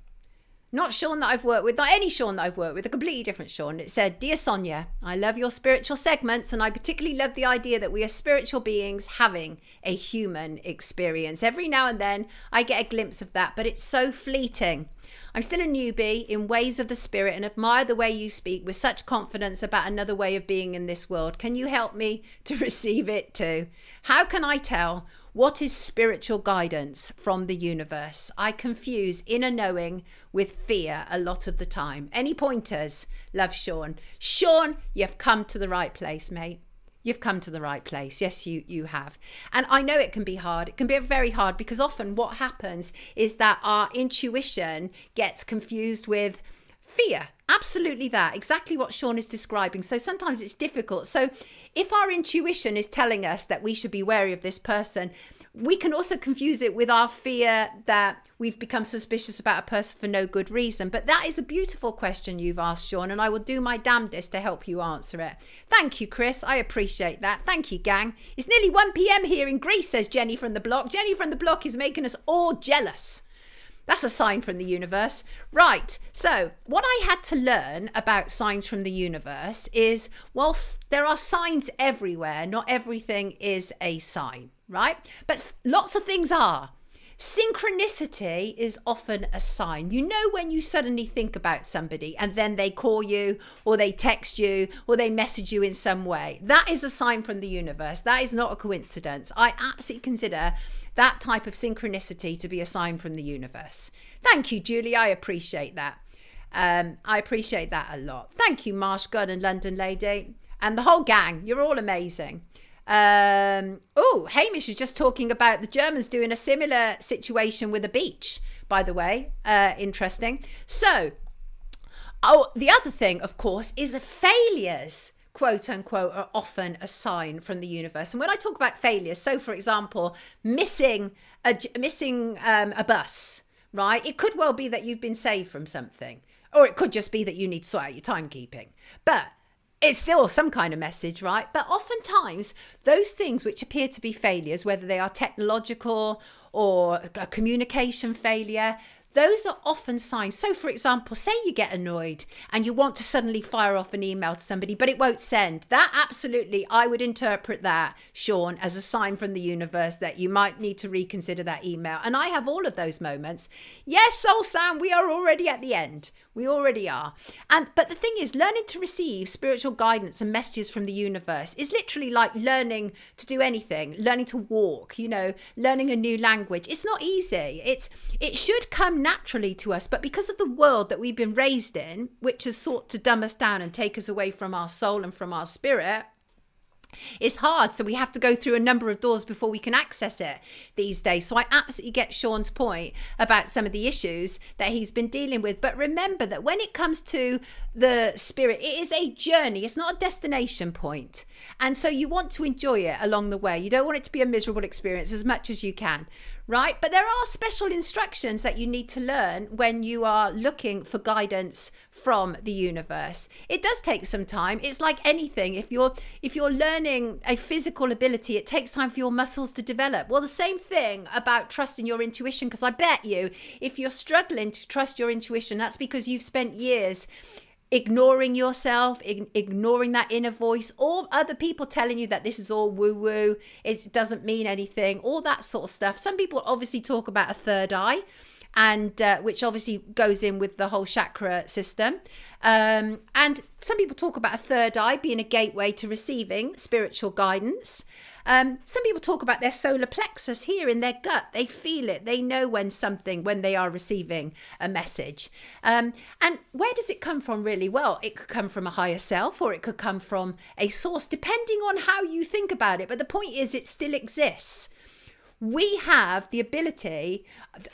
Not Sean that I've worked with, not any Sean that I've worked with, a completely different Sean. It said, Dear Sonia, I love your spiritual segments, and I particularly love the idea that we are spiritual beings having a human experience. Every now and then I get a glimpse of that, but it's so fleeting. I'm still a newbie in ways of the spirit and admire the way you speak with such confidence about another way of being in this world. Can you help me to receive it too? How can I tell What is spiritual guidance from the universe? I confuse inner knowing with fear a lot of the time. Any pointers? Love, Sean. Sean, you've come to the right place, mate. You've come to the right place. Yes, you have. And I know it can be hard. It can be very hard because often what happens is that our intuition gets confused with fear. Absolutely that. Exactly what Sean is describing. So sometimes it's difficult. So if our intuition is telling us that we should be wary of this person, we can also confuse it with our fear that we've become suspicious about a person for no good reason. But that is a beautiful question you've asked, Sean, and I will do my damnedest to help you answer it. Thank you, Chris. I appreciate that. Thank you, gang. It's nearly 1 p.m. here in Greece, says Jenny from the block. Jenny from the block is making us all jealous. That's a sign from the universe. Right. So what I had to learn about signs from the universe is, whilst there are signs everywhere, not everything is a sign, right? But lots of things are. Synchronicity is often a sign. You know, when you suddenly think about somebody and then they call you or they text you or they message you in some way, that is a sign from the universe. That is not a coincidence. I absolutely consider that type of synchronicity to be a sign from the universe. Thank you, Julie. I appreciate that. I appreciate that a lot. Thank you, Marsh Gunn and London Lady and the whole gang. You're all amazing. Oh, Hamish is just talking about the Germans doing a similar situation with a beach, by the way. Interesting. So, the other thing, of course, is failures, quote unquote, are often a sign from the universe. And when I talk about failures, so for example, missing a bus, right? It could well be that you've been saved from something, or it could just be that you need to sort out your timekeeping. But it's still some kind of message, right? But oftentimes those things which appear to be failures, whether they are technological or a communication failure, those are often signs. So for example, say you get annoyed and you want to suddenly fire off an email to somebody, but it won't send. That absolutely, I would interpret that, Sean, as a sign from the universe that you might need to reconsider that email. And I have all of those moments. Yes, Soul Sam, we are already at the end. We already are. But the thing is, learning to receive spiritual guidance and messages from the universe is literally like learning to do anything, learning to walk, learning a new language. It's not easy. It should come naturally to us, but because of the world that we've been raised in, which has sought to dumb us down and take us away from our soul and from our spirit, it's hard. So we have to go through a number of doors before we can access it these days. So I absolutely get Sean's point about some of the issues that he's been dealing with. But remember that when it comes to the spirit, it is a journey. It's not a destination point. And so you want to enjoy it along the way. You don't want it to be a miserable experience as much as you can, right? But there are special instructions that you need to learn when you are looking for guidance from the universe. It does take some time. It's like anything. If you're learning a physical ability, it takes time for your muscles to develop. Well, the same thing about trusting your intuition, because I bet you if you're struggling to trust your intuition, that's because you've spent years ignoring yourself, ignoring that inner voice, or other people telling you that this is all woo-woo, it doesn't mean anything, all that sort of stuff. Some people obviously talk about a third eye, and which obviously goes in with the whole chakra system. And some people talk about a third eye being a gateway to receiving spiritual guidance. Some people talk about their solar plexus here in their gut. They feel it. They know when they are receiving a message. And where does it come from really? Well, it could come from a higher self, or it could come from a source, depending on how you think about it. But the point is, it still exists. We have the ability,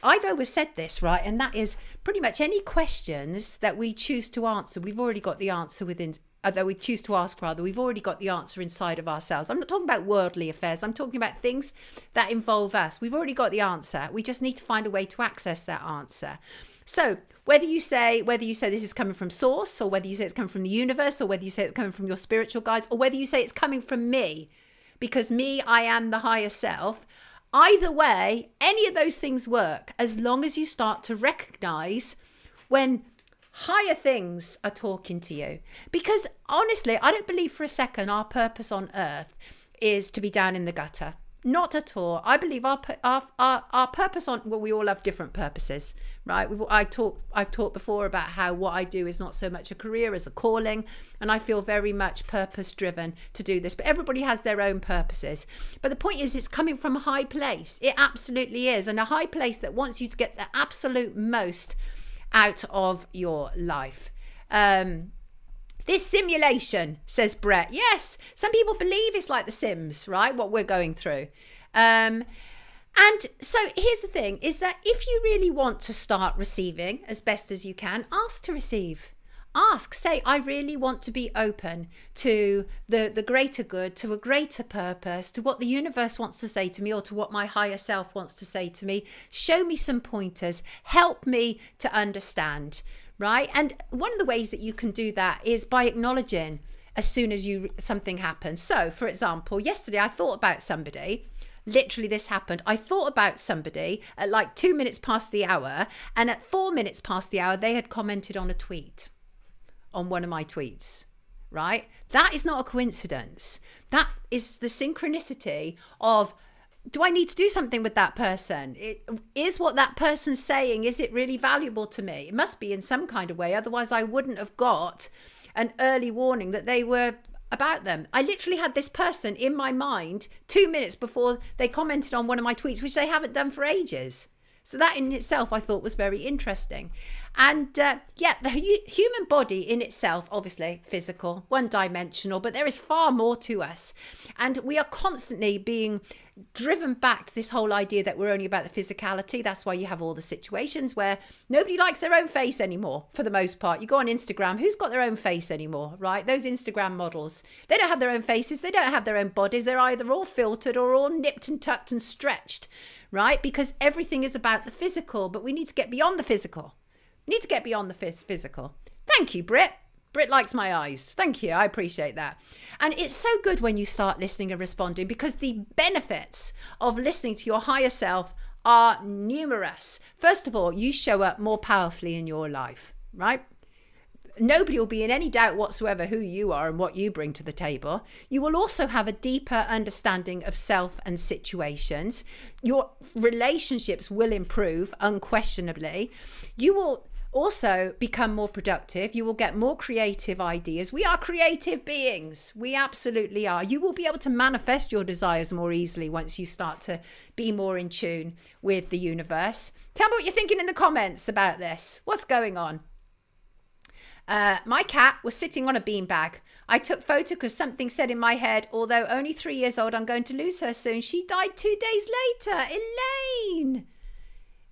I've always said this, right? And that is pretty much any questions that we choose to answer, we've already got the answer within, that we choose to ask rather, we've already got the answer inside of ourselves. I'm not talking about worldly affairs. I'm talking about things that involve us. We've already got the answer. We just need to find a way to access that answer. So whether you say this is coming from source, or whether you say it's coming from the universe, or whether you say it's coming from your spiritual guides, or whether you say it's coming from me, because me, I am the higher self. Either way, any of those things work as long as you start to recognize when higher things are talking to you. Because honestly, I don't believe for a second our purpose on earth is to be down in the gutter. Not at all. I believe our purpose on, well, we all have different purposes, right? I've talked before about how what I do is not so much a career as a calling, and I feel very much purpose driven to do this, but everybody has their own purposes. But the point is, it's coming from a high place. It absolutely is. And a high place that wants you to get the absolute most out of your life. This simulation, says Brett. Yes, some people believe it's like The Sims, right? What we're going through. And so here's the thing, is that if you really want to start receiving as best as you can, ask to receive. Ask, say, I really want to be open to the greater good, to a greater purpose, to what the universe wants to say to me, or to what my higher self wants to say to me. Show me some pointers. Help me to understand. Right? And one of the ways that you can do that is by acknowledging as soon as something happens. So, for example, yesterday I thought about somebody. Literally, this happened. I thought about somebody at like 2 minutes past the hour, and at 4 minutes past the hour, they had commented on a tweet, on one of my tweets. Right? That is not a coincidence. That is the synchronicity of, do I need to do something with that person? Is what that person's saying, is it really valuable to me? It must be in some kind of way. Otherwise, I wouldn't have got an early warning that they were about them. I literally had this person in my mind 2 minutes before they commented on one of my tweets, which they haven't done for ages. So that in itself, I thought was very interesting. And the human body in itself, obviously physical, one-dimensional, but there is far more to us. And we are constantly being driven back to this whole idea that we're only about the physicality. That's why you have all the situations where nobody likes their own face anymore, for the most part. You go on Instagram, who's got their own face anymore, right? Those Instagram models, they don't have their own faces. They don't have their own bodies. They're either all filtered or all nipped and tucked and stretched, right? Because everything is about the physical, but we need to get beyond the physical. We need to get beyond the physical. Thank you, Britt. Britt likes my eyes. Thank you. I appreciate that. And it's so good when you start listening and responding, because the benefits of listening to your higher self are numerous. First of all, you show up more powerfully in your life, right? Nobody will be in any doubt whatsoever who you are and what you bring to the table. You will also have a deeper understanding of self and situations. Your relationships will improve, unquestionably. You will also become more productive. You will get more creative ideas. We are creative beings. We absolutely are. You will be able to manifest your desires more easily once you start to be more in tune with the universe. Tell me what you're thinking in the comments about this. What's going on? My cat was sitting on a beanbag. I took photo because something said in my head, although only 3 years old, I'm going to lose her soon. She died 2 days later.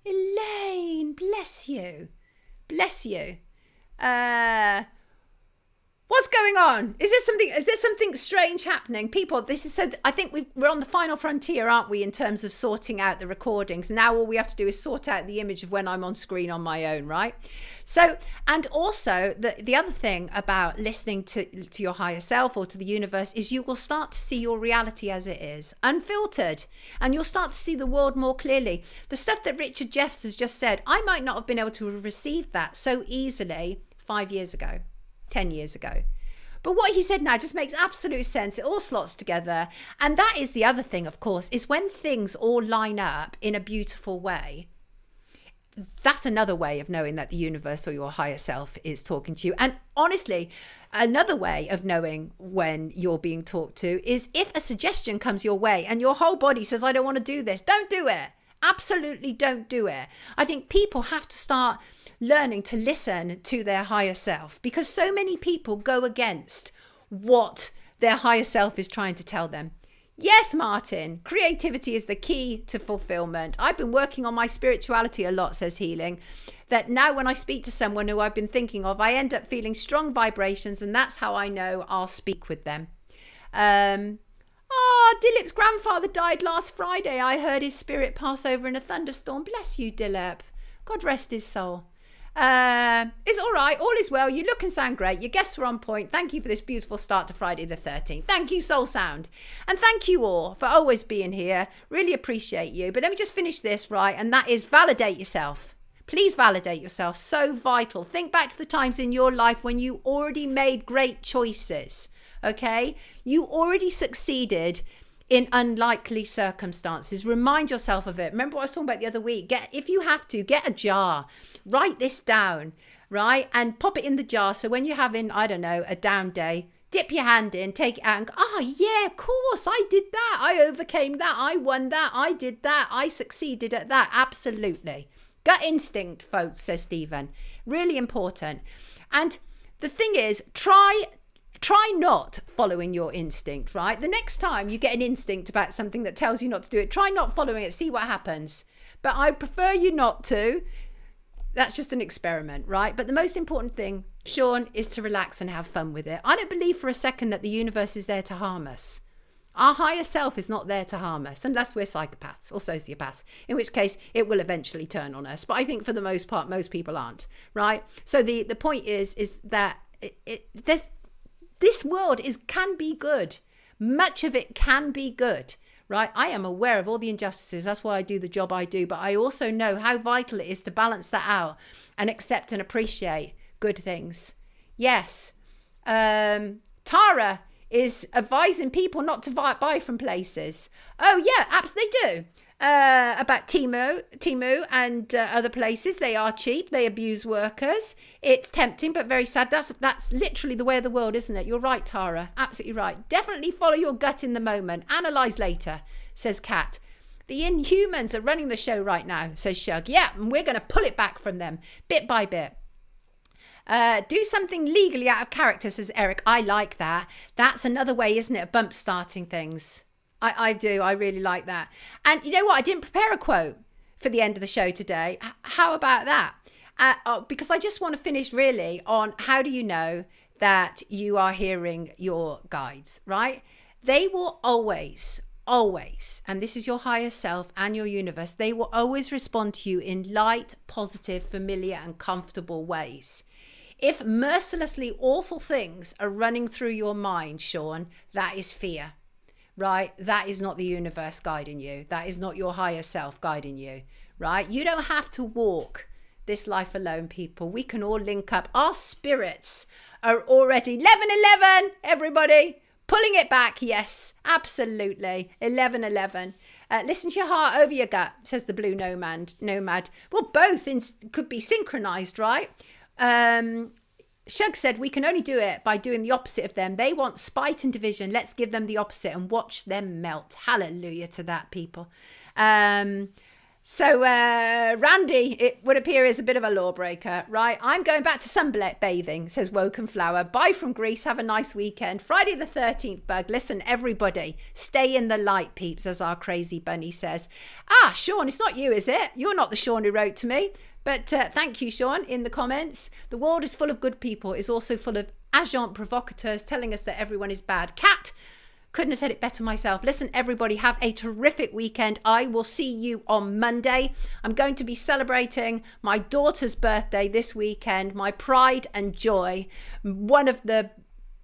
Elaine, bless you. Bless you. What's going on? Is there something strange happening? People, this is so, I think we're on the final frontier, aren't we, in terms of sorting out the recordings. Now all we have to do is sort out the image of when I'm on screen on my own, right? So, and also the other thing about listening to your higher self or to the universe is you will start to see your reality as it is, unfiltered, and you'll start to see the world more clearly. The stuff that Richard Jeffs has just said, I might not have been able to have received that so easily 5 years ago. 10 years ago. But what he said now just makes absolute sense. It all slots together. And that is the other thing, of course, is when things all line up in a beautiful way. That's another way of knowing that the universe or your higher self is talking to you. And honestly, another way of knowing when you're being talked to is if a suggestion comes your way and your whole body says, I don't want to do this, don't do it. Absolutely don't do it. I think people have to start learning to listen to their higher self, because so many people go against what their higher self is trying to tell them. Yes, Martin, creativity is the key to fulfillment. I've been working on my spirituality a lot, says Healing, that now when I speak to someone who I've been thinking of, I end up feeling strong vibrations, and that's how I know I'll speak with them. Dilip's grandfather died last Friday. I heard his spirit pass over in a thunderstorm. Bless you, Dilip. God rest his soul. It's all right. All is well. You look and sound great. Your guests were on point. Thank you for this beautiful start to Friday the 13th. Thank you, Soul Sound. And thank you all for always being here. Really appreciate you. But let me just finish this, right? And that is validate yourself. Please validate yourself. So vital. Think back to the times in your life when you already made great choices. Okay? You already succeeded in unlikely circumstances. Remind yourself of it. Remember what I was talking about the other week? If you have to, get a jar, write this down, right? And pop it in the jar. So when you're having, I don't know, a down day, dip your hand in, take it out and go, oh yeah, of course, I did that. I overcame that. I won that. I did that. I succeeded at that. Absolutely. Gut instinct, folks, says Stephen. Really important. And the thing is, try not following your instinct, right? The next time you get an instinct about something that tells you not to do it, try not following it, see what happens. But I prefer you not to. That's just an experiment, right? But the most important thing, Sean, is to relax and have fun with it. I don't believe for a second that the universe is there to harm us. Our higher self is not there to harm us unless we're psychopaths or sociopaths, in which case it will eventually turn on us. But I think for the most part, most people aren't, right? So the point is that this world can be good. Much of it can be good, right? I am aware of all the injustices. That's why I do the job I do. But I also know how vital it is to balance that out and accept and appreciate good things. Yes. Tara is advising people not to buy from places. Oh, yeah, absolutely do. About Temu and other places. They are cheap. They abuse workers. It's tempting, but very sad. That's literally the way of the world, isn't it? You're right, Tara. Absolutely right. Definitely follow your gut in the moment. Analyse later, says Kat. The Inhumans are running the show right now, says Shug. Yeah, and we're going to pull it back from them bit by bit. Do something legally out of character, says Eric. I like that. That's another way, isn't it? Bump starting things. I do. I really like that. And you know what? I didn't prepare a quote for the end of the show today. How about that? Because I just want to finish really on how do you know that you are hearing your guides, right? They will always, and this is your higher self and your universe, they will always respond to you in light, positive, familiar and comfortable ways. If mercilessly awful things are running through your mind, Sean, that is fear. Right? That is not the universe guiding you. That is not your higher self guiding you, right? You don't have to walk this life alone, people. We can all link up. Our spirits are already 11-11, everybody. Pulling it back, yes, absolutely. 11-11. Listen to your heart over your gut, says the blue nomad. Well, both could be synchronized, right? Shug said, we can only do it by doing the opposite of them. They want spite and division. Let's give them the opposite and watch them melt. Hallelujah to that, people. So Randy, it would appear, is a bit of a lawbreaker, right? I'm going back to sunbathing, says Woken Flower. Bye from Greece. Have a nice weekend. Friday the 13th, Bug. Listen, everybody, stay in the light, peeps, as our crazy bunny says. Sean, it's not you, is it? You're not the Sean who wrote to me. But thank you, Sean, in the comments. The world is full of good people. It's also full of agent provocateurs telling us that everyone is bad. Cat, couldn't have said it better myself. Listen, everybody, have a terrific weekend. I will see you on Monday. I'm going to be celebrating my daughter's birthday this weekend. My pride and joy. One of the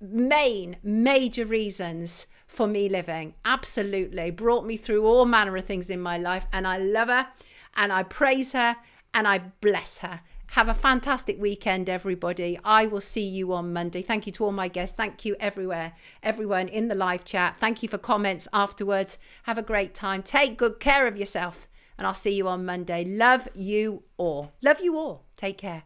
major reasons for me living. Absolutely. Brought me through all manner of things in my life. And I love her. And I praise her. And I bless her. Have a fantastic weekend, everybody. I will see you on Monday. Thank you to all my guests. Thank you everyone in the live chat. Thank you for comments afterwards. Have a great time. Take good care of yourself. And I'll see you on Monday. Love you all. Love you all. Take care.